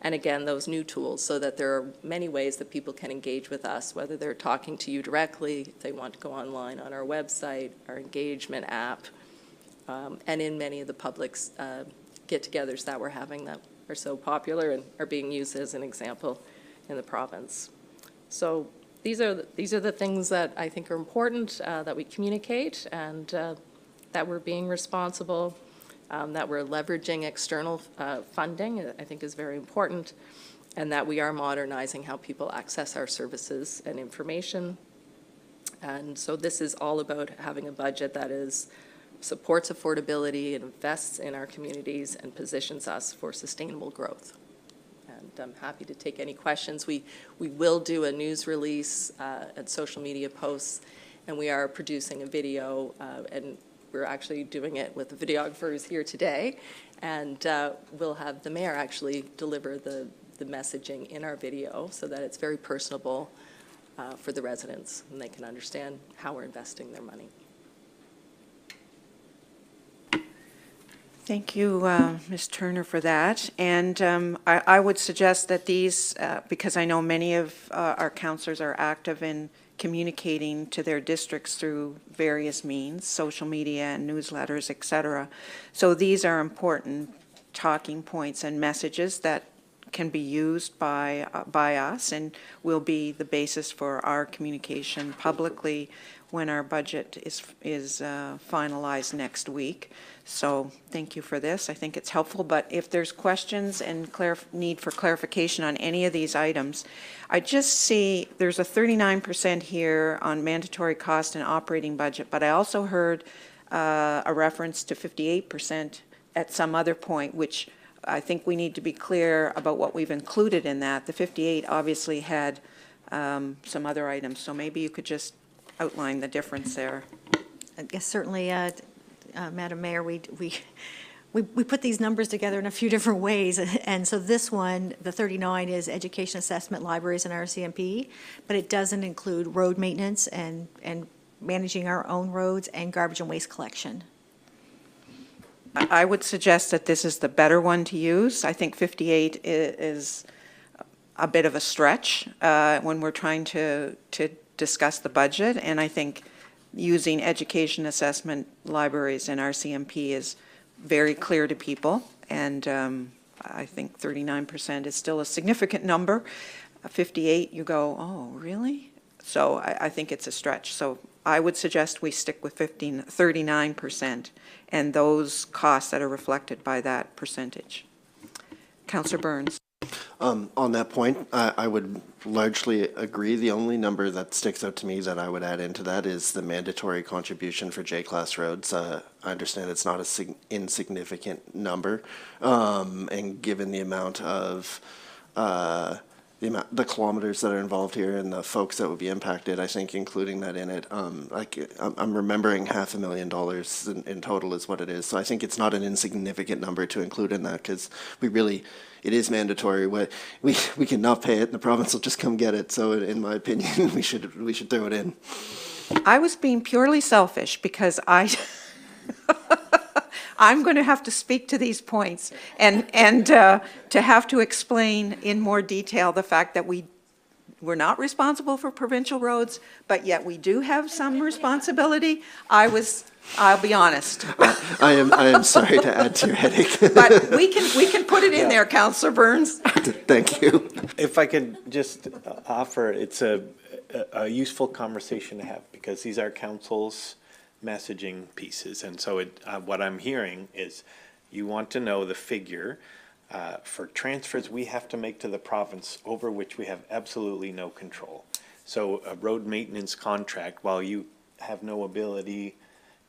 And again, those new tools, so that there are many ways that people can engage with us, whether they're talking to you directly, if they want to go online on our website, our engagement app, and in many of the public's get-togethers that we're having that are so popular and are being used as an example in the province. So these are the things that I think are important that we communicate, and that we're being responsible, that we're leveraging external funding, I think is very important, and that we are modernizing how people access our services and information. And so this is all about having a budget that supports affordability and invests in our communities and positions us for sustainable growth. And I'm happy to take any questions. We will do a news release and social media posts, and we are producing a video, and we're actually doing it with the videographer who's here today, and we'll have the mayor actually deliver the messaging in our video so that it's very personable for the residents, and they can understand how we're investing their money. Thank you, Ms. Turner, for that. And I would suggest that these, because I know many of our councillors are active in communicating to their districts through various means, social media and newsletters, et cetera. So these are important talking points and messages that can be used by us and will be the basis for our communication publicly when our budget is finalized next week. So thank you for this. I think it's helpful, but if there's questions and need for clarification on any of these items, I just see there's a 39% here on mandatory cost and operating budget, but I also heard a reference to 58% at some other point, which I think we need to be clear about what we've included in that. The 58 obviously had some other items, so maybe you could just outline the difference there. Yes, certainly, Madam Mayor, we put these numbers together in a few different ways, and so this one, the 39, is education assessment, libraries, and RCMP, but it doesn't include road maintenance and managing our own roads and garbage and waste collection. I would suggest that this is the better one to use. I think 58 is a bit of a stretch when we're trying to discuss the budget, and I think using education assessment, libraries, and RCMP is very clear to people, and I think 39% is still a significant number. 58, you go, oh, really? So I think it's a stretch. So I would suggest we stick with 39% and those costs that are reflected by that percentage. Councillor Burns. On that point, I would largely agree. The only number that sticks out to me that I would add into that is the mandatory contribution for J-class roads. I understand it's not a insignificant number, and given the amount of the kilometers that are involved here and the folks that would be impacted, I think including that in it, I'm remembering $500,000 in total is what it is. So I think it's not an insignificant number to include in that, because it is mandatory. We cannot pay it, and the province will just come get it. So in my opinion, we should throw it in. I was being purely selfish because I'm going to have to speak to these points and to have to explain in more detail the fact that we're not responsible for provincial roads, but yet we do have some responsibility. I'll be honest. I am sorry to add to your headache. But we can put it in there, Councillor Burns. Thank you. If I could just offer, it's a useful conversation to have, because these are council's messaging pieces. And so what I'm hearing is you want to know the figure for transfers we have to make to the province over which we have absolutely no control. So a road maintenance contract, while you have no ability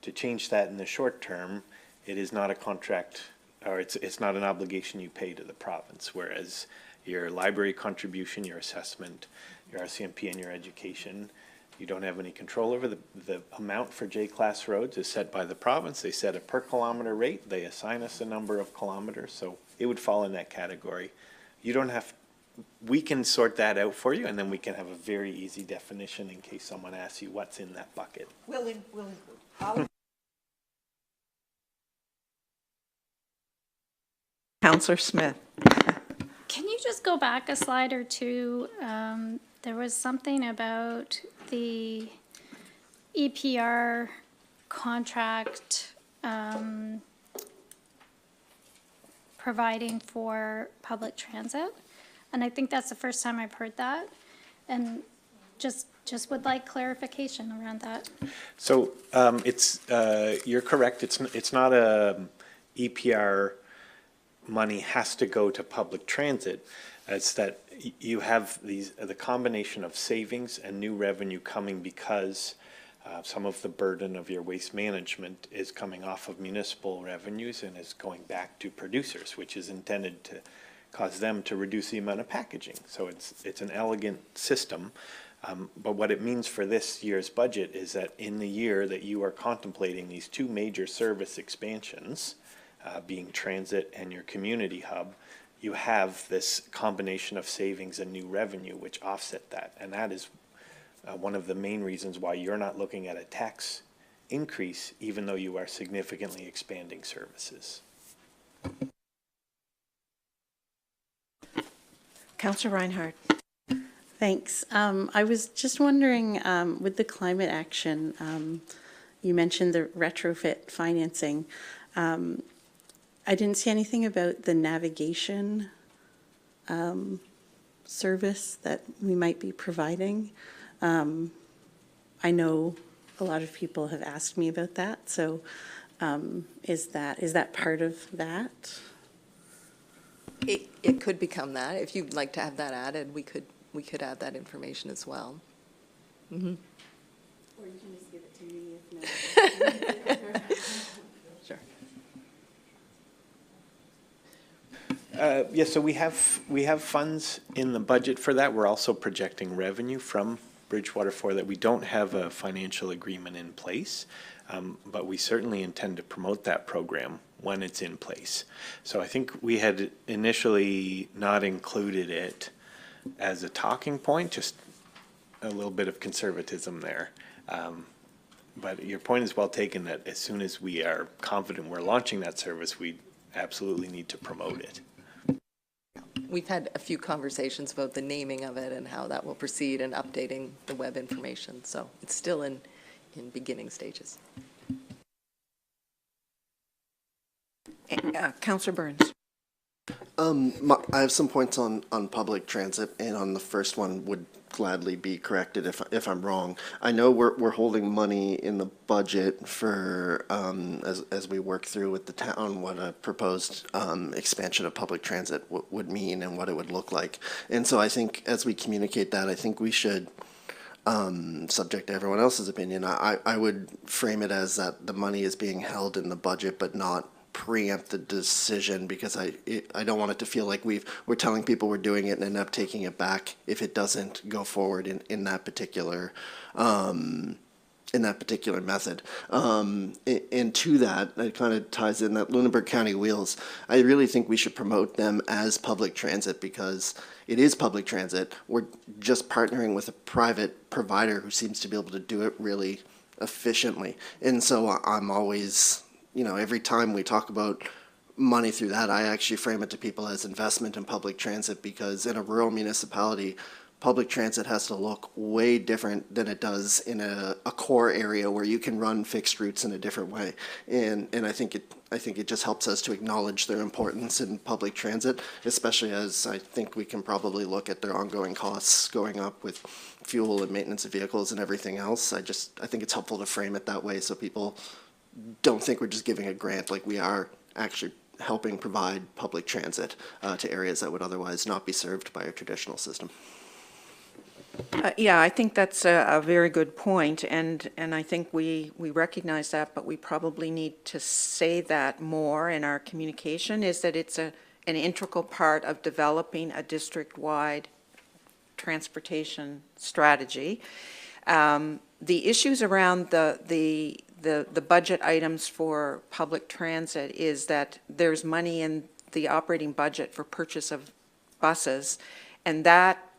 to change that in the short term, it is not a contract, or it's not an obligation you pay to the province, whereas your library contribution, your assessment, your RCMP, and your education, you don't have any control over. The amount for J-class roads is set by the province. They set a per kilometer rate. They assign us a number of kilometers, so it would fall in that category. You don't have, we can sort that out for you, and then we can have a very easy definition in case someone asks you what's in that bucket. We'll include. Councillor Smith. Can you just go back a slide or two? There was something about the EPR contract providing for public transit. And I think that's the first time I've heard that. And just would like clarification around that. So you're correct. It's not a EPR money has to go to public transit. It's that you have the combination of savings and new revenue coming because some of the burden of your waste management is coming off of municipal revenues and is going back to producers, which is intended to cause them to reduce the amount of packaging. So it's an elegant system. But what it means for this year's budget is that in the year that you are contemplating these two major service expansions, being transit and your community hub, you have this combination of savings and new revenue which offset that. And that is one of the main reasons why you're not looking at a tax increase, even though you are significantly expanding services. Councillor Reinhardt. Thanks. I was just wondering, with the climate action, you mentioned the retrofit financing. I didn't see anything about the navigation service that we might be providing. I know a lot of people have asked me about that, so is that part of that? It could become that. If you'd like to have that added, we could add that information as well. Mm-hmm. Or you can just give it to me if not. Sure. Yes, so we have funds in the budget for that. We're also projecting revenue from Bridgewater for that. We don't have a financial agreement in place, but we certainly intend to promote that program when it's in place. So I think we had initially not included it as a talking point, just a little bit of conservatism there. But your point is well taken that as soon as we are confident we're launching that service, we absolutely need to promote it. We've had a few conversations about the naming of it and how that will proceed and updating the web information. So it's still in beginning stages. Councillor Burns. I have some points on public transit, and on the first one would gladly be corrected if I'm wrong. I know we're holding money in the budget for, as we work through with the town, what a proposed expansion of public transit would mean and what it would look like. And so I think as we communicate that, I think we should, subject to everyone else's opinion, I would frame it as that the money is being held in the budget but not preempt the decision, because I don't want it to feel like we're telling people we're doing it and end up taking it back if it doesn't go forward in that particular method. And to that, it kind of ties in that Lunenburg County Wheels. I really think we should promote them as public transit because it is public transit. We're just partnering with a private provider who seems to be able to do it really efficiently. And so I'm always, every time we talk about money through that, I actually frame it to people as investment in public transit, because in a rural municipality, public transit has to look way different than it does in a core area where you can run fixed routes in a different way. And I think it just helps us to acknowledge their importance in public transit, especially as I think we can probably look at their ongoing costs going up with fuel and maintenance of vehicles and everything else. I think it's helpful to frame it that way so people don't think we're just giving a grant. Like, we are actually helping provide public transit to areas that would otherwise not be served by a traditional system. Yeah, I think that's a very good point, and I think we recognize that, but we probably need to say that more in our communication, is that it's an integral part of developing a district-wide transportation strategy. The issues around the budget items for public transit is that there's money in the operating budget for purchase of buses, and that,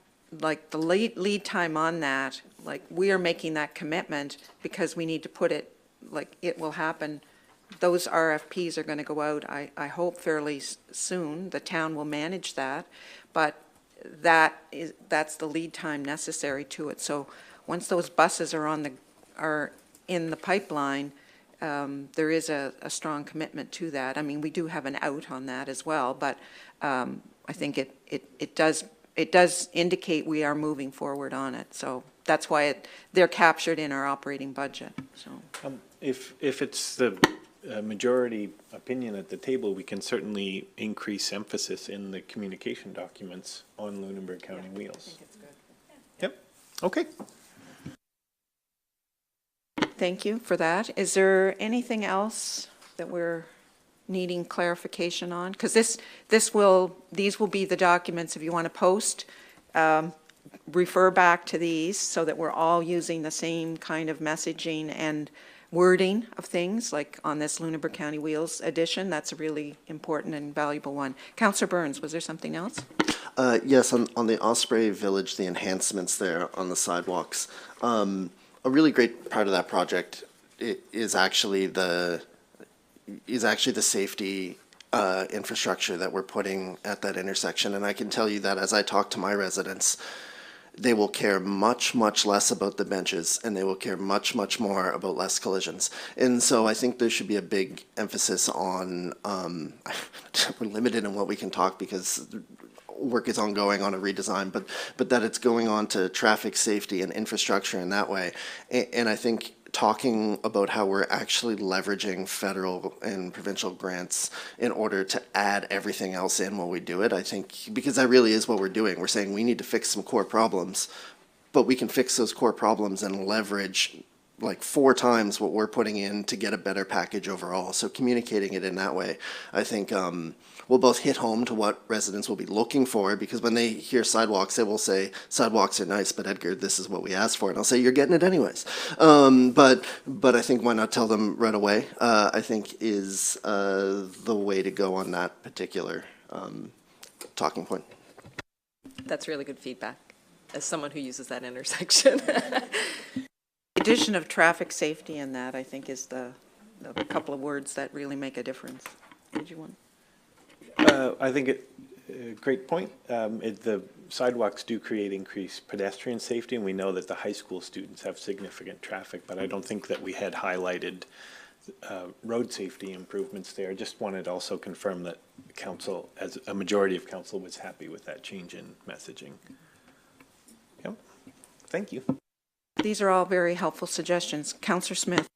like, the lead time on that, like, we are making that commitment because we need to put it, like, it will happen. Those RFPs are going to go out, I hope, fairly soon. The town will manage that, but that's the lead time necessary to it. So once those buses are in the pipeline, there is a strong commitment to that. I mean, we do have an out on that as well, but I think it does indicate we are moving forward on it. So that's why they're captured in our operating budget. So if it's the majority opinion at the table, we can certainly increase emphasis in the communication documents on Lunenburg County Wheels. I think it's good. Yep. Okay. thank you for that. Is there anything else that we're needing clarification on? Because these will be the documents, if you want to post, refer back to these so that we're all using the same kind of messaging and wording of things, like on this Lunenburg County Wheels edition. That's a really important and valuable one. Councillor Burns, was there something else? Yes, on the Osprey Village, the enhancements there on the sidewalks. A really great part of that project is actually the safety infrastructure that we're putting at that intersection. And I can tell you that as I talk to my residents, they will care much, much less about the benches, and they will care much, much more about less collisions. And so I think there should be a big emphasis on, we're limited in what we can talk because work is ongoing on a redesign, but that it's going on to traffic safety and infrastructure in that way. And I think talking about how we're actually leveraging federal and provincial grants in order to add everything else in while we do it, I think, because that really is what we're doing. We're saying we need to fix some core problems, but we can fix those core problems and leverage like 4 times what we're putting in to get a better package overall. So communicating it in that way, I think, will both hit home to what residents will be looking for, because when they hear sidewalks, they will say, sidewalks are nice, but Edgar, this is what we asked for. And I'll say, you're getting it anyways. But I think why not tell them right away, I think is the way to go on that particular talking point. That's really good feedback, as someone who uses that intersection. The addition of traffic safety in that, I think, is the couple of words that really make a difference. Did you want? I think great point. The sidewalks do create increased pedestrian safety, and we know that the high school students have significant traffic, but I don't think that we had highlighted road safety improvements there. Just wanted to also confirm that council, as a majority of council, was happy with that change in messaging. Yep. Thank you. These are all very helpful suggestions. Councillor Smith.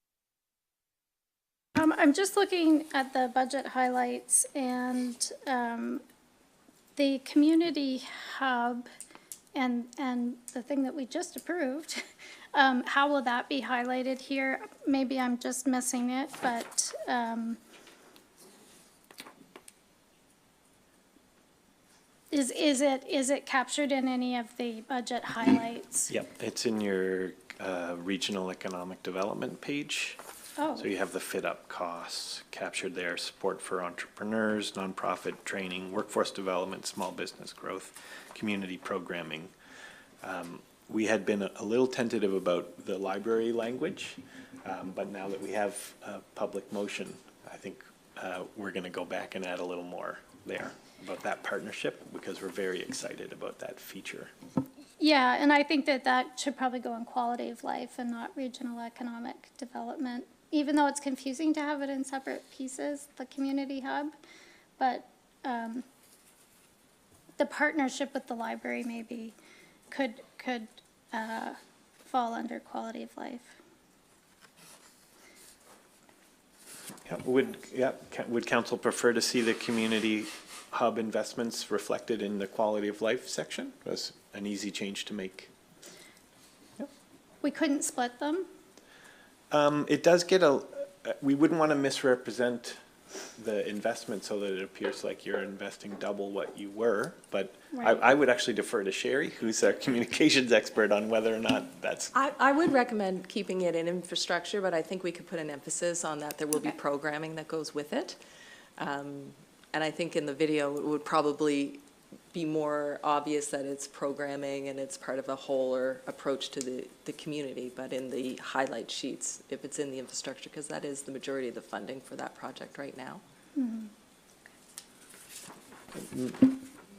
I'm just looking at the budget highlights and the community hub and the thing that we just approved. How will that be highlighted here? Maybe I'm just missing it, but is it captured in any of the budget highlights? Yep, it's in your regional economic development page. Oh. So you have the fit up costs captured there, support for entrepreneurs, nonprofit training, workforce development, small business growth, community programming. We had been a little tentative about the library language, but now that we have public motion, I think we're going to go back and add a little more there about that partnership, because we're very excited about that feature. Yeah, and I think that should probably go in quality of life and not regional economic development, even though it's confusing to have it in separate pieces, the community hub. But the partnership with the library maybe could fall under quality of life. Would council prefer to see the community hub investments reflected in the quality of life section? That's an easy change to make. We couldn't split them? It does get we wouldn't want to misrepresent the investment so that it appears like you're investing double what you were, but Right. I would actually defer to Sherry, who's our communications expert, on whether or not that's. I would recommend keeping it in infrastructure, but I think we could put an emphasis on that there will be programming that goes with it. And I think in the video, it would probably be more obvious that it's programming and it's part of a wholer approach to the community, but in the highlight sheets, if it's in the infrastructure, because that is the majority of the funding for that project right now.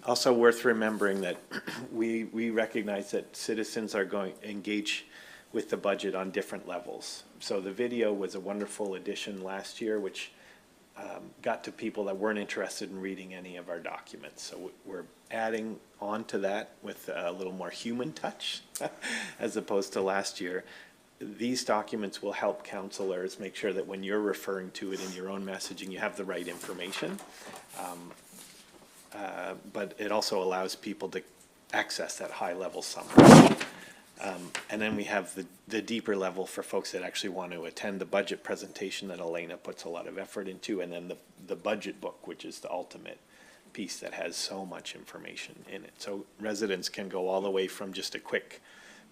Also worth remembering that we recognize that citizens are going to engage with the budget on different levels. So the video was a wonderful addition last year, which got to people that weren't interested in reading any of our documents. So we're adding on to that with a little more human touch as opposed to last year. These documents will help councillors make sure that when you're referring to it in your own messaging, you have the right information. But it also allows people to access that high-level summary. And then we have the deeper level for folks that actually want to attend the budget presentation that Elena puts a lot of effort into, and then the budget book, which is the ultimate piece that has so much information in it. So residents can go all the way from just a quick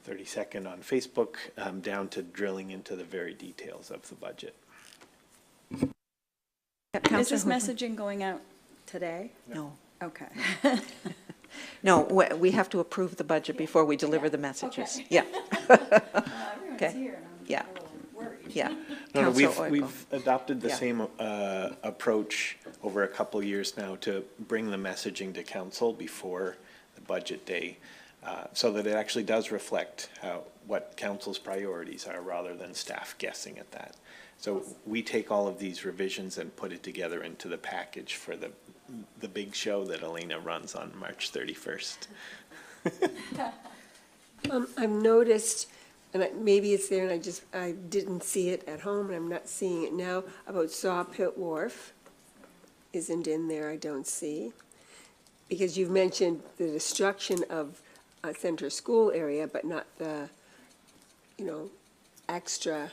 30-second on Facebook down to drilling into the very details of the budget. Is this messaging going out today? No. Okay. No, we have to approve the budget before we deliver the messages. Okay. Yeah. Everyone's Okay. here and I'm Yeah. a little worried. Yeah. No, Councillor Oikle. we've adopted the Yeah. same approach over a couple years now to bring the messaging to council before the budget day, so that it actually does reflect what council's priorities are rather than staff guessing at that. So we take all of these revisions and put it together into the package for the big show that Elena runs on March 31st. I've noticed, and maybe it's there and I didn't see it at home and I'm not seeing it now, about Saw Pit Wharf. Isn't in there, I don't see. Because you've mentioned the destruction of a center school area, but not the, extra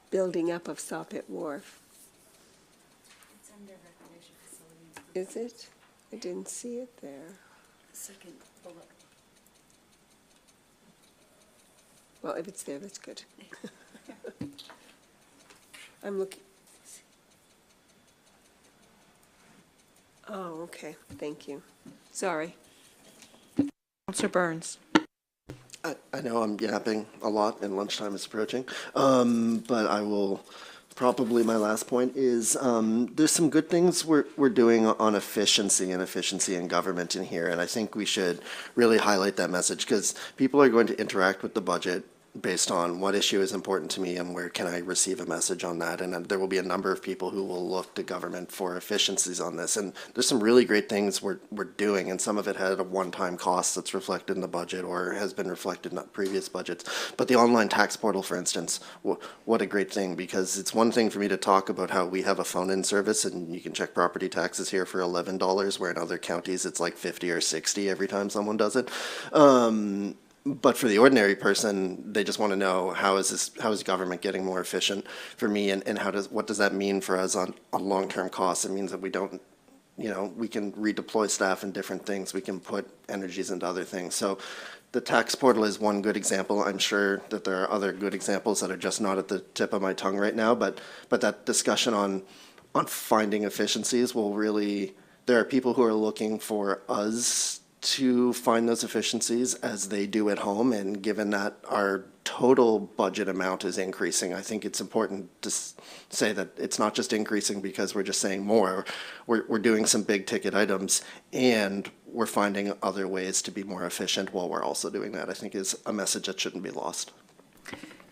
building up of Saw Pit Wharf. It's under recreation facility. Is it? I didn't see it there. Second bullet. Well, if it's there, that's good. I'm looking. Oh, okay, thank you. Sorry. Councillor Burns. I know I'm yapping a lot and lunchtime is approaching, but I will, probably my last point is, there's some good things we're doing on efficiency in government in here, and I think we should really highlight that message, because people are going to interact with the budget based on what issue is important to me and where can I receive a message on that. And there will be a number of people who will look to government for efficiencies on this. And there's some really great things we're doing, and some of it had a one-time cost that's reflected in the budget or has been reflected in previous budgets. But the online tax portal, for instance, what a great thing, because it's one thing for me to talk about how we have a phone-in service and you can check property taxes here for $11, where in other counties it's like 50 or 60 every time someone does it. But for the ordinary person, they just want to know how is government getting more efficient for me, and what does that mean for us on long-term costs? It means that we don't, we can redeploy staff in different things. We can put energies into other things. So the tax portal is one good example. I'm sure that there are other good examples that are just not at the tip of my tongue right now, but that discussion on finding efficiencies will really, there are people who are looking for us to find those efficiencies as they do at home, and given that our total budget amount is increasing, I think it's important to say that it's not just increasing because we're just saying more. We're doing some big ticket items, and we're finding other ways to be more efficient while we're also doing that, I think is a message that shouldn't be lost.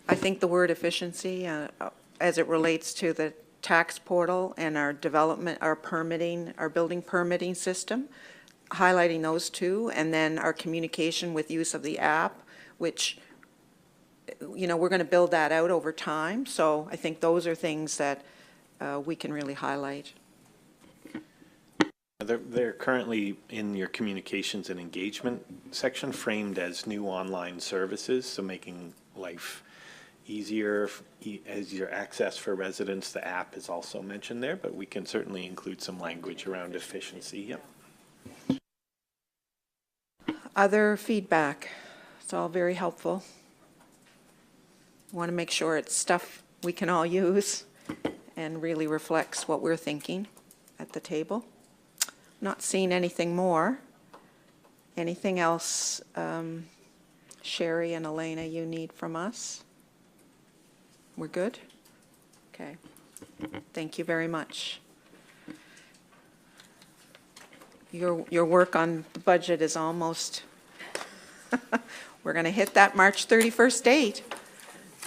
I think the word efficiency, as it relates to the tax portal and our development, our permitting, our building permitting system, highlighting those two, and then our communication with use of the app, which, we're going to build that out over time. So I think those are things that we can really highlight. They're currently in your communications and engagement section framed as new online services, so making life easier, easier access for residents. The app is also mentioned there, but we can certainly include some language around efficiency. Yep. Other feedback? It's all very helpful. Want to make sure it's stuff we can all use and really reflects what we're thinking at the table. Not seeing anything more. Anything else, Sherry and Elena, you need from us? We're good? Okay. Thank you very much. Your work on the budget is almost, we're going to hit that March 31st date,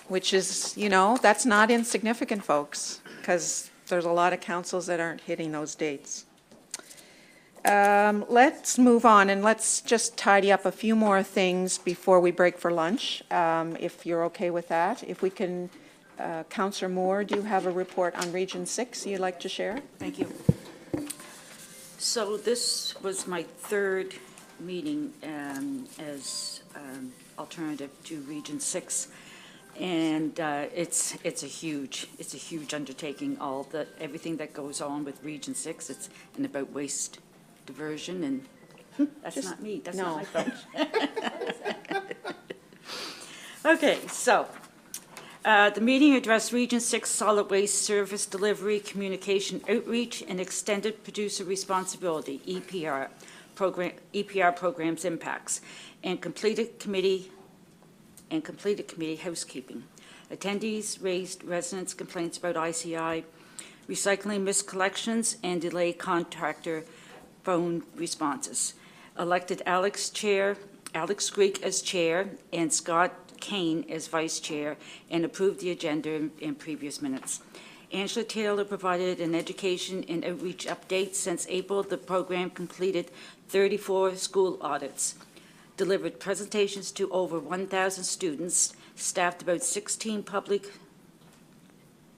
which is, that's not insignificant, folks, because there's a lot of councils that aren't hitting those dates. Let's move on, and let's just tidy up a few more things before we break for lunch, if you're okay with that. If we can, Councillor Moore, do you have a report on Region 6 you'd like to share? Thank you. So this was my third meeting as alternative to Region 6, and it's a huge undertaking. Everything that goes on with Region 6, it's about waste diversion, and that's not me. That's not my fault. Okay, so. The meeting addressed Region 6 solid waste service delivery, communication outreach, and extended producer responsibility, EPR programs impacts, and completed committee housekeeping. Attendees raised residents' complaints about ICI, recycling miscollections, and delayed contractor phone responses. Elected Alex Greek as chair, and Scott Kane as vice chair, and approved the agenda in previous minutes. Angela Taylor provided an education and outreach update. Since April, the program completed 34 school audits, delivered presentations to over 1,000 students, staffed about 16 public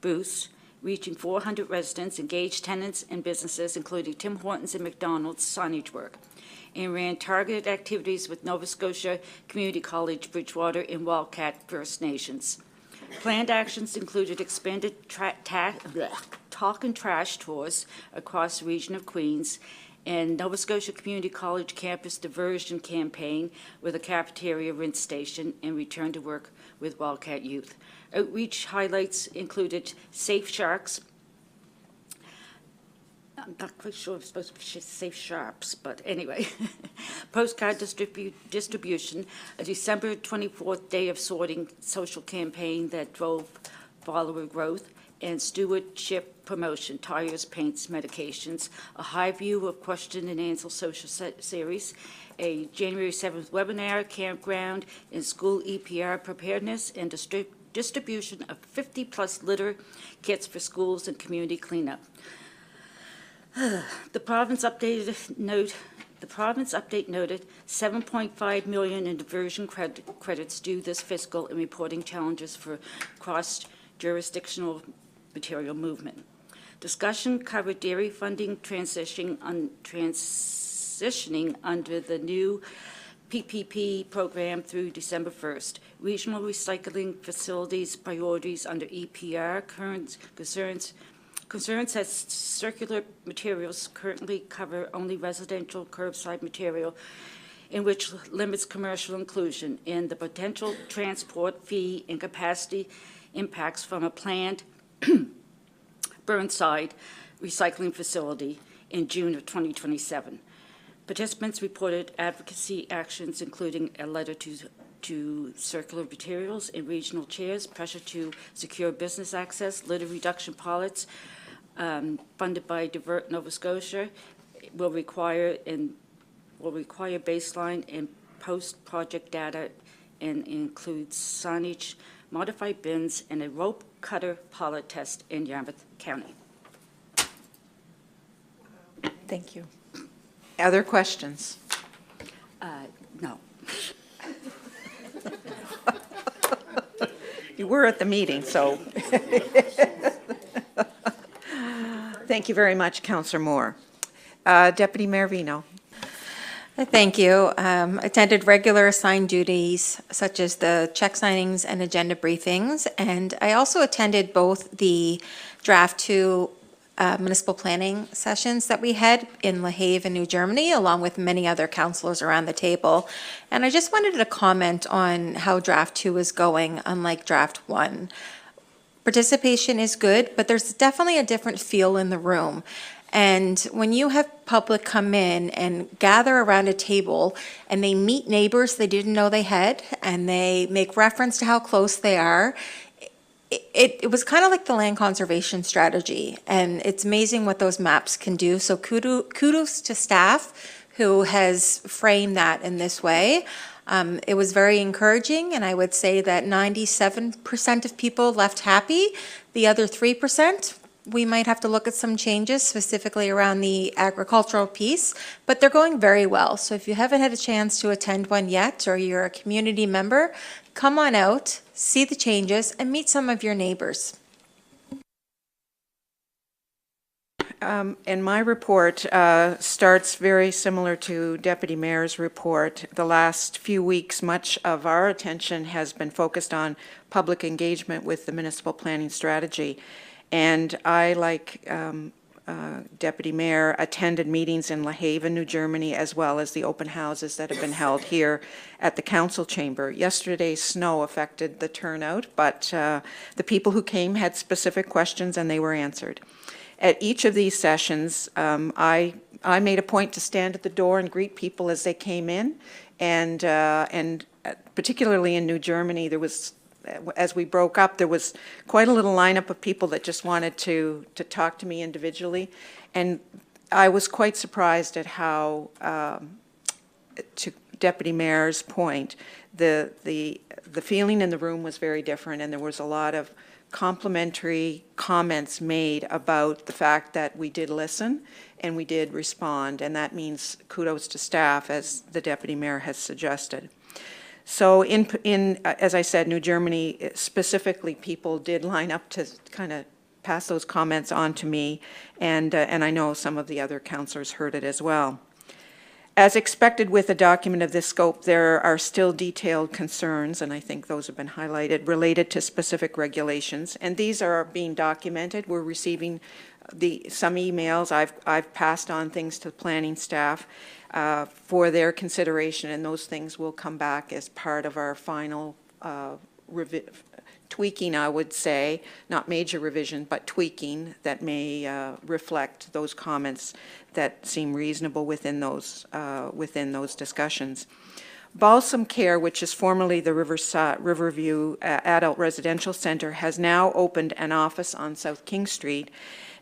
booths, reaching 400 residents, engaged tenants and businesses, including Tim Hortons and McDonald's signage work, and ran targeted activities with Nova Scotia Community College, Bridgewater, and Wildcat First Nations. Planned actions included expanded talk and trash tours across the region of Queens, and Nova Scotia Community College campus diversion campaign with a cafeteria rinse station, and return to work with Wildcat Youth. Outreach highlights included Safe Sharks. I'm not quite sure I'm supposed to say Safe Sharps, but anyway. Postcard distribution, a December 24th day of sorting social campaign that drove follower growth, and stewardship promotion, tires, paints, medications, a high view of question and answer social series, a January 7th webinar, campground, and school EPR preparedness, and distribution of 50-plus litter kits for schools and community cleanup. The province update noted $7.5 million in diversion credits due this fiscal in reporting challenges for cross-jurisdictional material movement. Discussion covered dairy funding transitioning under the new PPP program through December 1st. Regional recycling facilities priorities under EPR. Current concerns as circular materials currently cover only residential curbside material, in which limits commercial inclusion, and the potential transport fee and capacity impacts from a planned Burnside recycling facility in June of 2027. Participants reported advocacy actions, including a letter to circular materials and regional chairs, pressure to secure business access, litter reduction pilots funded by Divert Nova Scotia will require baseline and post-project data and includes signage, modified bins, and a rope cutter pilot test in Yarmouth County. Thank you. Other questions? No. You were at the meeting, so. Thank you very much, Councillor Moore. Deputy Mayor Vino. Thank you. Attended regular assigned duties such as the check signings and agenda briefings, and I also attended both the Draft 2 municipal planning sessions that we had in La Haven, New Germany, along with many other councillors around the table. And I just wanted to comment on how Draft 2 is going, unlike Draft 1. Participation is good, but there's definitely a different feel in the room. And when you have public come in and gather around a table and they meet neighbors they didn't know they had, and they make reference to how close they are, it was kind of like the land conservation strategy, and it's amazing what those maps can do. So kudos to staff who has framed that in this way. It was very encouraging, and I would say that 97% of people left happy. The other 3%, we might have to look at some changes specifically around the agricultural piece, but they're going very well. So if you haven't had a chance to attend one yet, or you're a community member, come on out, see the changes, and meet some of your neighbors. And my report starts very similar to Deputy Mayor's report. The last few weeks, much of our attention has been focused on public engagement with the municipal planning strategy. And I, like Deputy Mayor, attended meetings in La Haven, New Germany, as well as the open houses that have been held here at the council chamber. Yesterday's snow affected the turnout, but the people who came had specific questions and they were answered. At each of these sessions, I made a point to stand at the door and greet people as they came in, and particularly in New Germany, there was, as we broke up, there was quite a little lineup of people that just wanted to talk to me individually, and I was quite surprised at how, to Deputy Mayor's point, the feeling in the room was very different, and there was a lot of complimentary comments made about the fact that we did listen and we did respond, and that means kudos to staff, as the Deputy Mayor has suggested. So as I said, New Germany, specifically, people did line up to kind of pass those comments on to me, and I know some of the other councillors heard it as well. As expected with a document of this scope, there are still detailed concerns, and I think those have been highlighted, related to specific regulations, and these are being documented. We're receiving some emails. I've passed on things to the planning staff for their consideration, and those things will come back as part of our final tweaking, I would say, not major revision, but tweaking that may reflect those comments that seem reasonable within those discussions. Balsam Care, which is formerly the Riverview Adult Residential Center, has now opened an office on South King Street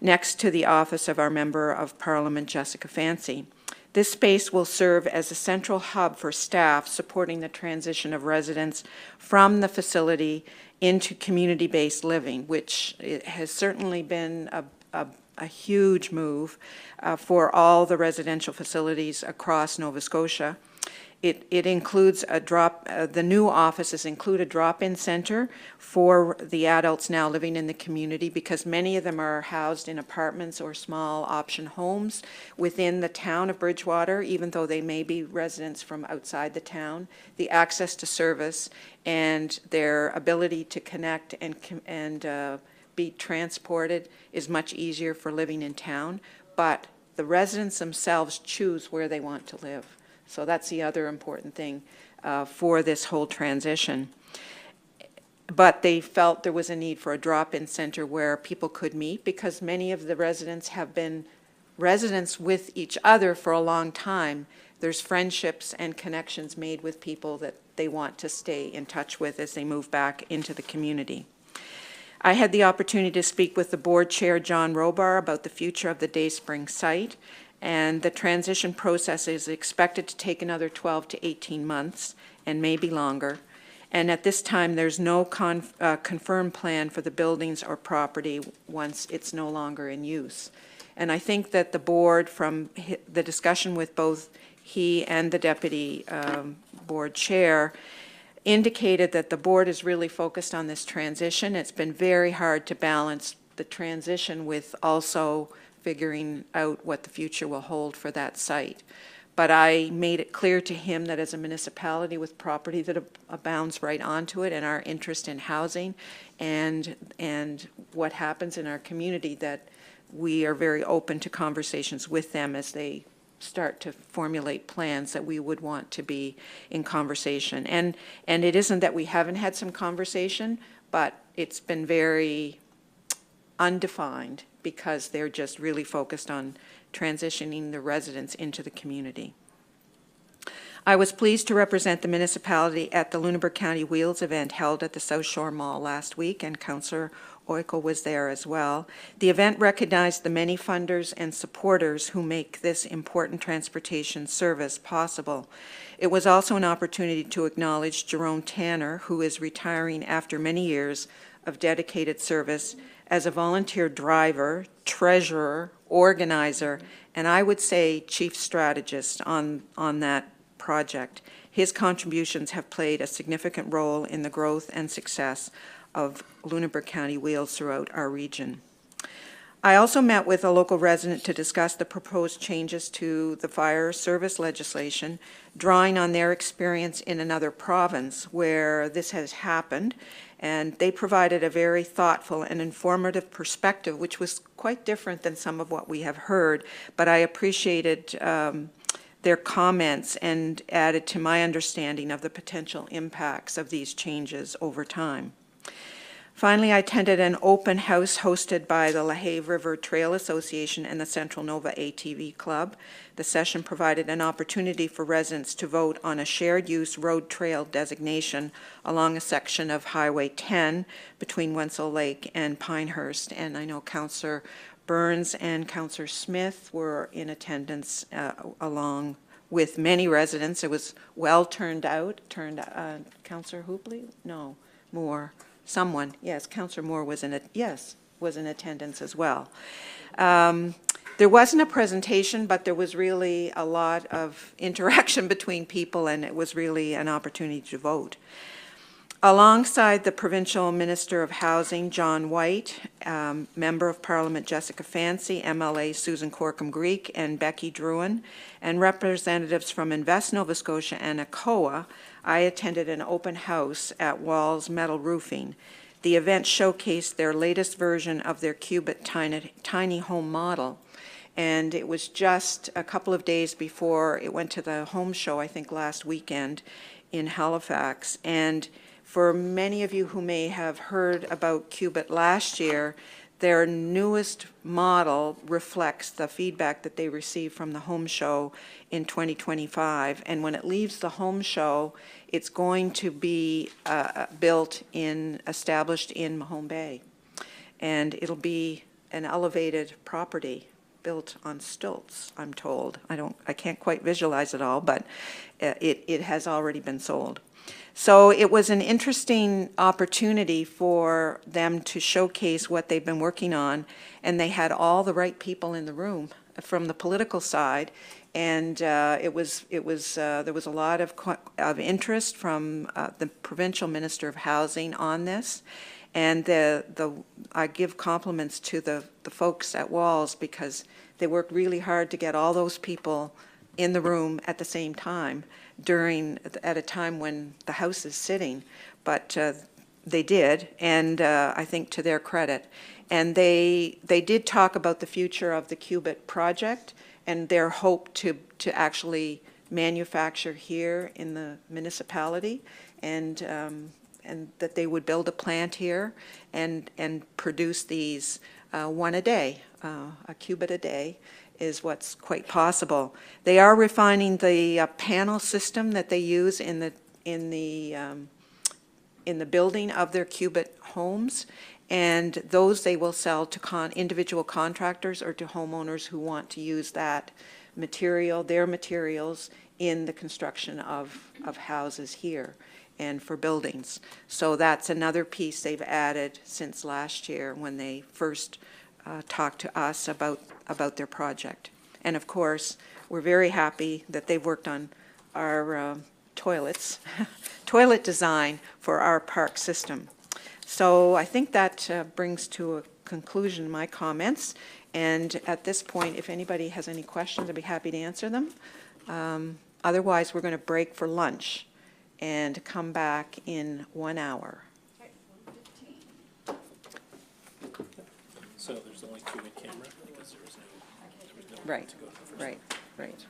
next to the office of our Member of Parliament, Jessica Fancy. This space will serve as a central hub for staff supporting the transition of residents from the facility into community-based living, which it has certainly been a huge move for all the residential facilities across Nova Scotia. It includes the new offices include a drop-in center for the adults now living in the community, because many of them are housed in apartments or small option homes within the town of Bridgewater, even though they may be residents from outside the town. The access to service and their ability to connect and be transported is much easier for living in town, but the residents themselves choose where they want to live. So that's the other important thing for this whole transition. But they felt there was a need for a drop-in center where people could meet, because many of the residents have been residents with each other for a long time. There's friendships and connections made with people that they want to stay in touch with as they move back into the community. I had the opportunity to speak with the board chair, John Robar, about the future of the Dayspring site, and the transition process is expected to take another 12 to 18 months and maybe longer. And at this time, there's no confirmed plan for the buildings or property once it's no longer in use. And I think that the board, from the discussion with both he and the deputy board chair, indicated that the board is really focused on this transition. It's been very hard to balance the transition with also figuring out what the future will hold for that site. But I made it clear to him that as a municipality with property that abounds right onto it, and our interest in housing and what happens in our community, that we are very open to conversations with them as they start to formulate plans that we would want to be in conversation. And it isn't that we haven't had some conversation, but it's been very undefined, because they're just really focused on transitioning the residents into the community. I was pleased to represent the municipality at the Lunenburg County Wheels event held at the South Shore Mall last week, and Councillor Oikle was there as well. The event recognized the many funders and supporters who make this important transportation service possible. It was also an opportunity to acknowledge Jerome Tanner, who is retiring after many years of dedicated service as a volunteer driver, treasurer, organizer, and I would say chief strategist on that project. His contributions have played a significant role in the growth and success of Lunenburg County Wheels throughout our region. I also met with a local resident to discuss the proposed changes to the fire service legislation, drawing on their experience in another province where this has happened. And they provided a very thoughtful and informative perspective, which was quite different than some of what we have heard. But I appreciated their comments and added to my understanding of the potential impacts of these changes over time. Finally, I attended an open house hosted by the LaHave River Trail Association and the Central Nova ATV Club. The session provided an opportunity for residents to vote on a shared-use road trail designation along a section of Highway 10 between Wenzel Lake and Pinehurst. And I know Councillor Burns and Councillor Smith were in attendance along with many residents. It was well turned out. Councillor Hoopley? No, Moore. Someone, yes, Councillor Moore was in attendance as well. There wasn't a presentation, but there was really a lot of interaction between people, and it was really an opportunity to vote. Alongside the Provincial Minister of Housing, John White, Member of Parliament Jessica Fancy, MLA Susan Corkum-Greek, and Becky Druin, and representatives from Invest Nova Scotia and ACOA, I attended an open house at Walls Metal Roofing. The event showcased their latest version of their Cubit tiny home model, and it was just a couple of days before it went to the home show, I think last weekend, in Halifax. And for many of you who may have heard about Cubit last year, their newest model reflects the feedback that they received from the home show in 2025. And when it leaves the home show, it's going to be established in Mahone Bay. And it'll be an elevated property built on stilts, I'm told. I can't quite visualize it all, but it has already been sold. So it was an interesting opportunity for them to showcase what they've been working on, and they had all the right people in the room from the political side, and there was a lot of interest from the provincial minister of housing on this, and I give compliments to the folks at Walls because they worked really hard to get all those people in the room at the same time at a time when the House is sitting, but they did, and I think to their credit. And they did talk about the future of the Qubit project and their hope to actually manufacture here in the municipality, and that they would build a plant here and produce these one a day, a qubit a day, is what's quite possible. They are refining the panel system that they use in the building of their qubit homes, and those they will sell to individual contractors or to homeowners who want to use that material, their materials, in the construction of houses here and for buildings. So that's another piece they've added since last year when they first talked to us about their project. And of course, we're very happy that they've worked on our toilets, toilet design for our park system. So I think that brings to a conclusion my comments. And at this point, if anybody has any questions, I'd be happy to answer them. Otherwise, we're going to break for lunch and come back in 1 hour. So there's only 2 in camera because there was no Right, to go to the first right, one. right.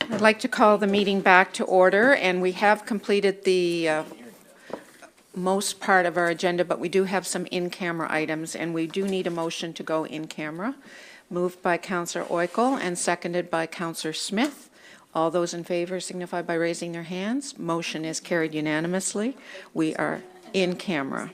I'd like to call the meeting back to order, and we have completed the most part of our agenda, but we do have some in-camera items, and we do need a motion to go in camera. Moved by Councillor Oikel and seconded by Councillor Smith. All those in favor signify by raising their hands. Motion is carried unanimously. We are in camera.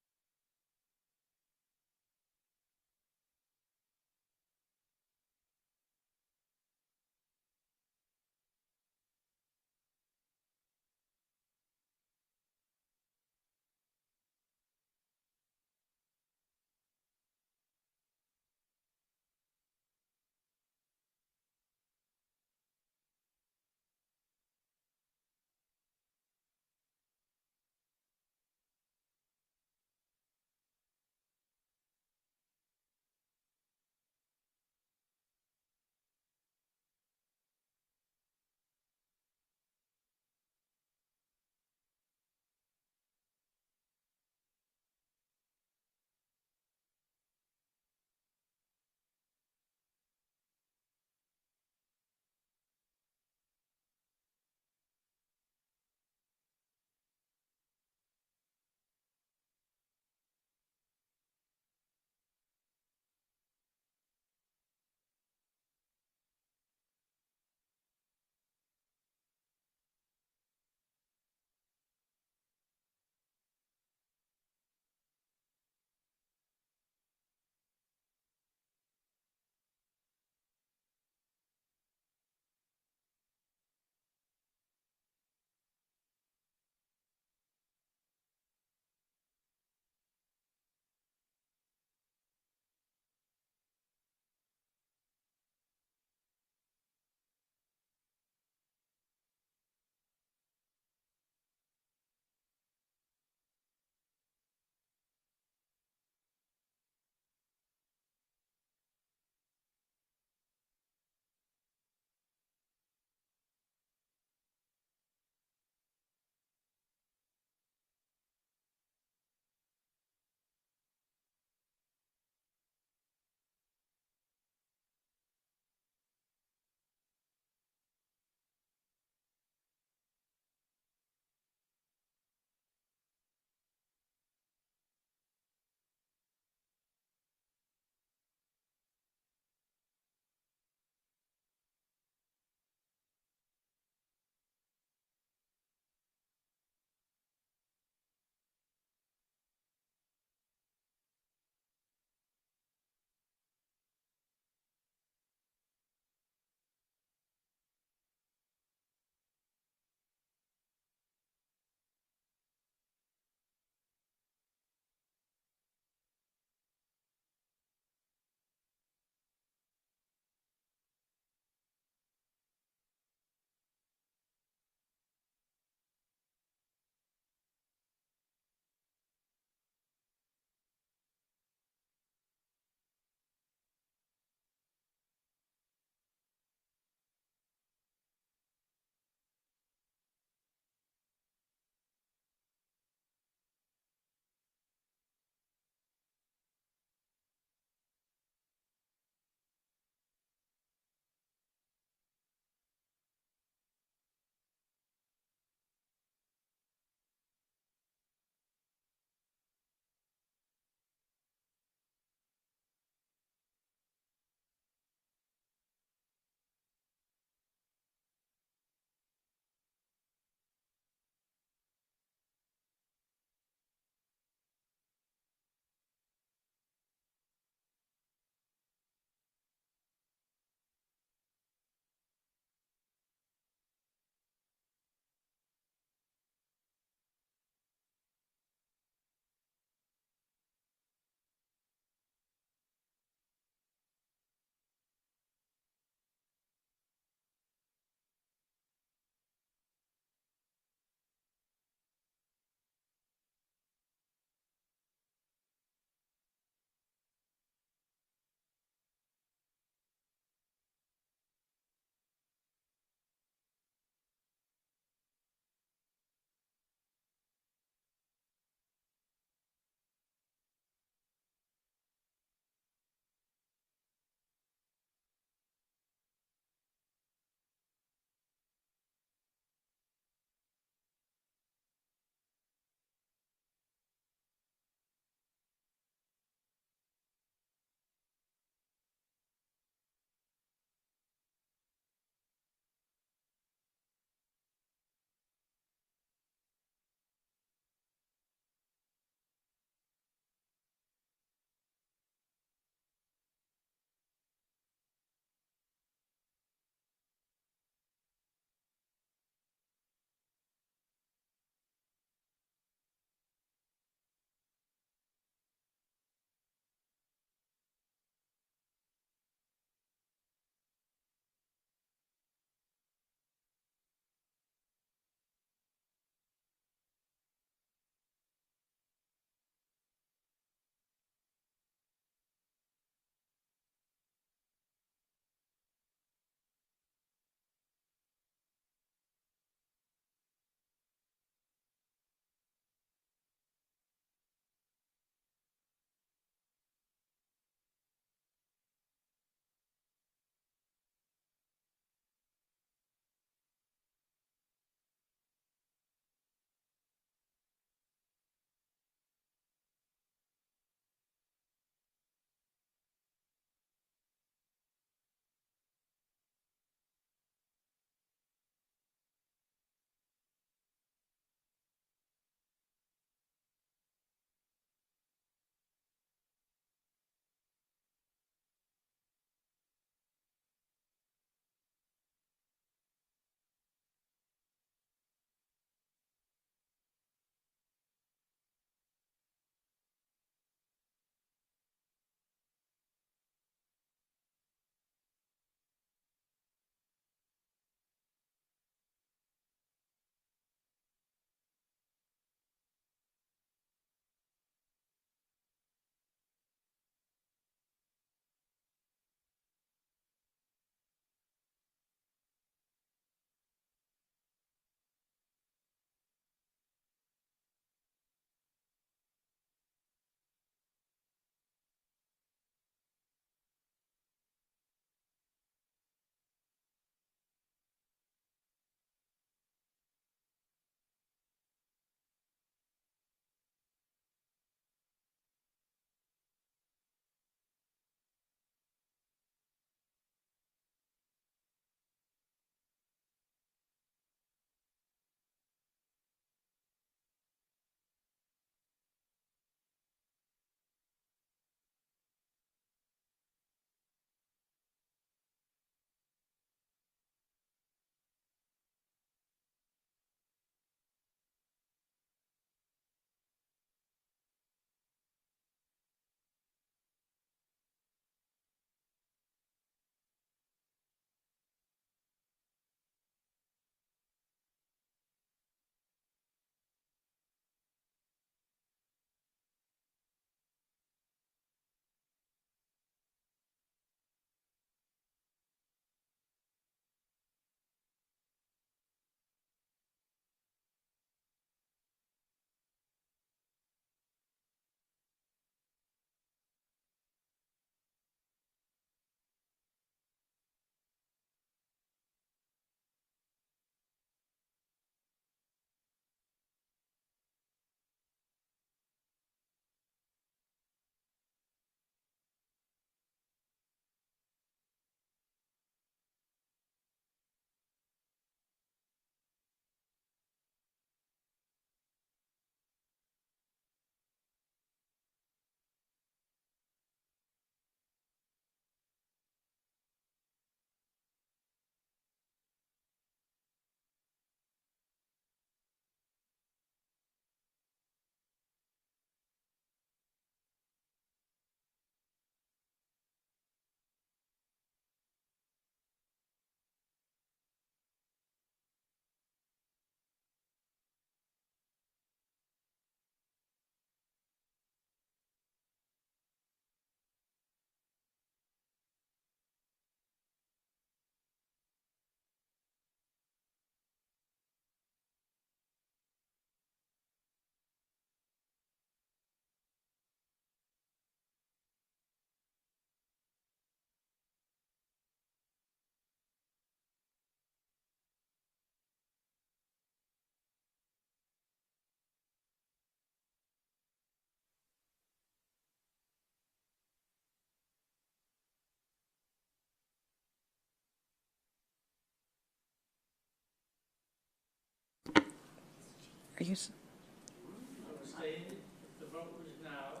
Are you, I was saying, if the vote was now,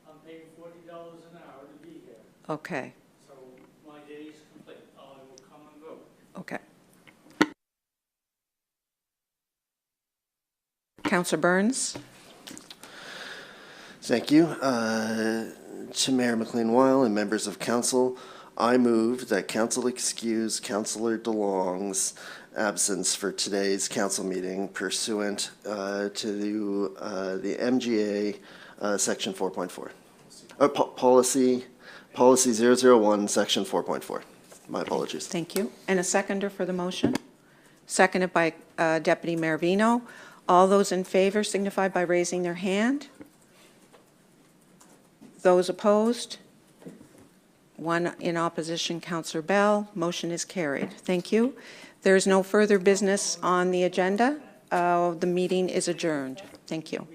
I'm paying $40 an hour to be here. okay, So my day is complete. I will come and vote. okay. Counselor Burns? Thank you. To Mayor McLean-Weil and members of council, I move that council excuse Councillor DeLong's absence for today's council meeting pursuant to the MGA Section 4.4. Policy 001, Section 4.4. My apologies. Thank you. And a seconder for the motion? Seconded by Deputy Mayor Vino. All those in favor signify by raising their hand. Those opposed? One in opposition, Councillor Bell. Motion is carried. Thank you. There is no further business on the agenda. The meeting is adjourned. Thank you.